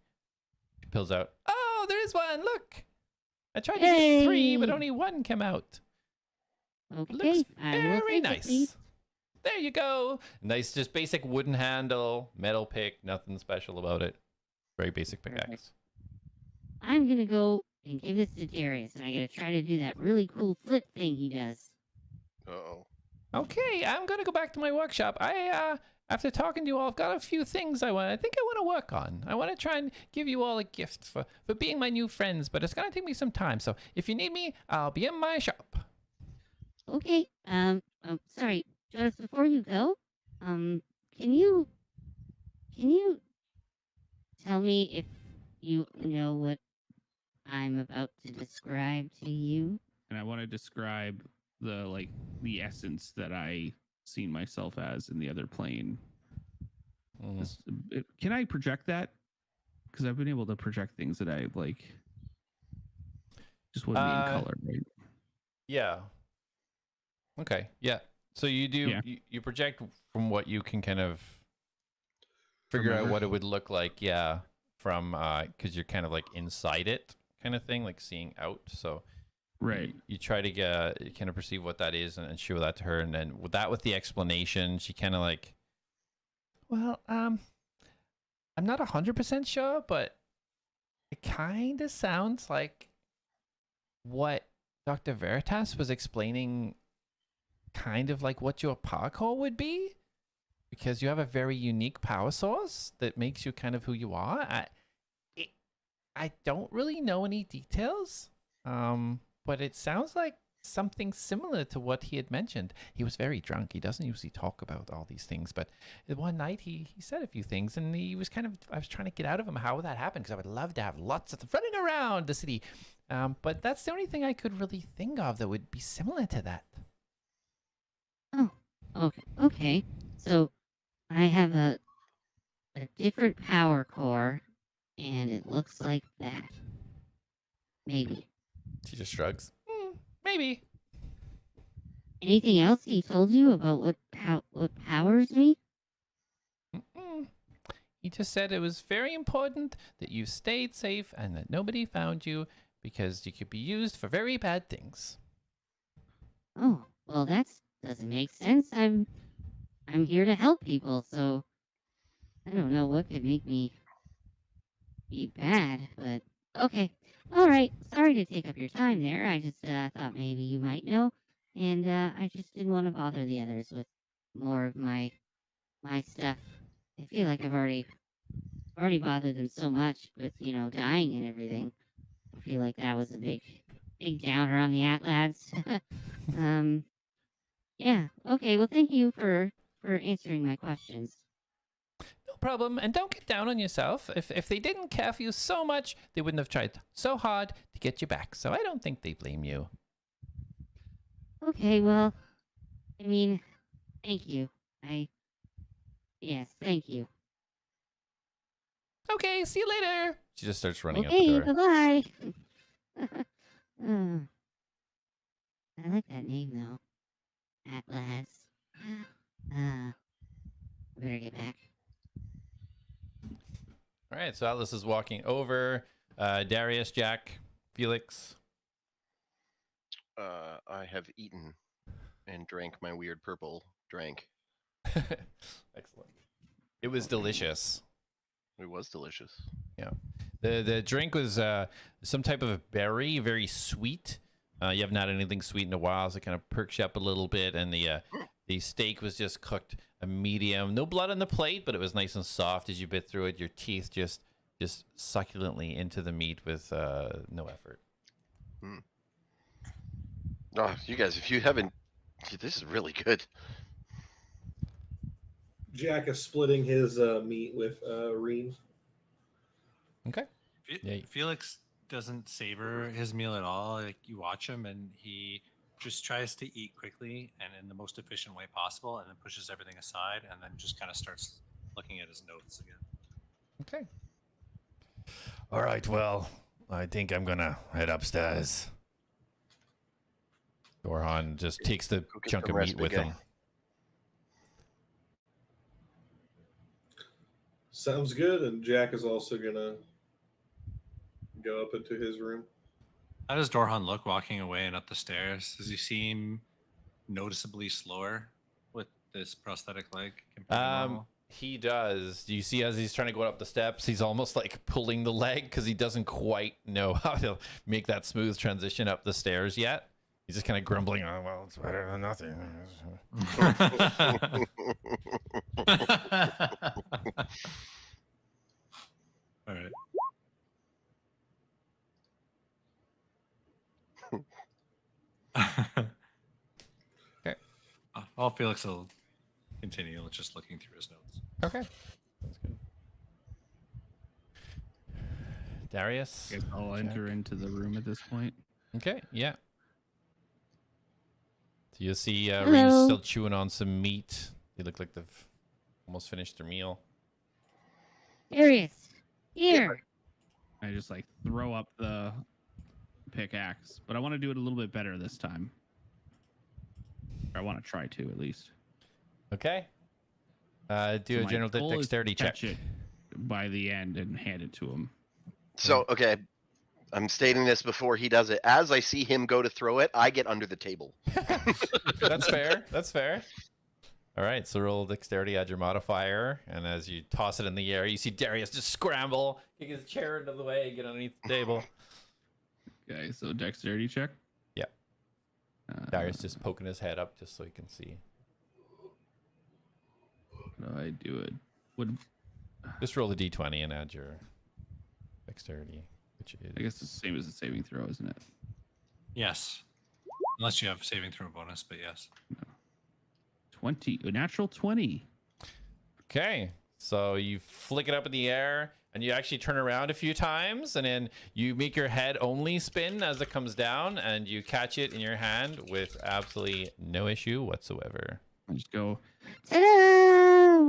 pulls out. Oh, there is one. Look. I tried to get 3, but only 1 came out. Okay, Looks I will very take it, nice. please. There you go. Nice, just basic wooden handle, metal pick, nothing special about it. Very basic pickaxe. I'm gonna go and give this to Darius, and I gotta try to do that really cool flip thing he does. Uh-oh. Okay, I'm gonna go back to my workshop. After talking to you all, I've got a few things I want to work on. I want to try and give you all a gift for being my new friends, but it's gonna take me some time. So if you need me, I'll be in my shop. Okay. Sorry, Jonas. Before you go, can you tell me if you know what I'm about to describe to you? And I want to describe the essence that I seen myself as in the other plane. Can I project that? Because I've been able to project things that I like. Just wouldn't be in color, right? Yeah. Okay. Yeah. So you do you project from what you can kind of figure out what it would look like. Yeah. From because you're kind of like inside it, kind of thing, like seeing out. So. Right. You try to kind of perceive what that is and show that to her. And then with the explanation, she kind of like, well, I'm not 100% sure, but it kind of sounds like what Dr. Veritas was explaining, kind of like what your power core would be, because you have a very unique power source that makes you kind of who you are. I don't really know any details. But it sounds like something similar to what he had mentioned. He was very drunk. He doesn't usually talk about all these things, but one night he said a few things, and he was I was trying to get out of him how that happened, because I would love to have lots of them running around the city. But that's the only thing I could really think of that would be similar to that. Oh, okay. So I have a different power core, and it looks like that. Maybe. She just shrugs. Maybe. Anything else he told you about what powers me? He just said it was very important that you stayed safe and that nobody found you, because you could be used for very bad things. Oh, well, that doesn't make sense. I'm here to help people, so I don't know what could make me be bad, but okay. All right. Sorry to take up your time there. I just thought maybe you might know, and I just didn't want to bother the others with more of my stuff. I feel like I've already bothered them so much with dying and everything. I feel like that was a big downer on the ATLADS. Yeah. Okay. Well, thank you for answering my questions. No problem. And don't get down on yourself. If they didn't care for you so much, they wouldn't have tried so hard to get you back. So I don't think they blame you. Okay, well, I mean, thank you. Yes, thank you. Okay, see you later. She just starts running out Okay, the door. bye-bye. I like that name, though. ATLAS. Better get back. All right, so Atlas is walking over. Darius, Jak, Felix. I have eaten and drank my weird purple drink. Excellent. It was delicious. It was delicious. Yeah. The drink was some type of berry, very sweet. You haven't had anything sweet in a while, so it kind of perks you up a little bit. And the steak was just cooked a medium. No blood on the plate, but it was nice and soft as you bit through it. Your teeth just succulently into the meat with no effort. Oh, you guys, if you haven't, this is really good. Jak is splitting his meat with Reem. Okay. Yeah. Felix doesn't savor his meal at all. Like, you watch him and he just tries to eat quickly and in the most efficient way possible, and then pushes everything aside and then just kind of starts looking at his notes again. Okay. All right, well, I think I'm gonna head upstairs. Dorhan just takes the Go get chunk some of rest, meat with big guy. him. Sounds good. And Jak is also gonna go up into his room. How does Dorhan look walking away and up the stairs? Does he seem noticeably slower with this prosthetic leg compared to normal? He does. Do you see as he's trying to go up the steps, he's almost like pulling the leg because he doesn't quite know how to make that smooth transition up the stairs yet. He's just kind of grumbling, oh, well, it's better than nothing. All right. Okay. All Felix will continue just looking through his notes. Okay. That's good. Darius? I guess I'll enter into the room at this point. Okay, yeah. So you see Hello. Reem's still chewing on some meat. They look like they've almost finished their meal. Darius, here. I just like throw up the pickaxe, but I want to do it a little bit better this time. Or I want to try to at least. Okay. Do So a my general goal is to dexterity check. catch it by the end and hand it to him. So, okay, I'm stating this before he does it. As I see him go to throw it, I get under the table. That's fair. That's fair. All right, so roll dexterity, add your modifier, and as you toss it in the air, you see Darius just scramble, kick his chair into the way, get underneath the table. Okay, so dexterity check. Yeah. Darius just poking his head up just so he can see. How do I do it? Would Just roll the d20 and add your dexterity, which is... I guess it's the same as the saving throw, isn't it? Yes. Unless you have saving throw bonus, but yes. 20, a natural 20. Okay, so you flick it up in the air, and you actually turn around a few times, and then you make your head only spin as it comes down, and you catch it in your hand with absolutely no issue whatsoever. I just go, Ta-da!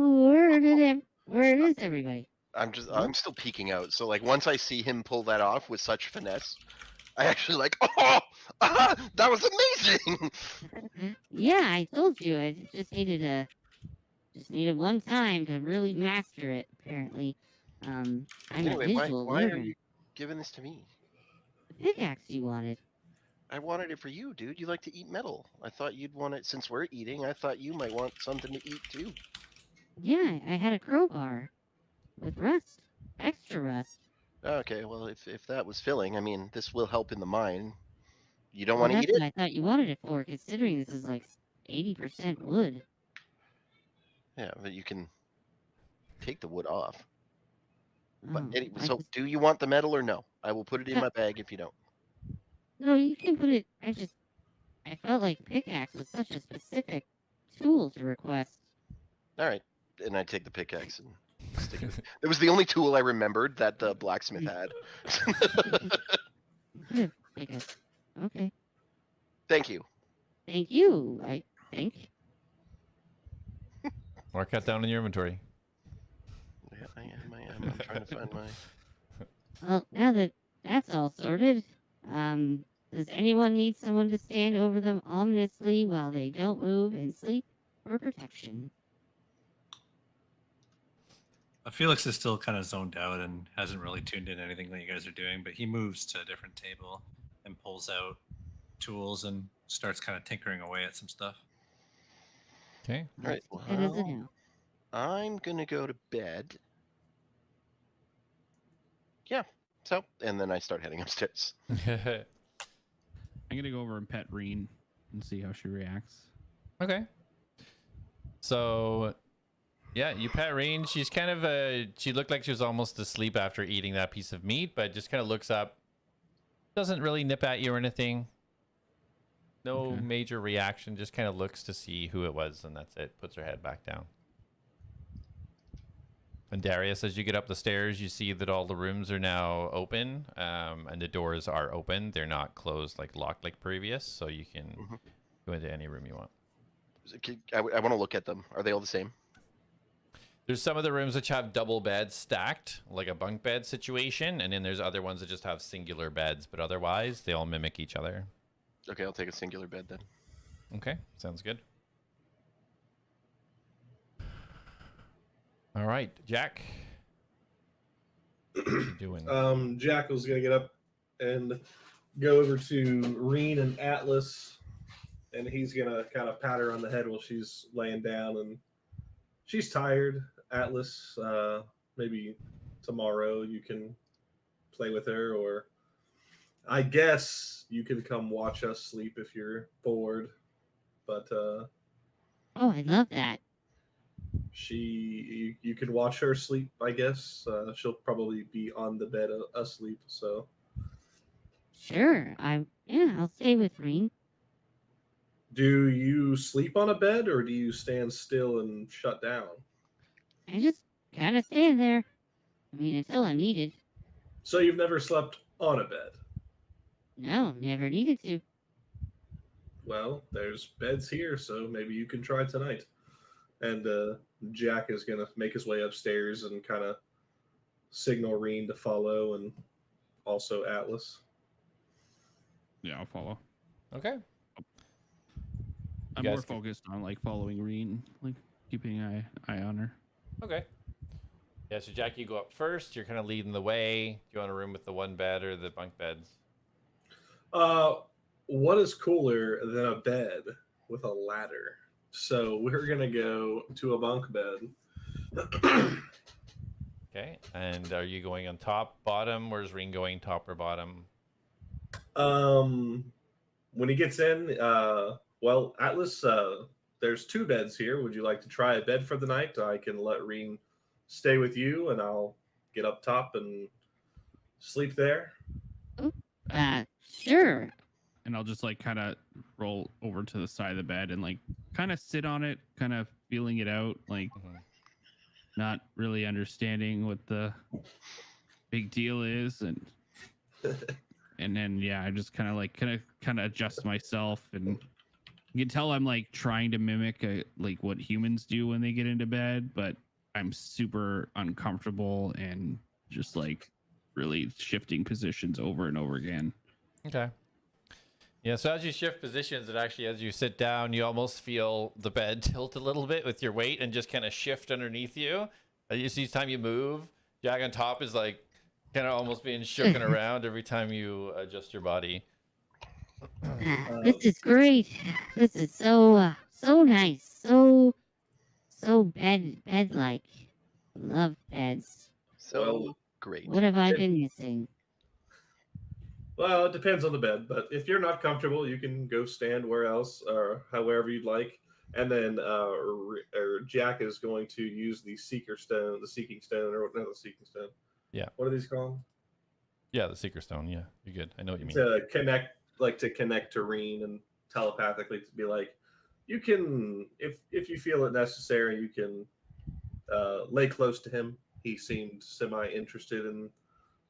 Where is everybody? I'm still peeking out. So like once I see him pull that off with such finesse, I actually like, oh, that was amazing. Yeah, I told you. I just needed one time to really master it. Apparently, I'm Anyway, a why visual are learner. you giving this to me? The pickaxe you wanted. I wanted it for you, dude. You like to eat metal. I thought you'd want it since we're eating. I thought you might want something to eat too. Yeah, I had a crowbar with rust, extra rust. Okay, well, if that was filling, I mean, this will help in the mine. You don't Well, want to that's eat what it? I thought you wanted it for, considering this is like 80% wood. Yeah, but you can take the wood off. But Oh, so, do you want the metal or no? I will put it in Yeah. my bag if you don't. No, you can put it. I felt like pickaxe was such a specific tool to request. All right, and I take the pickaxe and stick it. It was the only tool I remembered that the blacksmith had. Pickaxe. Okay. Thank you. Thank you, I think. Mark that down in your inventory. Yeah, I am. I'm trying to find my. Well, now that that's all sorted, does anyone need someone to stand over them ominously while they don't move and sleep for protection? Felix is still kind of zoned out and hasn't really tuned in anything that you guys are doing, but he moves to a different table and pulls out tools and starts kind of tinkering away at some stuff. Okay. All right. That is a Well, no. I'm gonna go to bed. Yeah. So, and then I start heading upstairs. I'm gonna go over and pet Reen and see how she reacts. Okay. So, yeah, you pet Reen. She's kind of she looked like she was almost asleep after eating that piece of meat, but just kind of looks up. Doesn't really nip at you or anything. No Okay. major reaction. Just kind of looks to see who it was, and that's it. Puts her head back down. And Darius, as you get up the stairs, you see that all the rooms are now open, and the doors are open. They're not closed, like locked like previous, so you can go into any room you want. I want to look at them. Are they all the same? There's some of the rooms which have double beds stacked, like a bunk bed situation, and then there's other ones that just have singular beds, but otherwise they all mimic each other. Okay, I'll take a singular bed then. Okay, sounds good. All right, Jak. What you doing? Jak was gonna get up and go over to Reen and Atlas, and he's gonna kind of pat her on the head while she's laying down, and she's tired. Atlas, maybe tomorrow you can play with her, or I guess you can come watch us sleep if you're bored. But Oh, I love that. you can watch her sleep. I guess she'll probably be on the bed asleep. So Sure, I'll stay with Reen. do you sleep on a bed or do you stand still and shut down? I just gotta stand there. I mean, until I'm needed. So you've never slept on a bed? No, never needed to. Well, there's beds here, so maybe you can try tonight. And Jak is gonna make his way upstairs and kind of signal Reen to follow, and also Atlas. Yeah, I'll follow. Okay. I'm guys more can- focused on like following Reen, like keeping an eye on her. Okay. Yeah, so Jak, you go up first. You're kind of leading the way. Do you want a room with the one bed or the bunk beds? What is cooler than a bed with a ladder? So we're gonna go to a bunk bed. Okay. And are you going on top, bottom? Where's Reen going, top or bottom? When he gets in, well, Atlas, there's two beds here. Would you like to try a bed for the night? I can let Reen stay with you, and I'll get up top and sleep there. Sure. And I'll just like kind of roll over to the side of the bed and like kind of sit on it, kind of feeling it out, like not really understanding what the big deal is, and then yeah, I just kind of adjust myself, and you can tell I'm like trying to mimic like what humans do when they get into bed, but I'm super uncomfortable and just like really shifting positions over and over again. Okay. Yeah, so as you shift positions, and actually as you sit down, you almost feel the bed tilt a little bit with your weight and just kind of shift underneath you. Each time you move, Jak on top is like kind of almost being shooken around every time you adjust your body. This is great. This is so nice. So bed-like. Love beds. So great. What have I been missing? Well, it depends on the bed, but if you're not comfortable, you can go stand where else or however you'd like. And then Jak is going to use the seeking stone, or not the seeking stone. Yeah. What are these called? Yeah, the Seeker Stone. Yeah, you're good. I know what you mean. To connect to Reen and telepathically to be like, you can, if you feel it necessary, you can lay close to him. He seemed semi-interested in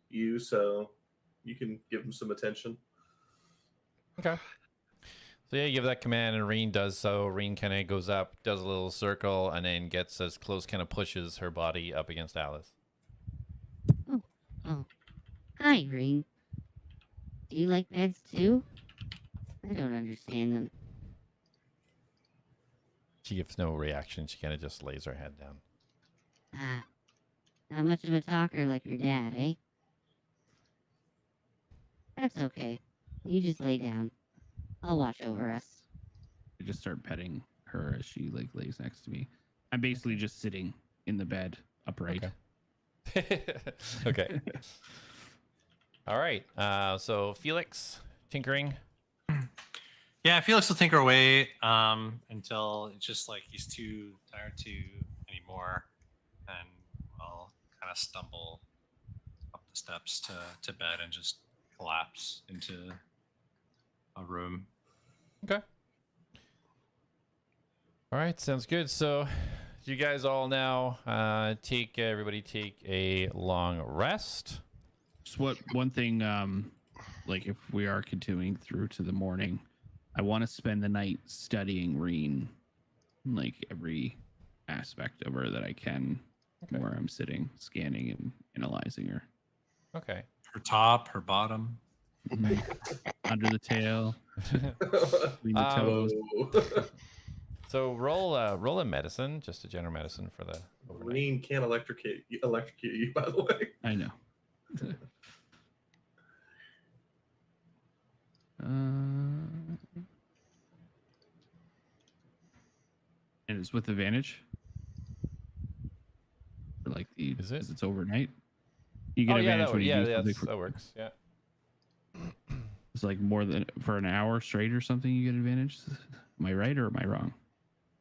you, so you can give him some attention. Okay. So yeah, you give that command, and Reen does so. Reen kind of goes up, does a little circle, and then gets as close, kind of pushes her body up against Alice. Oh. Hi, Green. Do you like beds too? I don't understand them. She gives no reaction. She kind of just lays her head down. Ah. Not much of a talker like your dad, eh? That's okay. You just lay down. I'll watch over us. I just start petting her as she like lays next to me. I'm basically just sitting in the bed upright. Okay. Okay. All right. So Felix, tinkering. Yeah, Felix will tinker away until it's just like he's too tired to anymore, and will kind of stumble up the steps to bed and just collapse into a room. Okay. All right. Sounds good. So you guys all now everybody take a long rest. Just one thing, like if we are continuing through to the morning, I want to spend the night studying Reen, like every aspect of her that I can, where I'm sitting, scanning and analyzing her. Okay. Her top, her bottom, under the tail, between the toes. So roll a medicine, just a general medicine for the overnight. Green can electrocute you, by the way. I know. And it's with advantage. Or like the Is it? 'cause it's overnight. You get Oh yeah, advantage when you do something that works. Yeah. It's like more than for an hour straight or something. You get advantage. Am I right or am I wrong?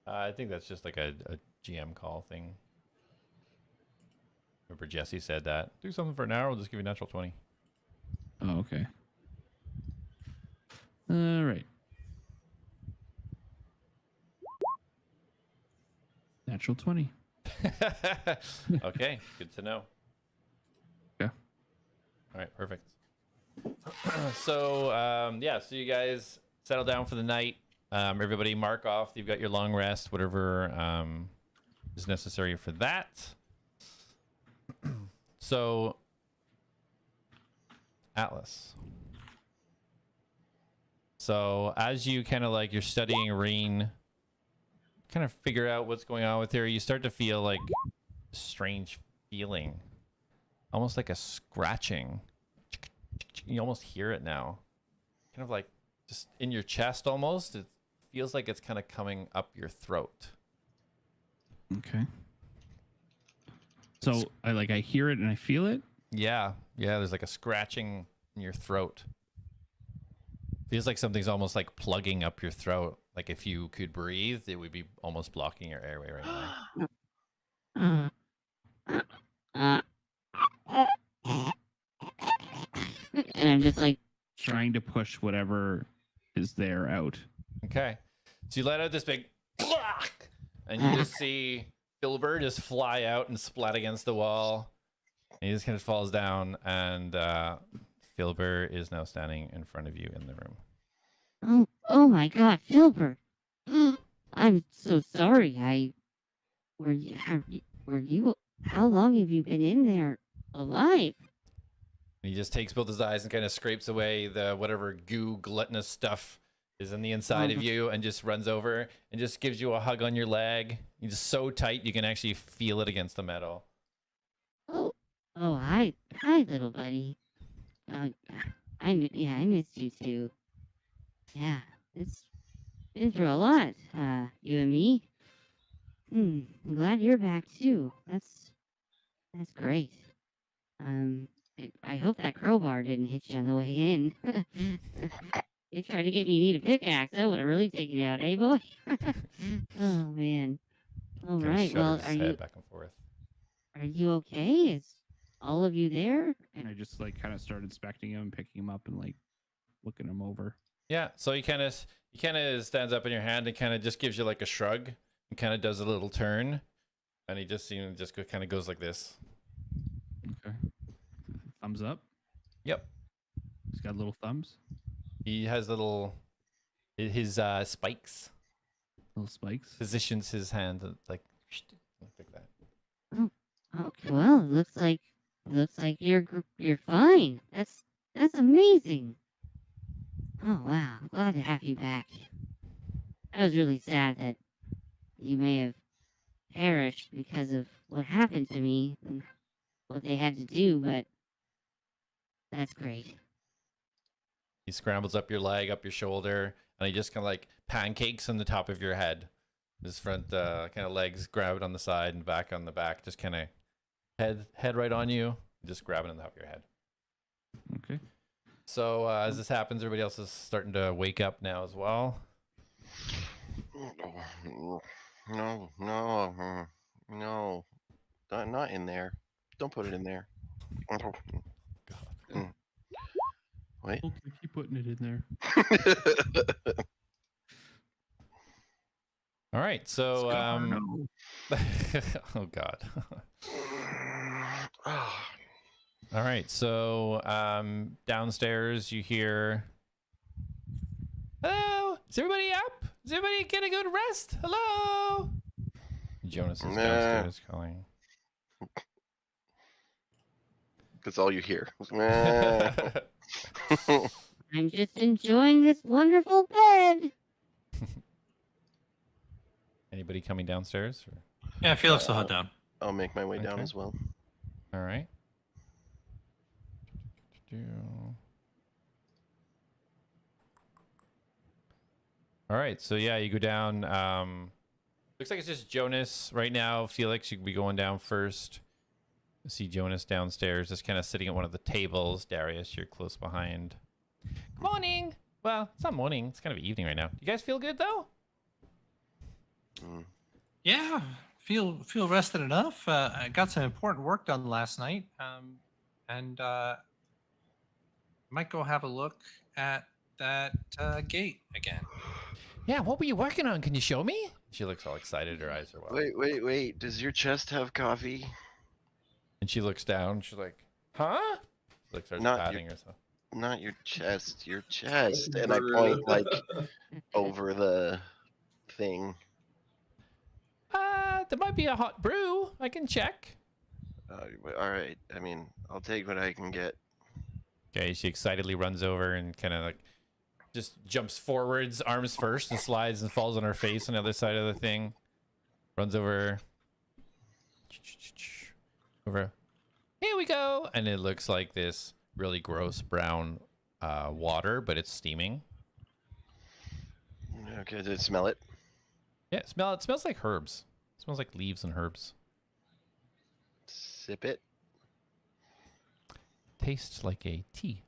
I think that's just like a GM call thing. Remember Jesse said that. Do something for an hour, we'll just give you a natural 20. Oh, okay. All right. Natural 20. Okay, good to know. Yeah. All right, perfect. So, so you guys settle down for the night. Everybody mark off. You've got your long rest, whatever is necessary for that. So, Atlas. So, as you kind of like you're studying Reen, kind of figure out what's going on with her, you start to feel like a strange feeling, almost like a scratching. You almost hear it now, kind of like just in your chest almost. It feels like it's kind of coming up your throat. Okay. So I hear it and I feel it. Yeah, there's like a scratching in your throat. Feels like something's almost like plugging up your throat. Like if you could breathe, it would be almost blocking your airway right now. And I'm just like Trying to push whatever is there out. Okay. So you let out this big and you just see Filbert just fly out and splat against the wall. And he just kind of falls down, and Filbert is now standing in front of you in the room. Oh my God, Filbert! I'm so sorry. Were you? How long have you been in there, alive? And he just takes both his eyes and kind of scrapes away the whatever goo gluttonous stuff is in the inside of you, and just runs over and just gives you a hug on your leg. He's just so tight you can actually feel it against the metal. Oh, hi, little buddy. I missed you too. Yeah, it's been through a lot, you and me. I'm glad you're back too. That's great. I hope that crowbar didn't hit you on the way in. They tried to get me to need a pickaxe. That would have really taken you out, eh, boy? Oh man. All Kinda right. Well, shudders his head back and forth. Are you okay? Is all of you there? And I just like kind of started inspecting him, picking him up, and like looking him over. Yeah. So he kind of stands up in your hand and kind of just gives you like a shrug and kind of does a little turn, and he just kind of goes like this. Okay. Thumbs up. Yep. He's got little thumbs. He has little His spikes Little spikes. positions his hand like that. Okay, well, it looks like you're fine. That's amazing. Oh wow, glad to have you back. I was really sad that you may have perished because of what happened to me and what they had to do, but that's great. He scrambles up your leg, up your shoulder, and he just kind of like pancakes on the top of your head. His front kind of legs grab it on the side and back on the back, just kind of head right on you, just grab it on the top of your head. Okay. So as this happens, everybody else is starting to wake up now as well. No, not in there. Don't put it in there. Wait. Okay, keep putting it in there. All right, so No. oh god. All right, so downstairs you hear, hello, is everybody up? Is everybody get a good rest? Hello. Jonas is downstairs calling. That's all you hear. I'm just enjoying this wonderful bed. Anybody coming downstairs? Or? Yeah, Felix will head down. I'll make my way down Okay. as well. All right. All right, so yeah, you go down. Looks like it's just Jonas right now. Felix, you can be going down first. You see Jonas downstairs, just kind of sitting at one of the tables. Darius, you're close behind. Good morning. Well, it's not morning. It's kind of evening right now. You guys feel good though? Yeah, feel rested enough. I got some important work done last night, and might go have a look at that gate again. Yeah. What were you working on? Can you show me? She looks all excited. Her eyes are wild. Wait. Does your chest have coffee? And she looks down. She's like, "Huh?" She like starts Not patting herself. Not your chest, your chest. And I point like over the thing. There might be a hot brew. I can check. All right. I mean, I'll take what I can get. Okay, she excitedly runs over and kind of like just jumps forwards, arms first, and slides and falls on her face on the other side of the thing. Runs over. Over. Here we go. And it looks like this really gross brown water, but it's steaming. Okay, did it smell it? Yeah, it smells like herbs. It smells like leaves and herbs. Sip it. Tastes like a tea.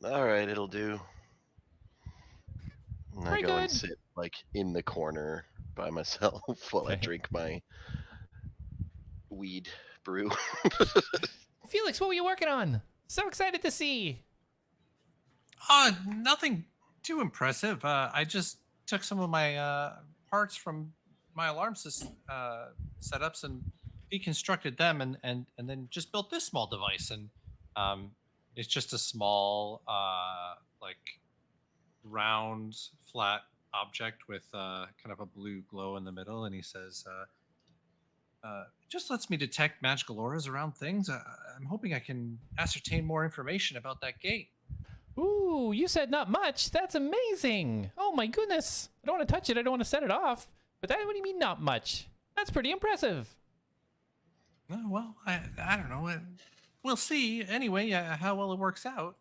All right, it'll do. And I Very go and good. sit like in the corner by myself while I Okay. drink my weed brew. Felix, what were you working on? So excited to see. Nothing too impressive. I just took some of my parts from my alarm system setups and deconstructed them, and then just built this small device. And it's just a small, like round, flat object with kind of a blue glow in the middle. And he says, just lets me detect magical auras around things. I'm hoping I can ascertain more information about that gate. Ooh, you said not much. That's amazing. Oh my goodness. I don't want to touch it. I don't want to set it off. But what do you mean not much? That's pretty impressive. Well, I don't know. We'll see anyway how well it works out.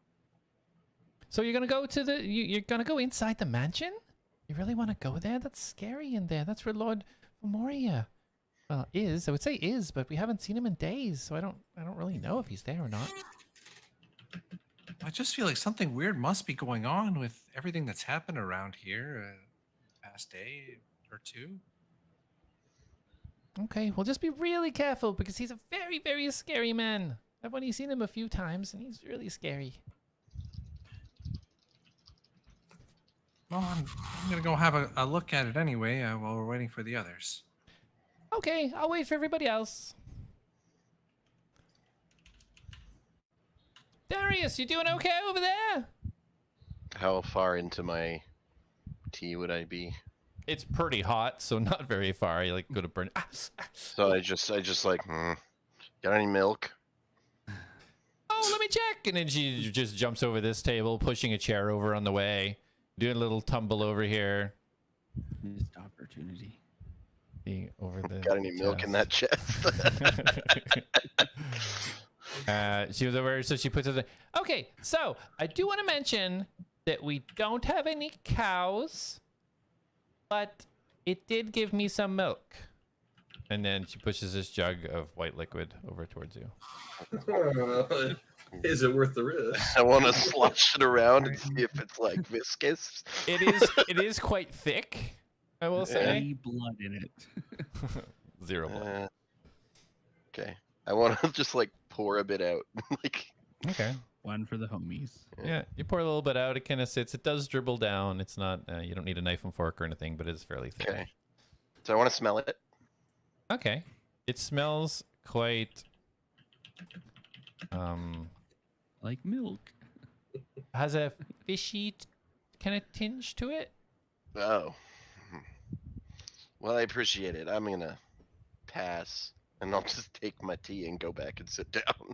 So you're gonna go to you're gonna go inside the mansion? You really want to go there? That's scary in there. That's where Lord Venmoria is. I would say is, but we haven't seen him in days, so I don't really know if he's there or not. I just feel like something weird must be going on with everything that's happened around here past day or two. Okay, well just be really careful because he's a very, very scary man. I've only seen him a few times and he's really scary. Well, I'm gonna go have a look at it anyway while we're waiting for the others. Okay, I'll wait for everybody else. Darius, you doing okay over there? How far into my tea would I be? It's pretty hot, so not very far. You like go to burn. So I just like, got any milk? Oh, let me check. And then she just jumps over this table, pushing a chair over on the way, doing a little tumble over here. Missed opportunity. Being over the Got any milk in that chest? She was over, so she puts it. Okay, so I do want to mention that we don't have any cows, but it did give me some milk. And then she pushes this jug of white liquid over towards you. Is it worth the risk? I want to slosh it around and see if it's like viscous. It is quite thick, I will say. Any blood in it. 0 blood. Okay. I want to just like pour a bit out. Like. Okay. One for the homies. Yeah, you pour a little bit out. It kind of sits. It does dribble down. It's not. You don't need a knife and fork or anything, but it's fairly thick. Okay. So I want to smell it. Okay. It smells quite. Like milk. Has a fishy kind of tinge to it. Oh. Well, I appreciate it. I'm gonna pass, and I'll just take my tea and go back and sit down.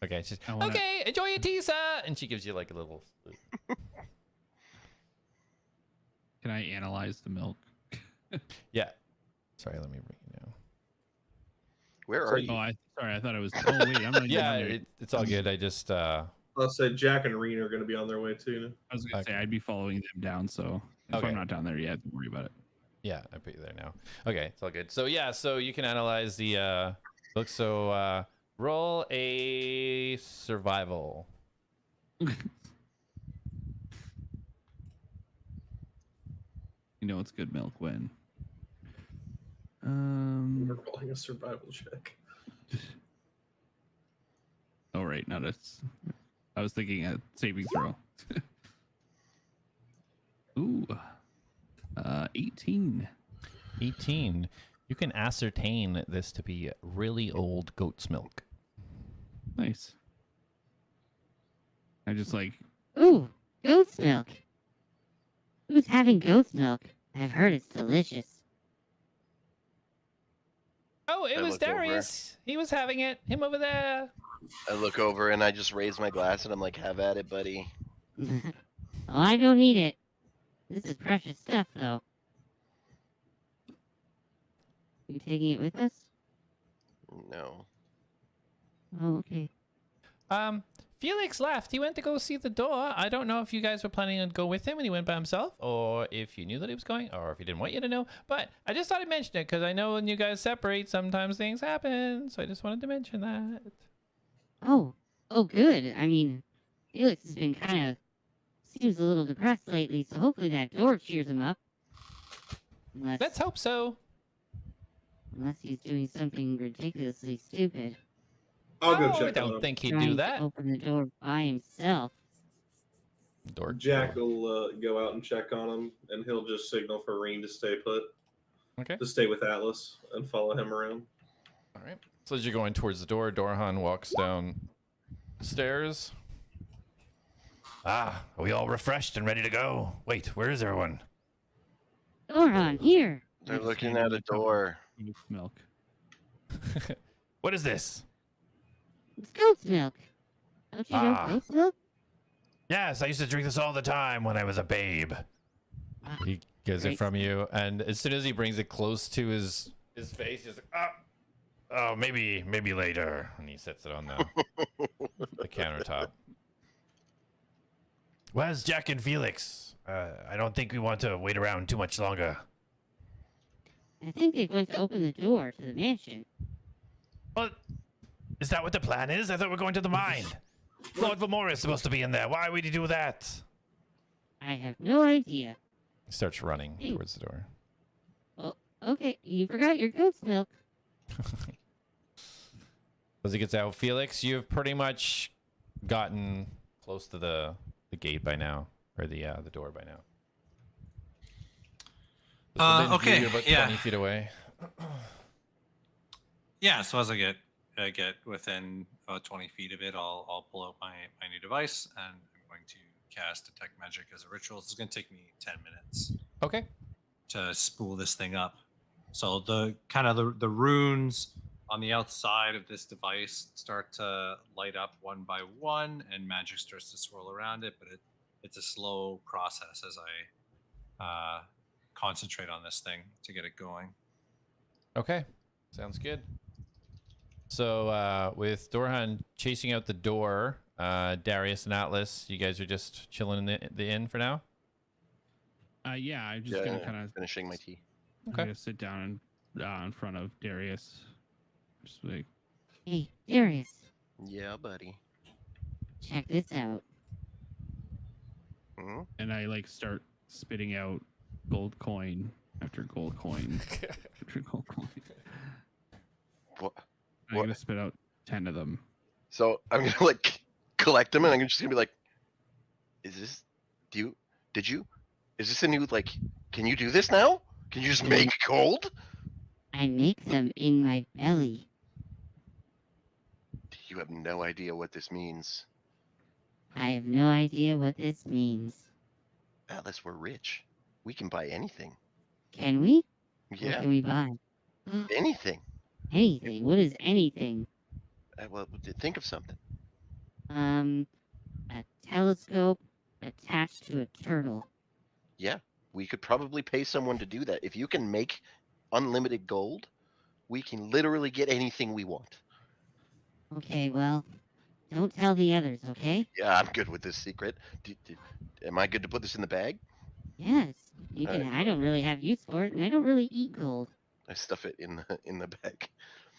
Okay. She's, okay, enjoy your tea, sir. And she gives you like a little. Can I analyze the milk? Yeah. Sorry, let me bring it down. Where are you? Oh, sorry. I thought it was. Oh wait, I'm not. Yeah, it's all good. I just. I'll say Jack and Reen are going to be on their way too. I was gonna say I'd be following them down, so if I'm not down there yet, don't worry about it. Yeah, I put you there now. Okay, it's all good. So yeah, so you can analyze the book. So roll a survival. You know it's good milk when. We're rolling a survival check. Oh right, not a. I was thinking a saving throw. Ooh, 18. 18. You can ascertain this to be really old goat's milk. Nice. I just like. Ooh, goat's milk. Who's having goat's milk? I've heard it's delicious. Oh, it was Darius. He was having it. Him over there. I look over and I just raise my glass and I'm like, have at it, buddy. Oh, I don't need it. This is precious stuff, though. You taking it with us? No. Oh, okay. Felix left. He went to go see the door. I don't know if you guys were planning on go with him and he went by himself, or if you knew that he was going, or if he didn't want you to know. But I just thought I'd mention it because I know when you guys separate, sometimes things happen. So I just wanted to mention that. Oh, good. I mean, Felix has been kind of seems a little depressed lately, so hopefully that door cheers him up. Let's hope so. Unless he's doing something ridiculously stupid. I'll go I check. don't think he'd do Trying to that. open the door by himself. Jack will go out and check on him, and he'll just signal for Reen to stay put. Okay. To stay with A.T.L.A.S and follow him around. All right. So as you're going towards the door, Dorhan walks down the stairs. Ah, are we all refreshed and ready to go? Wait, where is everyone? Dorhan, here. They're looking at a door. Milk. What is this? It's goat's milk. Don't you know goat's milk? Yes, I used to drink this all the time when I was a babe. He gives it Great. from you, and as soon as he brings it close to his face, he's like, Oh, maybe later. and he sets it on the countertop. Where's Jack and Felix? I don't think we want to wait around too much longer. I think they're going to open the door to the mansion. Well, is that what the plan is? I thought we were going to the mine. Lord Venmoria is supposed to be in there. Why would he do that? I have no idea. He starts running towards the door. Oh, okay. You forgot your goat's milk. As he gets out, Felix, you've pretty much gotten close to the gate by now, or the door by now. So Okay, you're about yeah. 20 feet away. Yeah, so as I get within 20 feet of it, I'll pull out my new device and I'm going to cast detect magic as a ritual. It's going to take me 10 minutes Okay. to spool this thing up. So the kind of the runes on the outside of this device start to light up one by one, and magic starts to swirl around it. But it's a slow process as I concentrate on this thing to get it going. Okay. Sounds good. So with Dorhan chasing out the door, Darius and Atlas, you guys are just chilling in the inn for now? Yeah, I'm just gonna kind of finishing my tea. Okay. I'm gonna sit down in front of Darius. Just like, Hey, Darius, Yeah, buddy. check this out. Hmm? and I like start spitting out gold coin after gold coin after gold coin. What? I'm gonna spit out 10 of them. So I'm gonna like collect them, and I'm just gonna be like, "Is this? Is this a new like? Can you do this now? Can you just make gold? I make them in my belly. You have no idea what this means. I have no idea what this means. Atlas, we're rich. We can buy anything. Can we? What Yeah, can we buy? anything. Anything. What is anything? Well, think of something. A telescope attached to a turtle. Yeah, we could probably pay someone to do that. If you can make unlimited gold, we can literally get anything we want. Okay, well, don't tell the others, okay? Yeah, I'm good with this secret. Am I good to put this in the bag? Yes. You can. I don't really have use for it, and I don't really eat gold. I stuff it in the bag.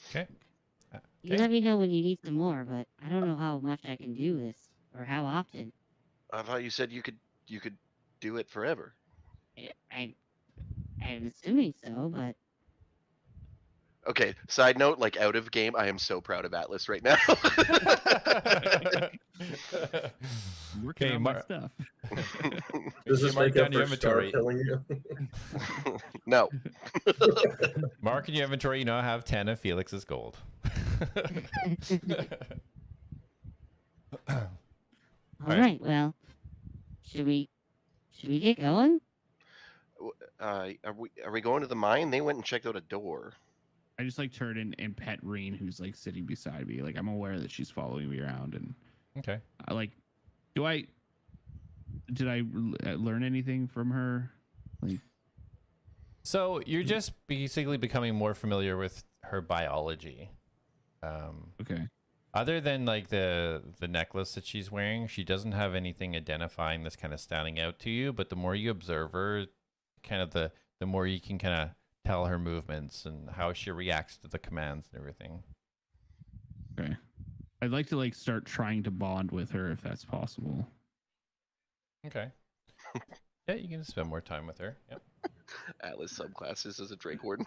Okay. You let me know when you need some more, but I don't know how much I can do this, or how often. I thought you said you could do it forever. I'm assuming so, but Okay, side note, like out of game, I am so proud of Atlas right now. Working Okay, on my stuff. Does this mark make down up your for Star inventory. killing you? No. Mark in your inventory, you now have 10 of Felix's gold. all right. Well, should we get going? Are we going to the mine? They went and checked out a door. I just like turn and pet Reen, who's like sitting beside me. Like I'm aware that she's following me around, and Okay. I like. Did I learn anything from her? Like, So you're just basically becoming more familiar with her biology. okay. Other than like the necklace that she's wearing, she doesn't have anything identifying that's kind of standing out to you. But the more you observe her, kind of the more you can kind of tell her movements and how she reacts to the commands and everything. Okay. I'd like to like start trying to bond with her if that's possible. Okay. Yeah, you can spend more time with her. Yep. Atlas subclasses as a Drake Warden.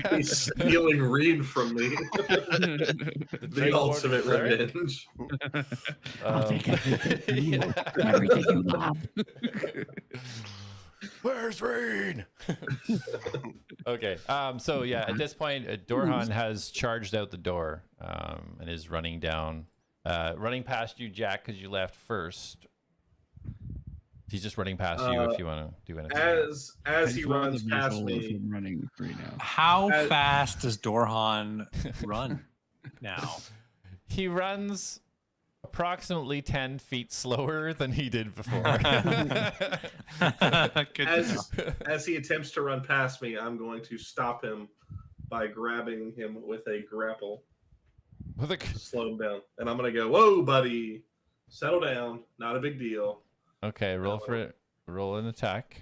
He's stealing Reed from me. The Drake ultimate Warden cleric? revenge. I'll take everything from you. Everything you love. Where's Rain? Okay. So yeah, at this point, Dorhan has charged out the door and is running down, running past you, Jak, because you left first. He's just running past you if you want to do anything. As he runs past me, running right now. How fast does Dorhan run now? He runs approximately 10 feet slower than he did before. Good to know. as he attempts to run past me, I'm going to stop him by grabbing him with a grapple. Slow him down. And I'm going to go, whoa, buddy. Settle down. Not a big deal. Okay, roll for it. Roll an attack.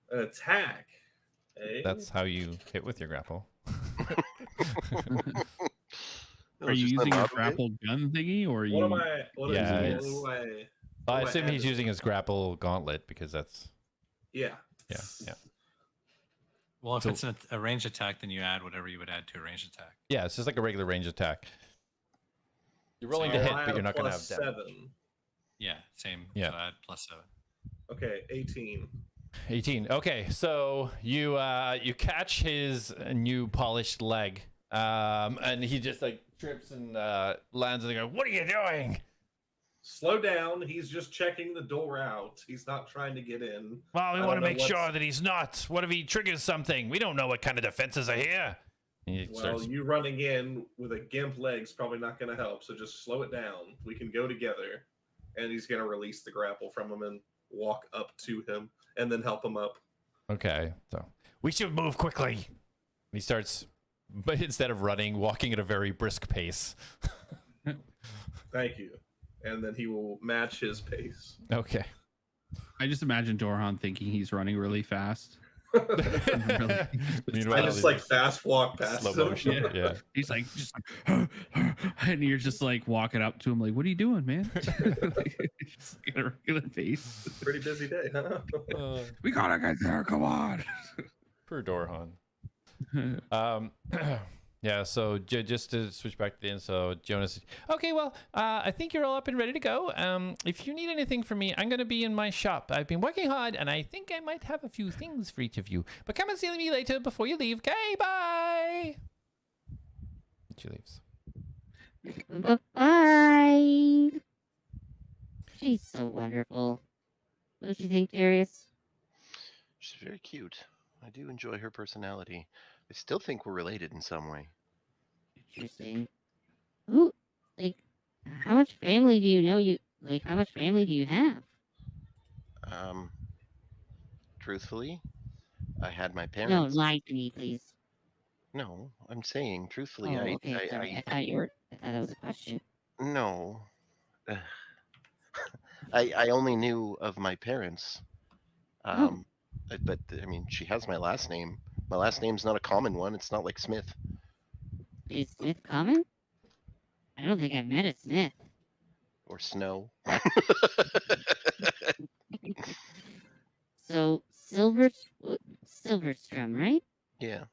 An attack. Eh? That's how you hit with your grapple. Are you using a grapple gun thingy, or are you? I assume he's using his grapple gauntlet because that's. Yeah. Well, if it's a ranged attack, then you add whatever you would add to a ranged attack. Yeah, it's just like a regular range attack. You're rolling to hit, but you're not going to have damage. 7. Yeah, same. Yeah. So add +7. Okay, 18. 18. Okay, so you catch his new polished leg, and he just like trips and lands and they go, "What are you doing?" slow down. He's just checking the door out. He's not trying to get in. Well, we I want to don't know make sure that he's not. What if he triggers something? We don't know what kind of defenses are here. He Well, starts- you running in with a gimp leg's probably not going to help. So just slow it down. We can go together. And he's going to release the grapple from him and walk up to him and then help him up. Okay, so we should move quickly. he starts, but instead of running, walking at a very brisk pace. Thank you. And then he will match his pace. Okay. I just imagine Dorhan thinking he's running really fast. Meanwhile, I just like fast walk past slow him. motion. Yeah. He's like, just like, and you're just like walking up to him, like, "What are you doing, man?" Just at a regular pace. Pretty busy day, huh? We gotta get there. Come on. Per Dorhan. Yeah, so just to switch back to the end, so Jonas, okay, well, I think you're all up and ready to go. If you need anything from me, I'm going to be in my shop. I've been working hard, and I think I might have a few things for each of you. But come and see me later before you leave. Okay, bye! She leaves. Bye. She's so wonderful. What do you think, Darius? She's very cute. I do enjoy her personality. I still think we're related in some way. Interesting. Ooh, like, how much family do you know how much family do you have? Truthfully, I had my No, parents. lie to me, please. No, I'm saying truthfully, Oh, okay, sorry. I thought that was a question. no. I only knew of my parents. But I mean, she has my last name. My last name's not a common one. It's not like Smith. Is Smith common? I don't think I've met a Smith. Or Snow. So, Silverstrum, right? Yeah.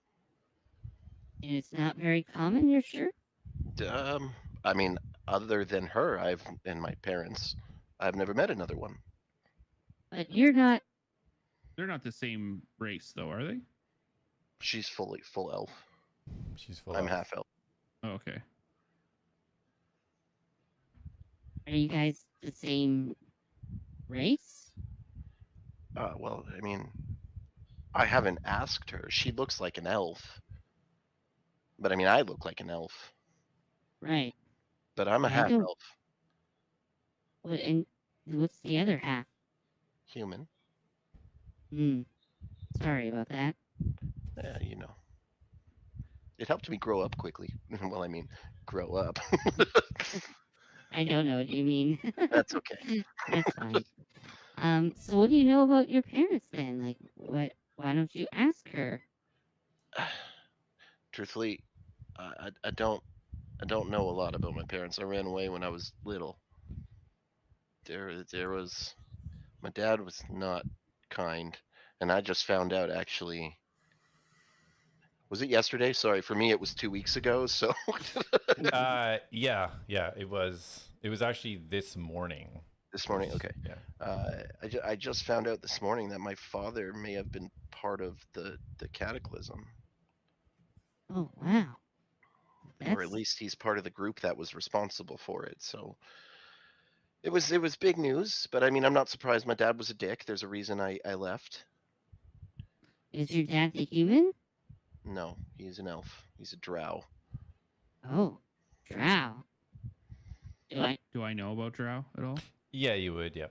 And it's not very common, you're sure? I mean, other than her, and my parents, I've never met another one. But you're not... They're not the same race, though, are they? She's full elf. She's full I'm elf. half elf. Oh, okay. Are you guys the same race? Well, I mean, I haven't asked her. She looks like an elf. But I mean, I look like an elf. Right. But I'm a I half don't- elf. What, and what's the other half? Human. Sorry about that. Yeah, you know. It helped me grow up quickly. Well, I mean, grow up. I don't know what you mean. That's okay. That's fine. So what do you know about your parents then? Like, why don't you ask her? Truthfully, I don't know a lot about my parents. I ran away when I was little. There was, my dad was not kind, and I just found out actually. Was it yesterday? Sorry, for me it was 2 weeks ago. So. Yeah, it was actually this morning. This morning, okay. Yeah. I just found out this morning that my father may have been part of the cataclysm. Oh wow. Or at least he's part of the group that was responsible for it. So it was big news, but I mean, I'm not surprised. My dad was a dick. There's a reason I left. Is your dad the human? No, he's an elf. He's a drow. Oh, drow. Do I know about drow at all? Yeah, you would. Yeah.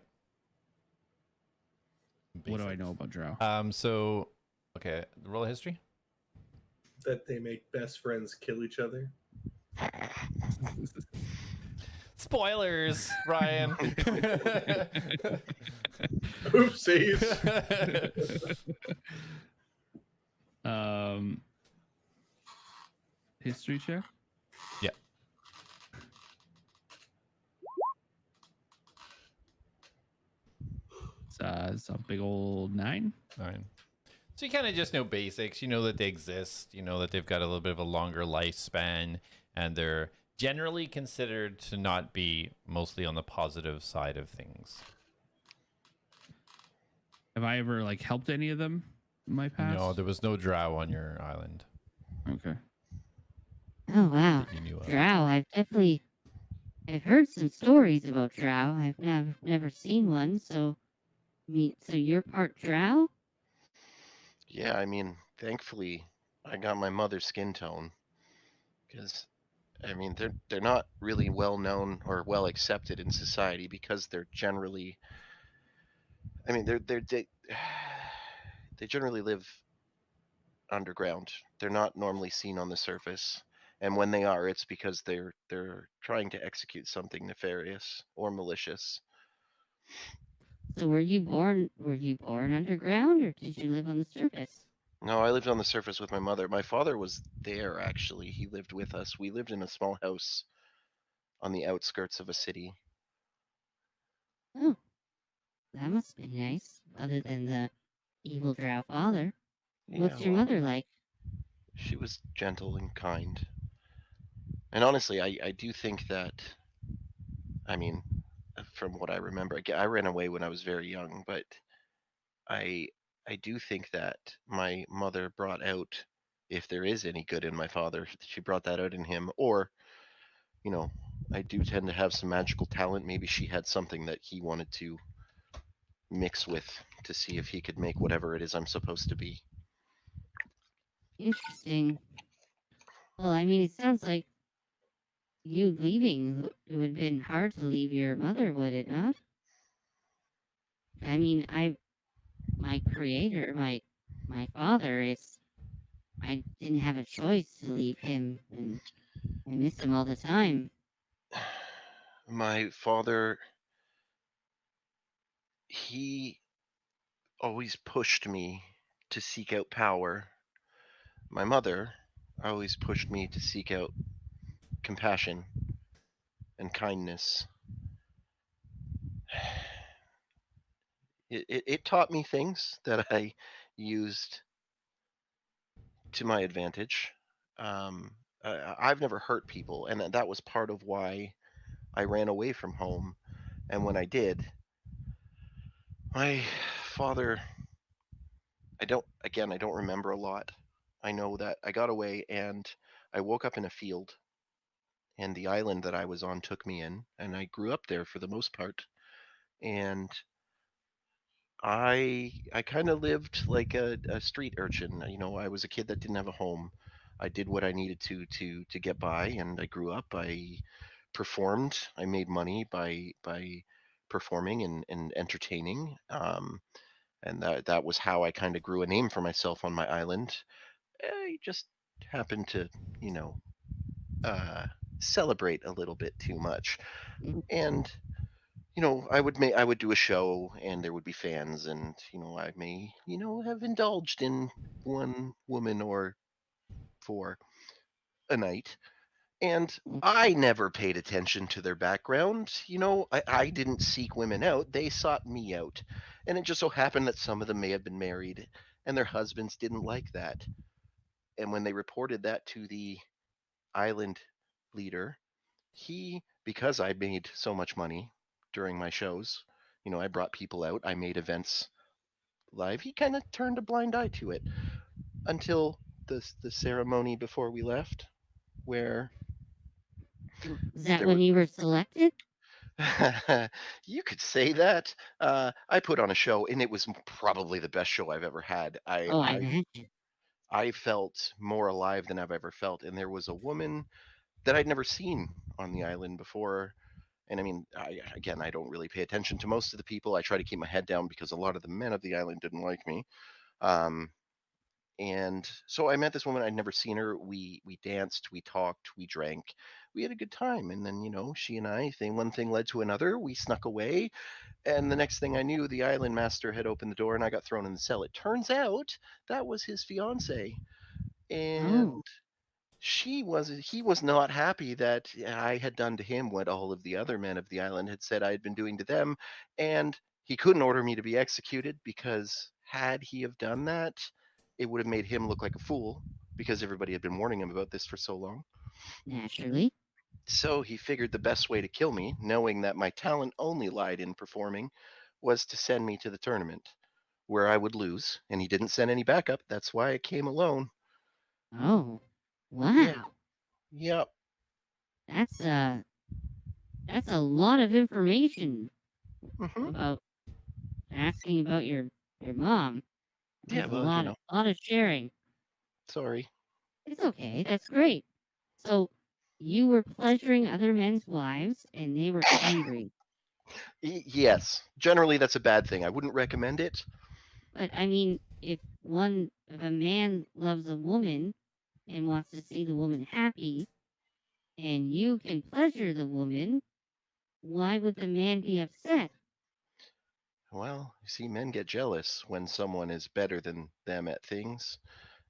What do I know about drow? So, okay, roll a history. That they make best friends kill each other. Spoilers, Ryan. Oopsies. History check. Yeah. It's a big old 9. 9. So you kind of just know basics. You know that they exist. You know that they've got a little bit of a longer lifespan, and they're generally considered to not be mostly on the positive side of things. Have I ever like helped any of them in my past? No, there was no drow on your island. Okay. Oh wow. that you knew of. Drow. I've definitely I've heard some stories about drow. I've never seen one, so so you're part drow? Yeah, I mean, thankfully, I got my mother's skin tone, because I mean, they're not really well known or well accepted in society because they're generally, I mean, they generally live underground. They're not normally seen on the surface. And when they are, it's because they're trying to execute something nefarious or malicious. So were you born underground, or did you live on the surface? No, I lived on the surface with my mother. My father was there actually. He lived with us. We lived in a small house on the outskirts of a city. Oh, that must be nice. Other than the evil drow father. Yeah, What's your well, mother like? she was gentle and kind. And honestly, I do think that, I mean, from what I remember, I ran away when I was very young, but I I do think that my mother brought out, if there is any good in my father, she brought that out in him. Or, you know, I do tend to have some magical talent. Maybe she had something that he wanted to mix with to see if he could make whatever it is I'm supposed to be. Interesting. Well, I mean, it sounds like you leaving it would have been hard to leave your mother, would it not? I mean, my creator, my father is. I didn't have a choice to leave him, and I miss him all the time. My father, he always pushed me to seek out power. My mother always pushed me to seek out compassion and kindness. It taught me things that I used to my advantage. I've never hurt people, and that was part of why I ran away from home. And when I did, my father, I don't remember a lot. I know that I got away and I woke up in a field, and the island that I was on took me in, and I grew up there for the most part. And I kind of lived like a street urchin. You know, I was a kid that didn't have a home. I did what I needed to get by, and I grew up. I performed. I made money by performing and entertaining. And that was how I kind of grew a name for myself on my island. I just happened to, you know, uh, celebrate a little bit too much, and I would do a show and there would be fans, and I may have indulged in one woman or four a night, and I never paid attention to their background. I didn't seek women out, they sought me out. And it just so happened that some of them may have been married and their husbands didn't like that. And when they reported that to the island leader, because I made so much money during my shows, I brought people out, I made events live, he kind of turned a blind eye to it until the ceremony before we left, where Is that there when were you were selected? you could say that. I put on a show, and it was probably the best show I've ever had. Oh, I imagine. I felt more alive than I've ever felt, and there was a woman that I'd never seen on the island before. And I mean, I don't really pay attention to most of the people. I try to keep my head down because a lot of the men of the island didn't like me. Um, and so I met this woman. I'd never seen her. We danced, we talked, we drank, we had a good time. And then she and one thing led to another. We snuck away, and the next thing I knew, the island master had opened the door, and I got thrown in the cell. It turns out that was his fiance, and Oh, he was not happy that I had done to him what all of the other men of the island had said I had been doing to them, and he couldn't order me to be executed, because had he have done that, it would have made him look like a fool, because everybody had been warning him about this for so long. naturally. So he figured the best way to kill me, knowing that my talent only lied in performing, was to send me to the tournament, where I would lose, and he didn't send any backup. That's why I came alone. Oh, Yeah. wow. Yep. That's That's a lot of information Hmm. about asking about your mom. Yeah, That's a well, you lot know, of sharing. sorry. It's okay. That's great. So you were pleasuring other men's wives, and they were angry. Yes, generally that's a bad thing. I wouldn't recommend it. But I mean, if a man loves a woman and wants to see the woman happy, and you can pleasure the woman, why would the man be upset? Well, you see, men get jealous when someone is better than them at things.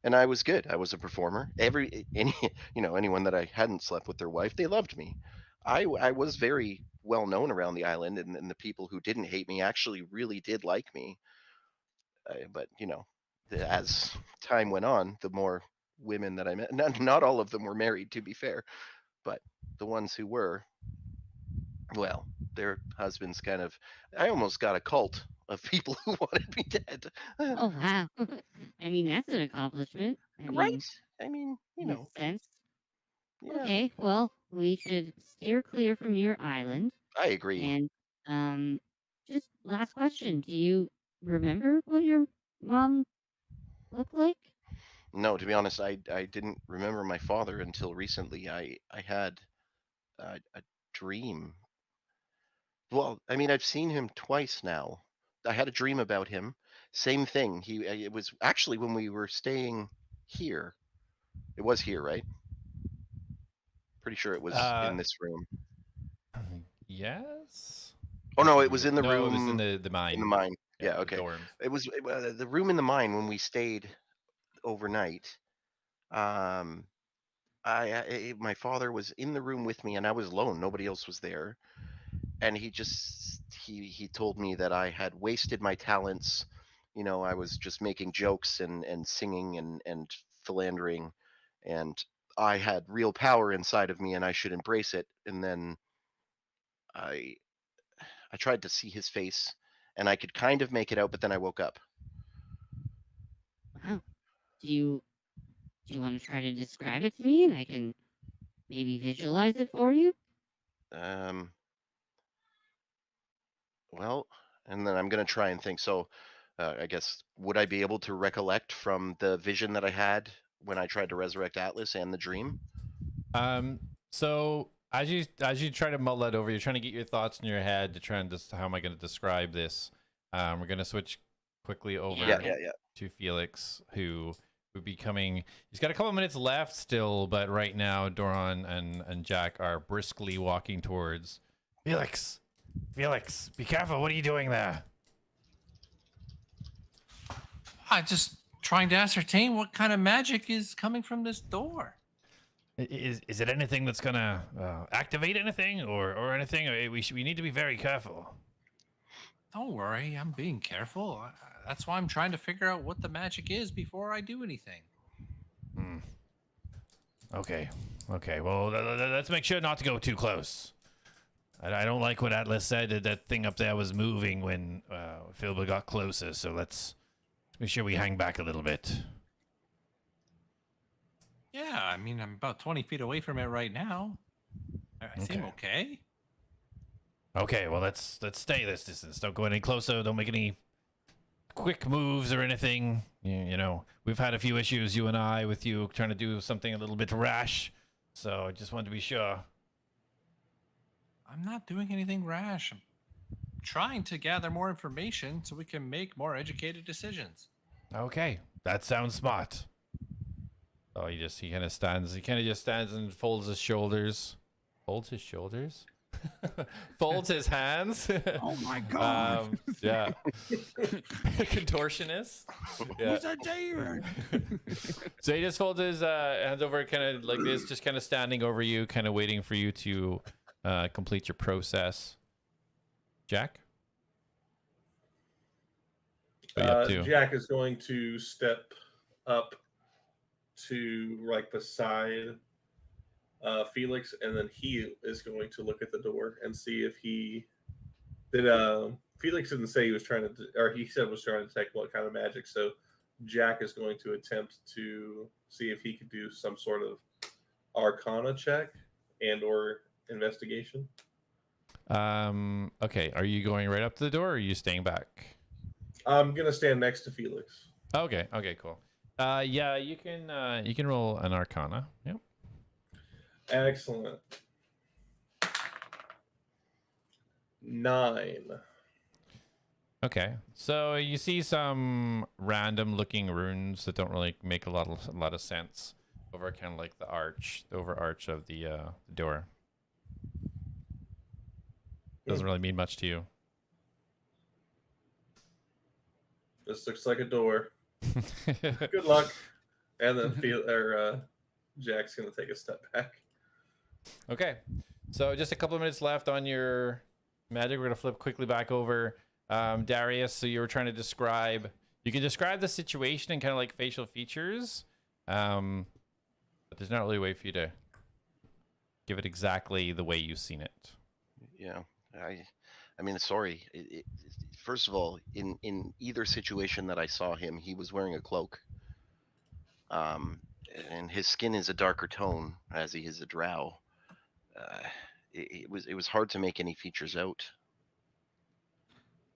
And I was good. I was a performer. Anyone that I hadn't slept with their wife, they loved me. I was very well known around the island, and the people who didn't hate me actually really did like me. But as time went on, the more women that I met, not all of them were married, to be fair, but the ones who were, well, their husbands kind of, I almost got a cult of people who wanted me dead. Oh wow! I mean, that's an accomplishment. I mean, Right? I mean, in a sense. yeah, Okay, well, we should steer clear from your island. I agree. And just last question: do you remember what your mom looked like? No, to be honest, I didn't remember my father until recently. I had a dream. Well, I mean, I've seen him twice now. I had a dream about him. Same thing. It was actually when we were staying here. It was here, right? Pretty sure it was Uh, in this room. yes. Oh I no, think it was in the no, it was in room the mine. in the mine. Yeah, Yeah, the okay. dorms. It was the room in the mine when we stayed overnight. Um, my father was in the room with me, and I was alone. Nobody else was there, and he told me that I had wasted my talents. I was just making jokes and singing and philandering, and I had real power inside of me, and I should embrace it. And then I I tried to see his face, and I could kind of make it out, but then I woke up. Wow. Do you want to try to describe it to me, and I can maybe visualize it for you? Um, well, and then I'm gonna try and think. So, I guess would I be able to recollect from the vision that I had when I tried to resurrect Atlas and the dream? So as you try to mull that over, you're trying to get your thoughts in your head to try and just how am I going to describe this? We're going to switch quickly over Yeah. to Felix, who would be coming. He's got a couple minutes left still, but right now Doran and Jak are briskly walking towards Felix, be careful. What are you doing there? I just trying to ascertain what kind of magic is coming from this door. Is it anything that's gonna activate anything or anything? We need to be very careful. Don't worry, I'm being careful. That's why I'm trying to figure out what the magic is before I do anything. Okay. Well, let's make sure not to go too close. I don't like what A.T.L.A.S said. That thing up there was moving when Philba got closer. So let's make sure we hang back a little bit. Yeah, I mean, I'm about 20 feet away from it right now. I seem okay. Okay. Well, let's stay this distance. Don't go any closer. Don't make any quick moves or anything. You know, we've had a few issues, you and I, with you trying to do something a little bit rash. So I just wanted to be sure. I'm not doing anything rash. I'm trying to gather more information so we can make more educated decisions. Okay, that sounds smart. Oh, he kind of stands. He kind of just stands and folds his shoulders. Folds his shoulders? Folds his hands. Oh my god. Yeah. Contortionist. Yeah. Who's a demon? So he just folds his hands over kind of like this, just kind of standing over you, kind of waiting for you to complete your process. Jak? What are you up to? Jak is going to step up to like beside Felix, and then he is going to look at the door and see if he did. Felix didn't say he was trying to, or he said was trying to detect what kind of magic. So Jak is going to attempt to see if he could do some sort of Arcana check and or investigation. Okay. Are you going right up to the door, or are you staying back? I'm gonna stand next to Felix. Okay. Okay. Cool. Yeah, you can roll an Arcana. Yep. Excellent. 9. Okay. So you see some random looking runes that don't really make a lot of sense over kind of like the overarch of the door. Doesn't really mean much to you. This looks like a door. Good luck. And then Jack's gonna take a step back. Okay. So just a couple of minutes left on your magic. We're gonna flip quickly back over. Darius, so you were trying to describe. You can describe the situation and kind of like facial features, but there's not really a way for you to give it exactly the way you've seen it. Yeah, I mean, sorry. First of all, in either situation that I saw him, he was wearing a cloak. And his skin is a darker tone, as he is a drow. It was hard to make any features out.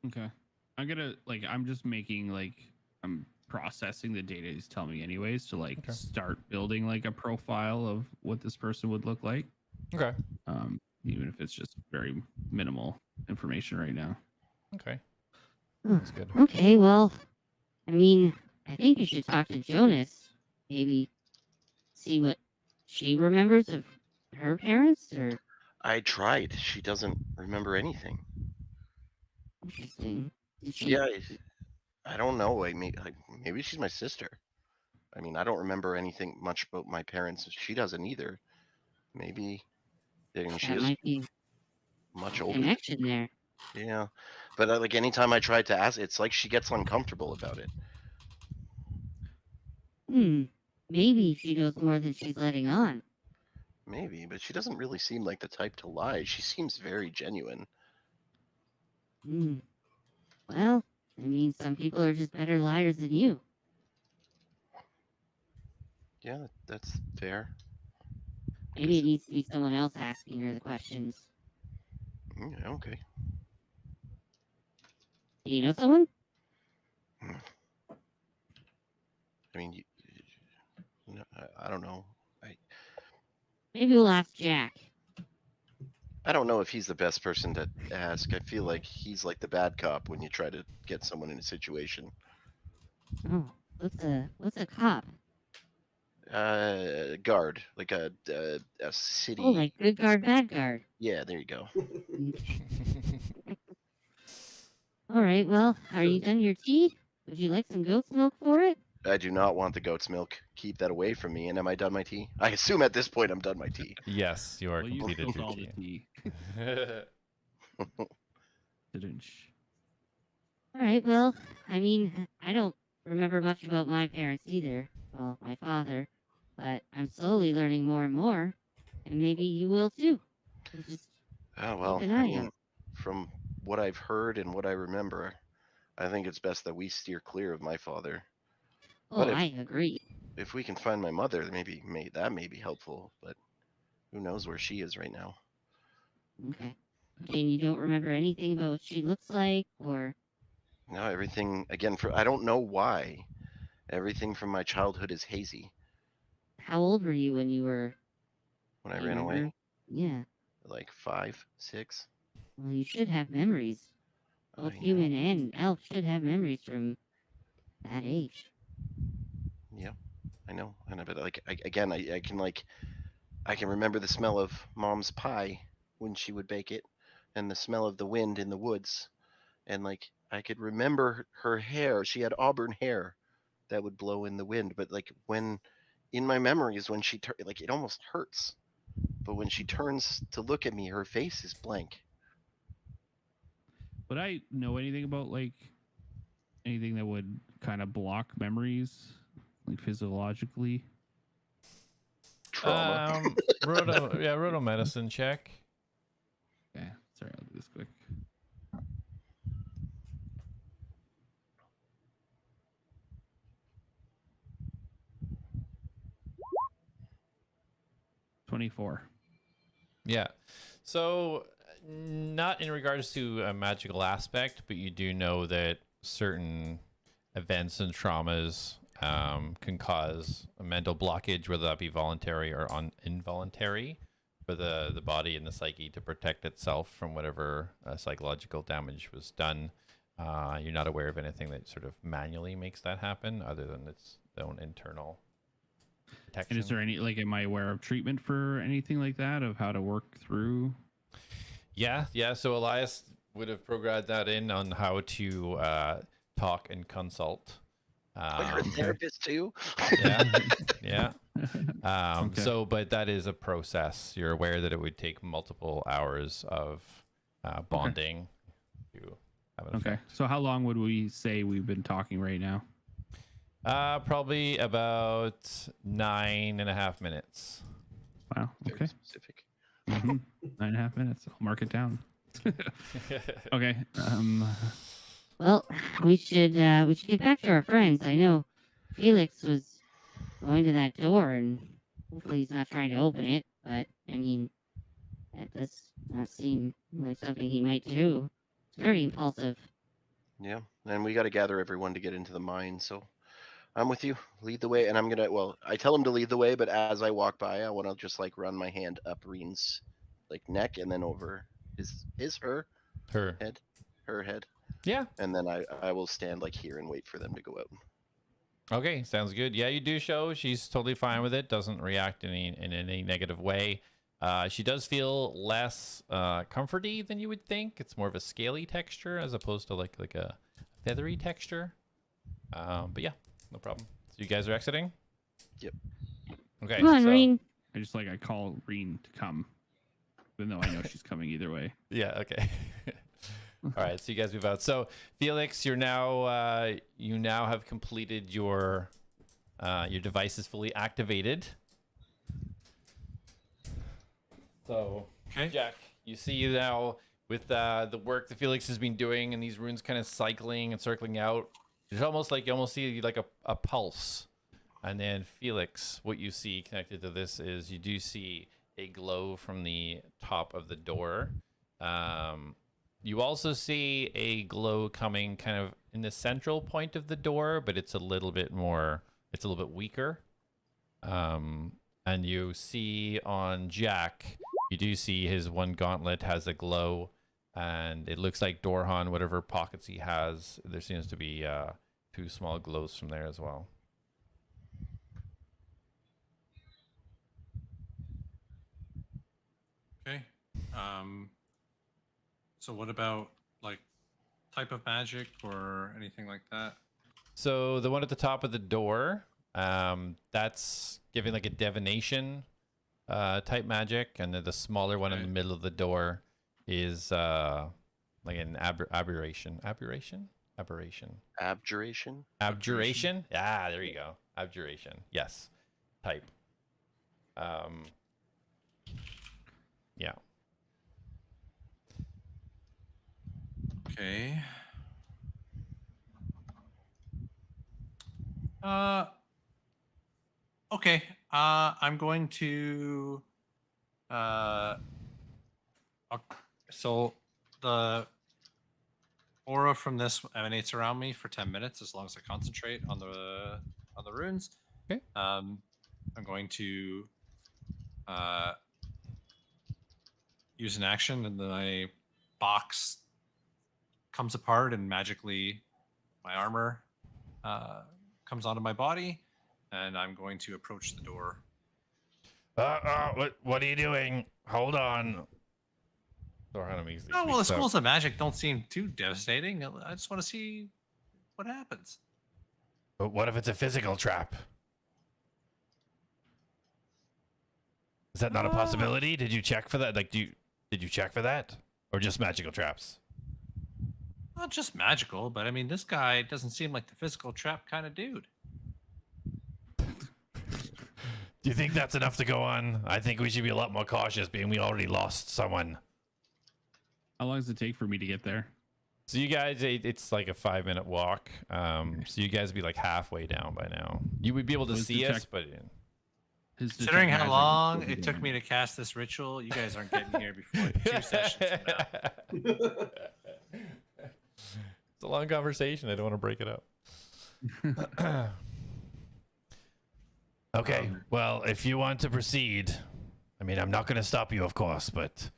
Okay. I'm just making I'm processing the data he's telling me anyways to Okay. start building a profile of what this person would look like. Okay. Even if it's just very minimal information right now. Okay. Hmm, That's good. Okay, well, I mean, I think you should talk to Jonas. Maybe see what she remembers of her parents, or I tried. She doesn't remember anything. interesting. Did she? Yeah, I don't know. Maybe she's my sister. I mean, I don't remember anything much about my parents. She doesn't either. Maybe. She That is might be much a older. connection there. Yeah, but anytime I tried to ask, it's like she gets uncomfortable about it. Maybe she knows more than she's letting on. Maybe, but she doesn't really seem like the type to lie. She seems very genuine. Well, I mean, some people are just better liars than you. Yeah, that's fair. Maybe it needs to be someone else asking her the questions. Yeah, okay. Do you know someone? I mean, I don't know. Maybe we'll ask Jack. I don't know if he's the best person to ask. I feel like he's like the bad cop when you try to get someone in a situation. Oh, what's a cop? Guard, like a city. Oh, like good guard, bad guard. Yeah, there you go. All right, well, are you done your tea? Would you like some goat's milk for it? I do not want the goat's milk. Keep that away from me. And am I done my tea? I assume at this point I'm done my tea. Yes, you are Well, you completed spilled your all tea. the tea. Didn't. All right, well, I mean, I don't remember much about my parents either. Well, my father. But I'm slowly learning more and more. And maybe you will too. So just Oh, well, keep an I eye mean, out. from what I've heard and what I remember, I think it's best that we steer clear of my father. Oh, But I agree. if we can find my mother, that may be helpful. But who knows where she is right now? Okay. And you don't remember anything about what she looks like, or No, everything again. I don't know why. Everything from my childhood is hazy. how old were you when you were? When I do you ran remember? away, Yeah. like 5, 6. Well, you should have memories. Both I know. human and elf should have memories from that age. Yeah, I know. But I can remember the smell of Mom's pie when she would bake it, and the smell of the wind in the woods, and I could remember her hair. She had auburn hair that would blow in the wind. But when in my memories, when she it almost hurts. But when she turns to look at me, her face is blank. Would I know anything about anything that would kind of block memories, physiologically? Trauma. Roto medicine check. Okay, sorry, I'll do this quick. $24. Yeah. So Not in regards to a magical aspect, but you do know that certain events and traumas can cause a mental blockage, whether that be voluntary or involuntary, for the body and the psyche to protect itself from whatever psychological damage was done. You're not aware of anything that sort of manually makes that happen, other than its own internal protection. And is there any, like, am I aware of treatment for anything like that, of how to work through? Yeah. So A.T.L.A.S would have programmed that in on how to talk and consult. You're a therapist too. Yeah. Okay. So, but that is a process. You're aware that it would take multiple hours of bonding to have an Okay. effect. So how long would we say we've been talking right now? Probably about 9.5 minutes. Wow. Very Okay. specific. 9.5 minutes. I'll mark it down. Okay. Well, we should get back to our friends. I know Felix was going to that door, and hopefully he's not trying to open it. But I mean, that does not seem like something he might do. It's very impulsive. Yeah, and we got to gather everyone to get into the mine. So I'm with you. Lead the way, and I'm gonna. Well, I tell him to lead the way, but as I walk by, I want to just like run my hand up Reen's like neck and then over her head. Yeah. And then I will stand like here and wait for them to go out. Okay, sounds good. Yeah, you do show she's totally fine with it. Doesn't react in any negative way. She does feel less comforty than you would think. It's more of a scaly texture as opposed to like a feathery texture. But yeah, no problem. So you guys are exiting? Yep. Okay. Come on, so, Reen. I call Reen to come, even though I know she's coming either way. Yeah. Okay. All right. So you guys move out. So Felix, you now have completed your device is fully activated. So Okay. Jak, you see now with the work that Felix has been doing and these runes kind of cycling and circling out, it's almost like you almost see like a pulse. And then Felix, what you see connected to this is you do see a glow from the top of the door. You also see a glow coming kind of in the central point of the door, but it's a little bit weaker. And you see on Jak, you do see his one gauntlet has a glow, and it looks like Dorhan, whatever pockets he has, there seems to be 2 small glows from there as well. Okay. So what about like type of magic or anything like that? So the one at the top of the door, that's giving like a divination type magic, and then the smaller one in the middle of the door is like an aberration. Abjuration? Ah, there you go. Abjuration. Yes. Type. Yeah. Okay. Okay. I'm going to so the aura from this emanates around me for 10 minutes as long as I concentrate on the runes. Okay. I'm going to use an action, and then my box comes apart, and magically my armor comes onto my body, and I'm going to approach the door. What are you doing? Hold on. Oh, well, the schools of magic don't seem too devastating. I just want to see what happens. But what if it's a physical trap? Is that not a possibility? Did you check for that? Like, did you check for that, or just magical traps? Not just magical, but I mean, this guy doesn't seem like the physical trap kind of dude. Do you think that's enough to go on? I think we should be a lot more cautious, being we already lost someone. How long does it take for me to get there? So you guys, it's like a 5-minute walk. So you guys would be like halfway down by now. You would be able to So is see the us, check- but Considering how magic long is it took me to cast this ritual, you guys aren't getting here before 2 sessions from now. It's a long conversation. I don't want to break it up. Okay, well, if you want to proceed, I mean, I'm not going to stop you, of course, but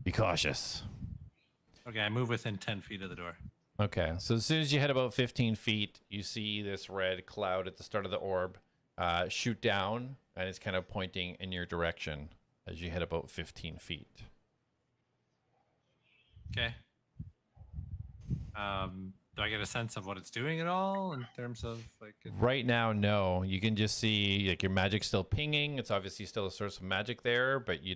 be cautious. Okay, I move within 10 feet of the door. Okay, so as soon as you head about 15 feet, you see this red cloud at the start of the orb shoot down, and it's kind of pointing in your direction as you head about 15 feet. Okay. Do I get a sense of what it's doing at all in terms of like? Right now, no. You can just see like your magic's still pinging. It's obviously still a source of magic there, but you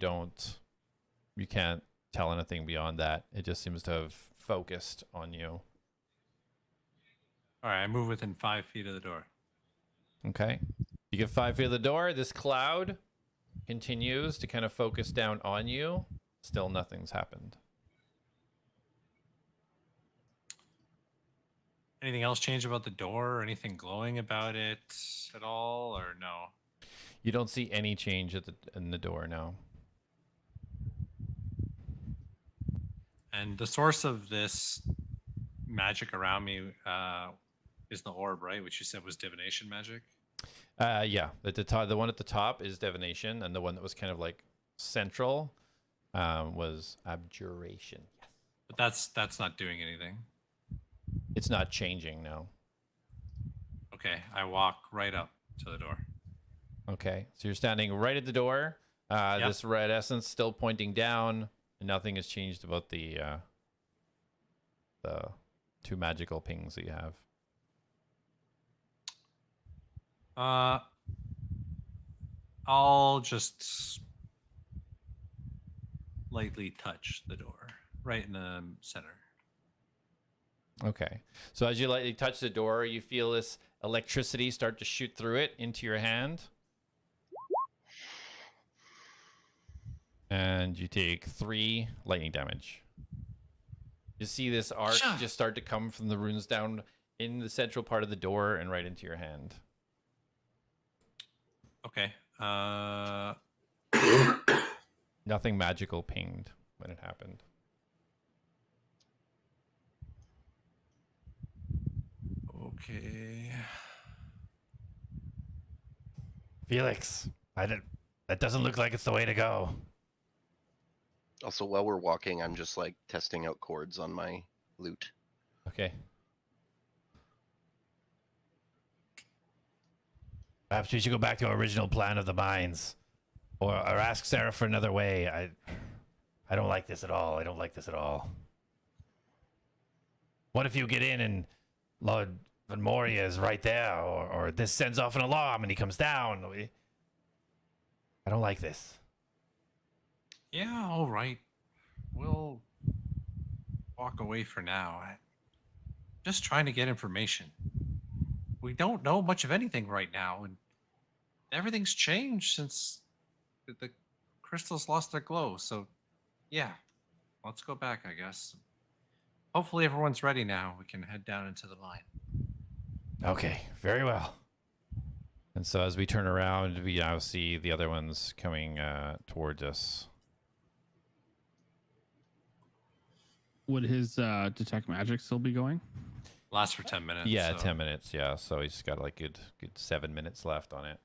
can't tell anything beyond that. It just seems to have focused on you. All right, I move within 5 feet of the door. Okay. You get 5 feet of the door. This cloud continues to kind of focus down on you. Still nothing's happened. Anything else change about the door or anything glowing about it at all, or no? You don't see any change in the door now. And the source of this magic around me is the orb, right? Which you said was divination magic. Yeah, the one at the top is divination, and the one that was kind of like central was abjuration. Yes. But that's not doing anything. It's not changing now. Okay, I walk right up to the door. Okay, so you're standing right at the door. Yep. This red essence still pointing down, and nothing has changed about the 2 magical pings that you have. I'll just lightly touch the door right in the center. Okay, so as you lightly touch the door, you feel this electricity start to shoot through it into your hand. And you take 3 lightning damage. You see this arc just start to come from the runes down in the central part of the door and right into your hand. Okay. Nothing magical pinged when it happened. Okay. Felix, that doesn't look like it's the way to go. Also, while we're walking, I'm just like testing out chords on my lute. Okay. Perhaps we should go back to our original plan of the mines. Or ask Sarah for another way. I don't like this at all. I don't like this at all. What if you get in and Lord Venmoria is right there, or this sends off an alarm and he comes down? I don't like this. Yeah, all right. We'll walk away for now. Just trying to get information. We don't know much of anything right now, and everything's changed since the crystals lost their glow. So, yeah, let's go back, I guess. Hopefully everyone's ready now. We can head down into the line. Okay, very well. And so as we turn around, we now see the other ones coming towards us. Would his detect magic still be going? Lasts for 10 minutes. Yeah, so. 10 minutes. Yeah, so he's got like good 7 minutes left on it.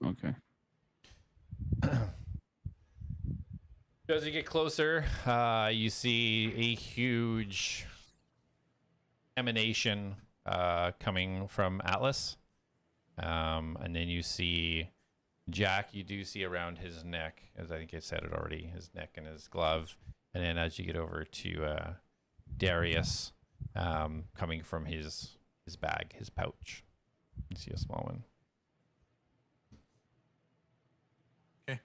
Okay. As you get closer, you see a huge emanation coming from A.T.L.A.S. And then you see Jak, you do see around his neck, as I think I said it already, his neck and his glove. And then as you get over to Darius, coming from his bag, his pouch, you see a small one. Okay.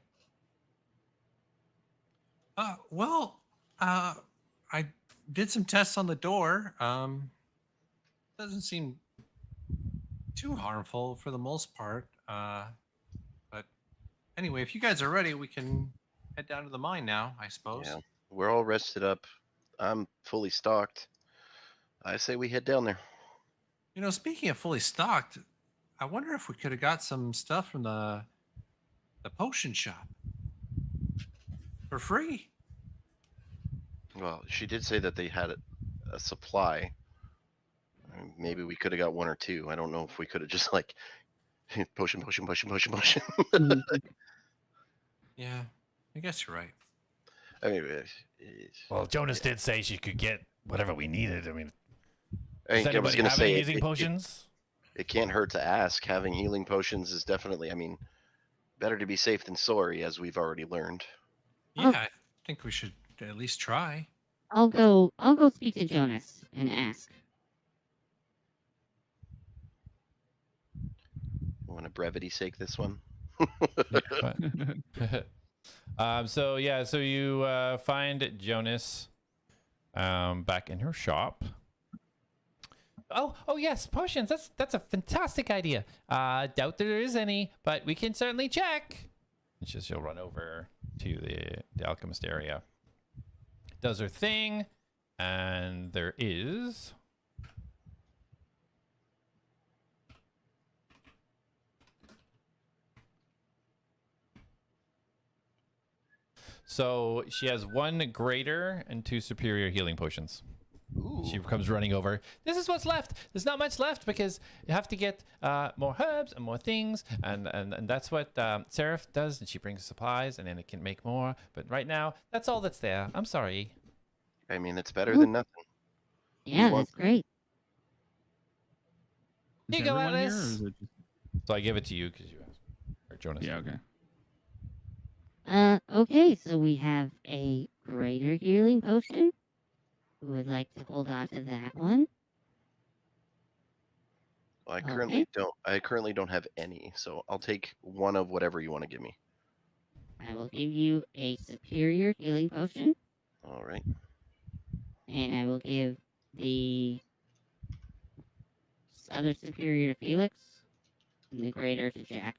I did some tests on the door. Doesn't seem too harmful for the most part. But anyway, if you guys are ready, we can head down to the mine now, I suppose. Yeah, we're all rested up. I'm fully stocked. I say we head down there. You know, speaking of fully stocked, I wonder if we could have got some stuff from the the potion shop for free. Well, she did say that they had a supply. I mean, maybe we could have got one or two. I don't know if we could have just like potion. Yeah, I guess you're right. I mean, Well, Jonas did say she could get whatever we needed. I mean, I does was anybody gonna have say any healing potions? It can't hurt to ask. Having healing potions is definitely, I mean, better to be safe than sorry, as we've already learned. Yeah, I think we should at least try. I'll go speak to Jonas and ask. Want a brevity sake this one? So you find Jonas back in her shop. Oh yes, potions. That's a fantastic idea. Doubt there is any, but we can certainly check. She'll run over to the alchemist area. Does her thing, and there is. So she has 1 greater and 2 superior healing potions. Ooh. She comes running over. This is what's left. There's not much left because you have to get more herbs and more things, and that's what Seraph does. And she brings supplies, and then it can make more. But right now, that's all that's there. I'm sorry. I mean, it's better than nothing. Yeah, that's great. Is Here you go, everyone here, or Atlas. is it just... So I give it to you because you asked. Or Jonas. Yeah, okay. Okay, so we have a greater healing potion. Who would like to hold on to that one? Well, I currently don't have any, so I'll take one of whatever you want to give me. I will give you a superior healing potion, All right. and I will give the other superior to Felix, and the greater to Jak.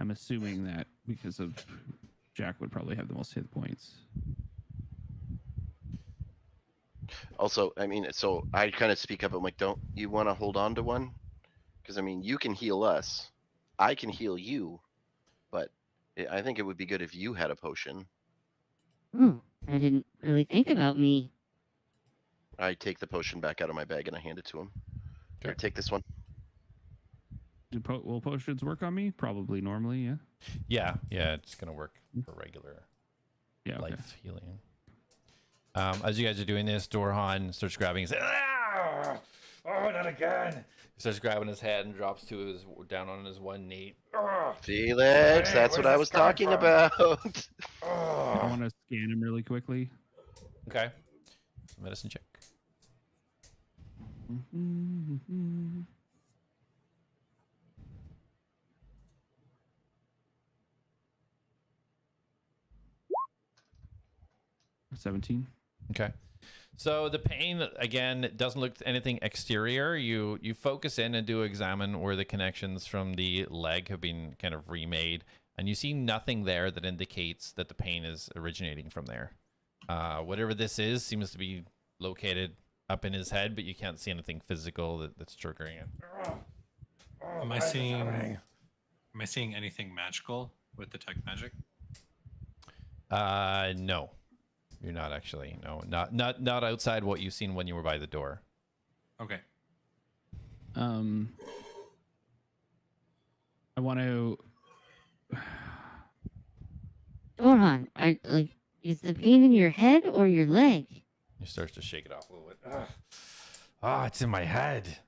I'm assuming that because of Jak would probably have the most hit points. Also, I mean, so I kind of speak up. I'm like, don't you want to hold on to one? Because I mean, you can heal us, I can heal you, but I think it would be good if you had a potion. I didn't really think about me. I take the potion back out of my bag and I hand it to him. Here, take this one. Will potions work on me? Probably normally, yeah. Yeah, it's gonna work for regular Yeah, okay. life healing. As you guys are doing this, Dorhan starts grabbing his. Oh, not again! He starts grabbing his head and drops down on his one knee. Felix, that's what I was talking about. I want to scan him really quickly. Okay. Medicine check. Mm-hmm. 17. Okay. So the pain, again, doesn't look anything exterior. You focus in and do examine where the connections from the leg have been kind of remade, and you see nothing there that indicates that the pain is originating from there. Whatever this is seems to be located up in his head, but you can't see anything physical that's triggering it. Am I seeing anything magical with detect magic? No. You're not actually. No, not outside what you've seen when you were by the door. Okay. I want to. Dorhan, is the pain in your head or your leg? He starts to shake it off a little bit. It's in my head.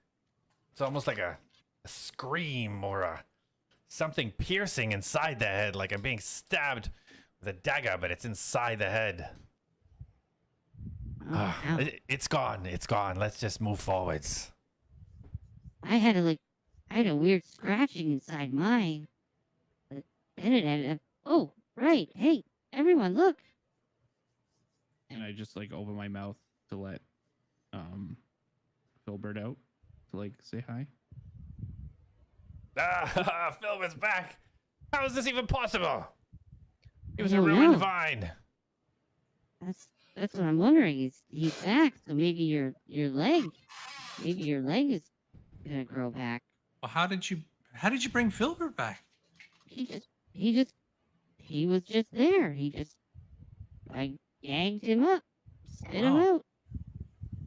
It's almost like a scream or something piercing inside the head, like I'm being stabbed with a dagger, but it's inside the head. Oh, ouch. It's gone. It's gone. Let's just move forwards. I had a weird scratching inside mine. But then it ended up. Oh, right. Hey, everyone, look. And I just like open my mouth to let Filbert out to like say hi. Phil is back. How is this even possible? He was I a don't ruined know. vine. That's what I'm wondering. He's back, so maybe your leg is gonna grow back. Well, how did you bring Filbert back? He was just there. I gagged him up, spit him Oh. out.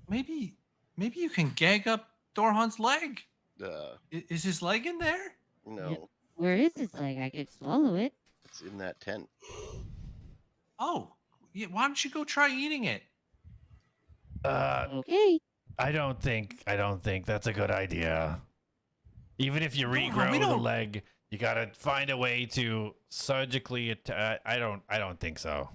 Maybe you can gag up Dorhan's leg. Uh, Is his leg in there? no, Where is his leg? I could swallow it. it's in that tent. Oh, yeah. Why don't you go try eating it? Okay. I don't think that's a good idea. Even if you regrow we the don't- leg, you gotta find a way to surgically attack. I don't think so.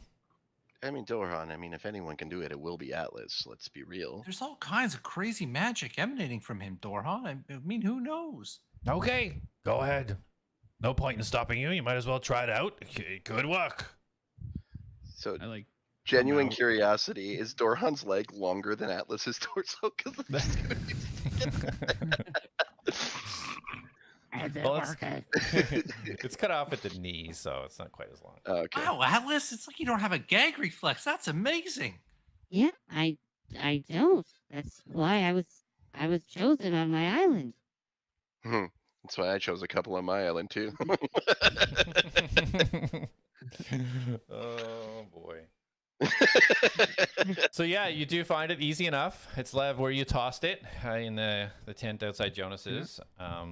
I mean, Dorhan, I mean, if anyone can do it, it will be Atlas. Let's be real. There's all kinds of crazy magic emanating from him, Dorhan. I mean, who knows? Okay, go ahead. No point in stopping you. You might as well try it out. Good luck. So, I like genuine out. curiosity, is Dorhan's leg longer than Atlas's torso? 'Cause I'm just Well, it's cut off at the knee, so it's not quite as long. okay. Wow, Atlas, it's like you don't have a gag reflex. That's amazing. Yeah, I don't. That's why I was chosen on my island. That's why I chose a couple on my island too. Oh boy. So yeah, you do find it easy enough. It's where you tossed it in the tent outside Jonas's.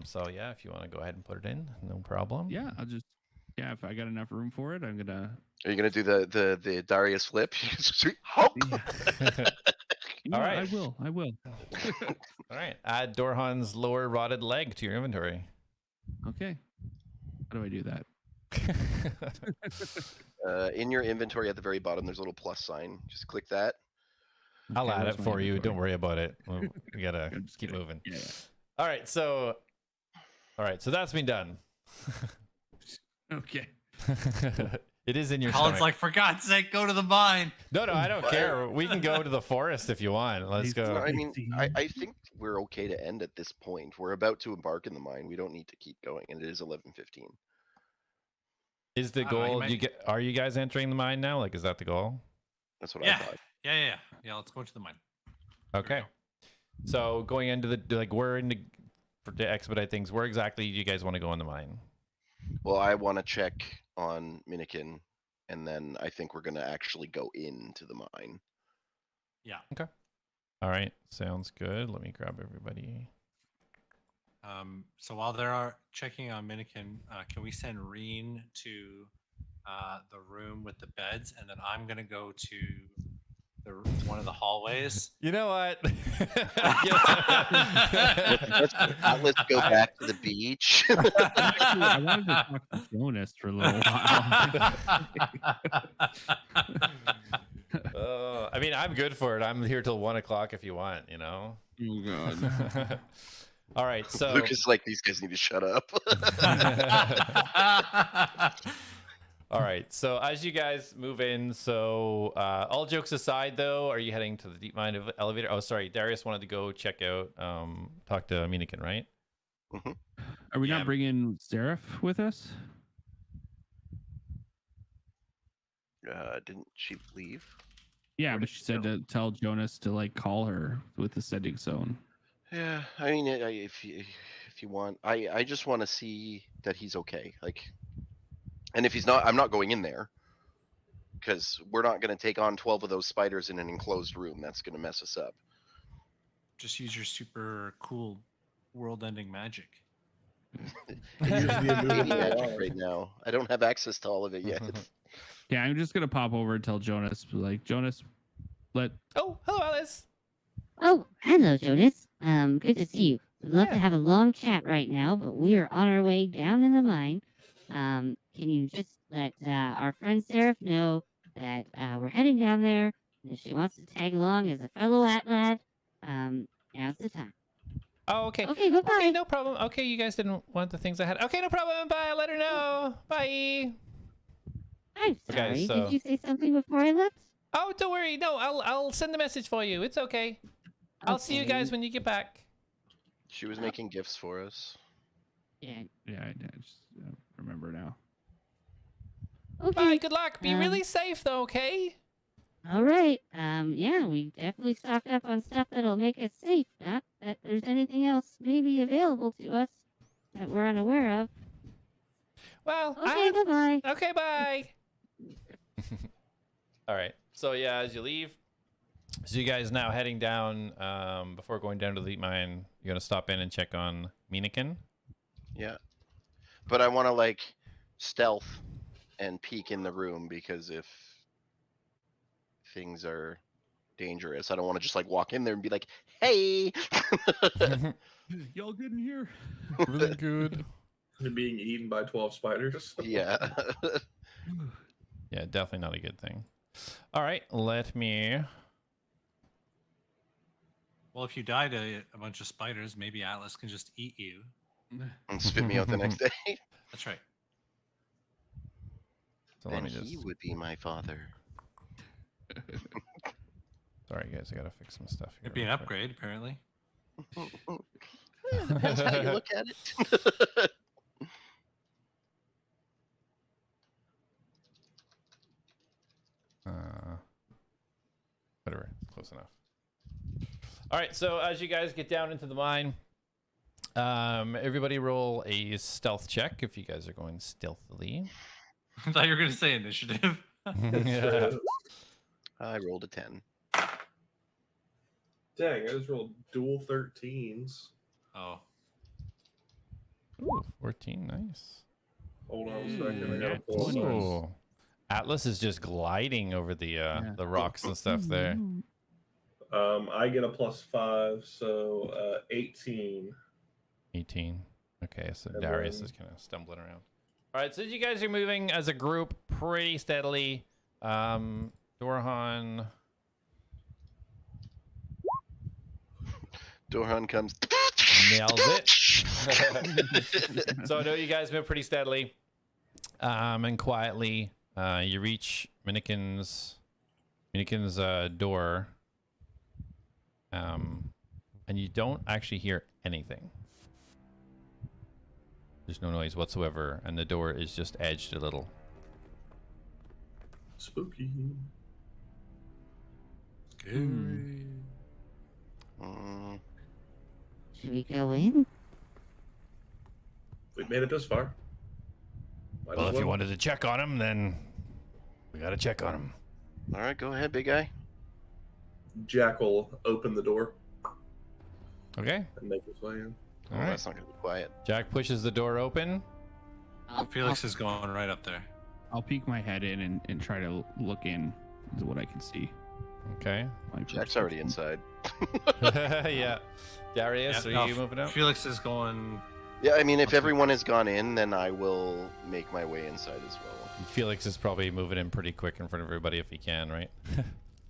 So yeah, if you want to go ahead and put it in, no problem. Yeah, I'll just if I got enough room for it, I'm gonna. Are you gonna do the Darius flip? Hop! Yeah, right. I will. All right. Add Dorhan's lower rotted leg to your inventory. Okay. How do I do that? In your inventory at the very bottom, there's a little plus sign. Just click that. I'll Okay, add where's it my for you. inventory? Don't worry about it. We gotta I'm just keep kidding. moving. Yeah. All right. So that's been done. Okay. It is in your Colin's stomach. like, for God's sake, go to the mine. No, I don't care. We can go to the forest if you want. Let's No, go. I mean, I think we're okay to end at this point. We're about to embark in the mine. We don't need to keep going, and it is 11:15. Is the I don't know, you goal? might- Are you guys entering the mine now? Like, is that the goal? That's what I Yeah. thought. Yeah. Let's go to the mine. There we Okay. go. So going into to expedite things, where exactly do you guys want to go in the mine? Well, I want to check on Minikin, and then I think we're gonna actually go into the mine. Yeah. All right, sounds good. Let me grab everybody. So while they're checking on Minikin, can we send Reen to the room with the beds, and then I'm gonna go to one of the hallways. You know what? Let's go back to the beach. Actually, I wanted to talk to Jonas for a little while. I mean, I'm good for it. I'm here till 1 o'clock if you want. You know. Oh God. All right, so Lucas, like, these guys need to shut up. all right, so as you guys move in, so all jokes aside, though, are you heading to the deep mine elevator? Oh, sorry, Darius wanted to go check out, talk to Minikin, right? Are we Yeah. not bringing Seraph with us? Didn't she leave? Yeah, Where but did she she said go? to tell Jonas to like call her with the sending zone. Yeah, I mean, if you want, I just want to see that he's okay. Like, and if he's not, I'm not going in there because we're not going to take on 12 of those spiders in an enclosed room. That's going to mess us up. Just use your super cool world-ending magic. Any magic right now. I don't have access to all of it yet. Yeah, I'm just gonna pop over and tell Jonas, like, Jonas, let Oh, hello, Alice. Oh, hello, Jonas. Good to see you. We'd love to have a long chat right now, but we are on our way down in the mine. Can you just let our friend Seraph know that we're heading down there, and if she wants to tag along as a fellow ATLAD, now's the time. Oh, okay. Okay, goodbye. Okay, no problem. Okay, you guys didn't want the things I had. Okay, no problem. Bye. I'll let her know. Bye. I'm Okay, sorry. so- Did you say something before I left? Oh, don't worry. No, I'll send the message for you. It's okay. I'll see you Okay. guys when you get back. She was making gifts for us. Yeah. I just remember now. Okay. Bye. Good luck. Be Um, really safe, though. Okay. All right. Yeah, we definitely stocked up on stuff that'll make us safe. Not that there's anything else maybe available to us. that we're unaware of. Well, Okay, bye-bye. Okay, bye. All right. So yeah, as you leave, so you guys now heading down. Before going down to the mine, you're gonna stop in and check on Minikin. Yeah. But I want to like stealth and peek in the room because if things are dangerous, I don't want to just like walk in there and be like, "Hey." Y'all good in here? Really good. You're being eaten by 12 spiders. Yeah. Yeah, definitely not a good thing. All right, let me. Well, if you die to a bunch of spiders, maybe Atlas can just eat you. And spit me out the next day. That's right. So let Then me just. he would be my father. Sorry, guys, I gotta fix some stuff here. It'd be an real quick. upgrade, apparently. Yeah, depends how you look at it. Whatever, it's close enough. All right, so as you guys get down into the mine, everybody roll a stealth check if you guys are going stealthily. I thought you were going to say initiative. Yeah. I rolled a 10. Dang, I just rolled dual 13s. Oh. Ooh, 14, nice. Hold on a second. I Yeah, gotta pull 20. this. Ooh. Atlas is just gliding over the rocks and stuff there. I get a +5, so 18. 18. Okay, so And Darius then- is kind of stumbling around. All right, so you guys are moving as a group pretty steadily. Dorhan. Dorhan comes. Nails it. So I know you guys move pretty steadily and quietly. You reach Minikin's door, and you don't actually hear anything. There's no noise whatsoever, and the door is just edged a little. Spooky. Scary. Should we go in? We've made it this far. Might Well, as if you wanted to check on him, then we gotta check on him. All right, go ahead, big guy. Jack will open the door Okay. and make his way in. All Oh, right. that's not gonna be quiet. Jack pushes the door open. Felix is going right up there. I'll peek my head in and try to look in to what I can see. Okay. My Jack's already inside. Yeah. Darius, Yeah, are no, you moving out? Felix is going. Yeah, I mean, if everyone has gone in, then I will make my way inside as well. Felix is probably moving in pretty quick in front of everybody if he can, right?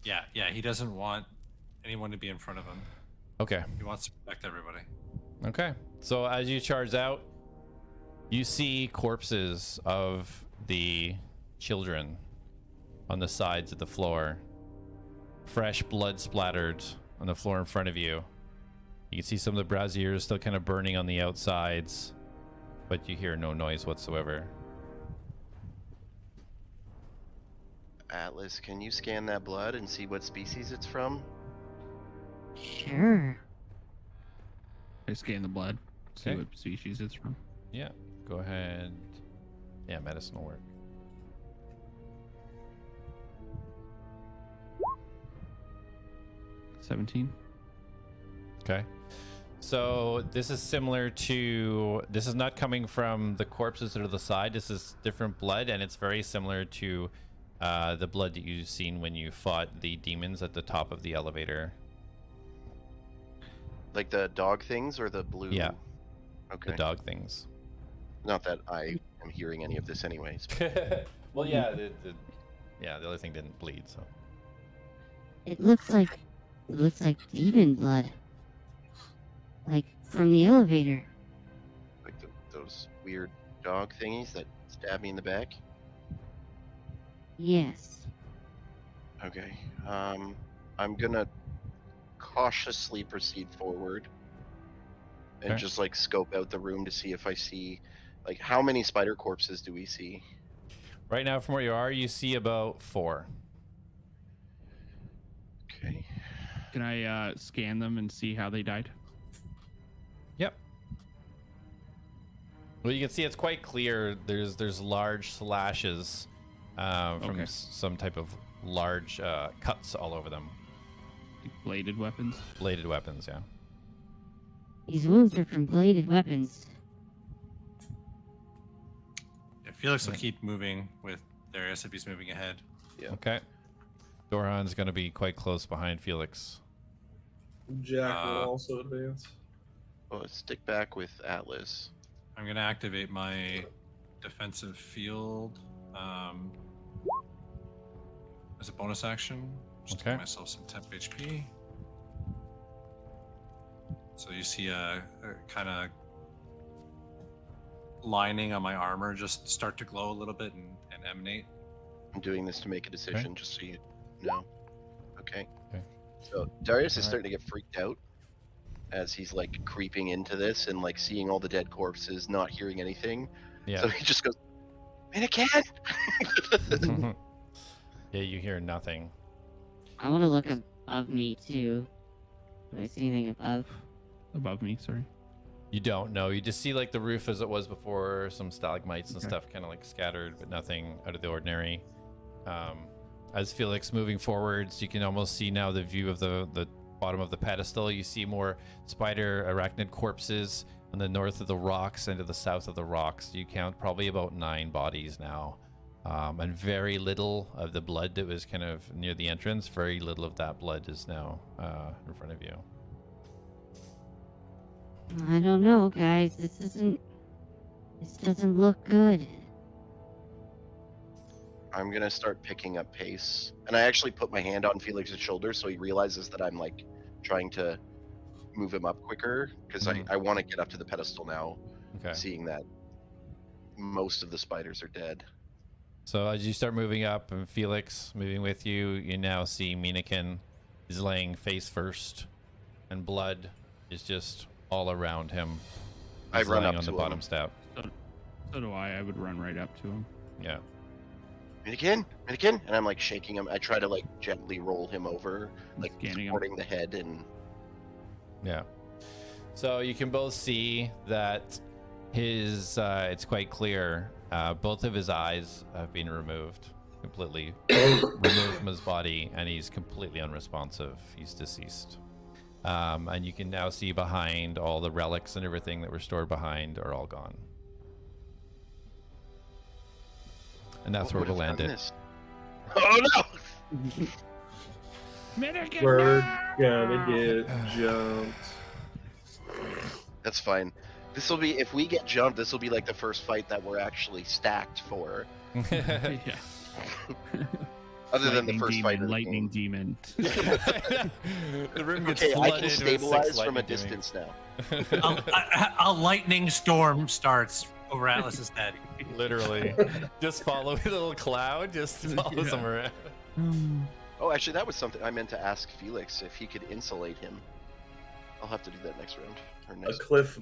Yeah, he doesn't want anyone to be in front of him. Okay. He wants to protect everybody. Okay. So as you charge out, you see corpses of the children on the sides of the floor. Fresh blood splattered on the floor in front of you. You can see some of the braziers still kind of burning on the outsides, but you hear no noise whatsoever. Atlas, can you scan that blood and see what species it's from? Sure. I scan the blood, see Okay. what species it's from. Yeah. Go ahead. Yeah, medicine will work. $17. Okay. So this is similar to, this is not coming from the corpses that are to the side. This is different blood, and it's very similar to the blood that you've seen when you fought the demons at the top of the elevator. Like the dog things or the blue? Yeah. Okay. The dog things. Not that I am hearing any of this anyways. Well, yeah, the other thing didn't bleed, so. It looks like demon blood. Like from the elevator. Like those weird dog thingies that stab me in the back? Yes. Okay. I'm gonna cautiously proceed forward and Okay. just like scope out the room to see if I see, like, how many spider corpses do we see? Right now, from where you are, you see about 4. Okay. Can I scan them and see how they died? Yep. Well, you can see it's quite clear. There's large slashes from some type of large cuts all over them. Bladed weapons? Bladed weapons, yeah. These wounds are from bladed weapons. Yeah, Felix will keep moving with Darius if he's moving ahead. Yeah. Okay. Doran's going to be quite close behind Felix. Jak will also advance. Oh, stick back with Atlas. I'm going to activate my defensive field as a bonus action. Just to give myself some temp HP. So you see a kind of lining on my armor just start to glow a little bit and emanate. I'm doing this to make a decision, just so you know. Okay. So Darius is starting to get freaked out as he's like creeping into this and like seeing all the dead corpses, not hearing anything. Yeah. So he just goes, "Mannequin!" Yeah, you hear nothing. I want to look above me too. Do I see anything above? Above me, sorry. You don't know. You just see like the roof as it was before, some stalagmites and stuff kind of like scattered, but nothing out of the ordinary. As Felix moving forwards, you can almost see now the view of the bottom of the pedestal. You see more spider arachnid corpses on the north of the rocks and to the south of the rocks. You count probably about 9 bodies now. And very little of the blood that was kind of near the entrance, very little of that blood is now in front of you. I don't know, guys. This doesn't look good. I'm gonna start picking up pace, and I actually put my hand on Felix's shoulder so he realizes that I'm like trying to move him up quicker because I want to get up to the pedestal now. Okay. Seeing that most of the spiders are dead. So as you start moving up and Felix moving with you, you now see Minakin is laying face first, and blood is just all around him. I He's run lying up on to the him. bottom step. So do I. I would run right up to him. Yeah. Mannequin, and I'm like shaking him. I try to like gently roll him over, like Scanning him. supporting the head, and Yeah. So you can both see that his, it's quite clear, both of his eyes have been removed, completely removed from his body, and he's completely unresponsive. He's deceased. And you can now see behind all the relics and everything that were stored behind are all gone. And that's where we'll end it. Oh no! We're gonna get jumped. That's fine. This will be, if we get jumped, this will be like the first fight that we're actually stacked for. Yeah. Other than the first fight of the Lightning game. demon. The room gets Okay, I flooded can with stabilize 6 from a lightning distance now. A lightning storm starts over Atlas's head. Literally. Just follow a little cloud, just follows him around. Oh, actually, that was something I meant to ask Felix if he could insulate him. I'll have to do that next round. Or A next. cliff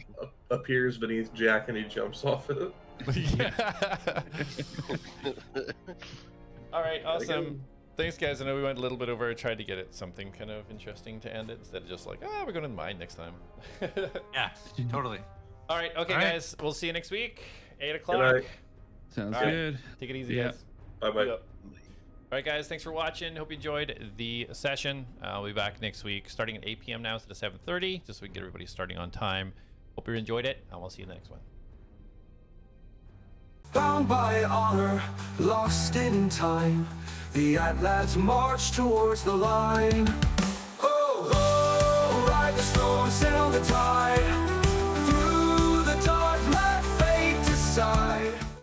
appears beneath Jak and he jumps off it. All right, awesome. Thanks, guys. I know we went a little bit over. I tried to get it something kind of interesting to end it instead of just like, we're going to the mine next time. Yeah, totally. All right, okay, All right. guys. We'll see you next week, 8 Good o'clock. night. Sounds All right. good. Take it easy, Yeah. guys. Bye-bye. All right, guys. Thanks for watching. Hope you enjoyed the session. I'll be back next week, starting at 8 p.m. now instead of 7:30, just so we can get everybody starting on time. Hope you enjoyed it, and we'll see you in the next one. Bound by honor, lost in time, the ATLADS march towards the line. Oh, oh, ride the storm, sail the tide.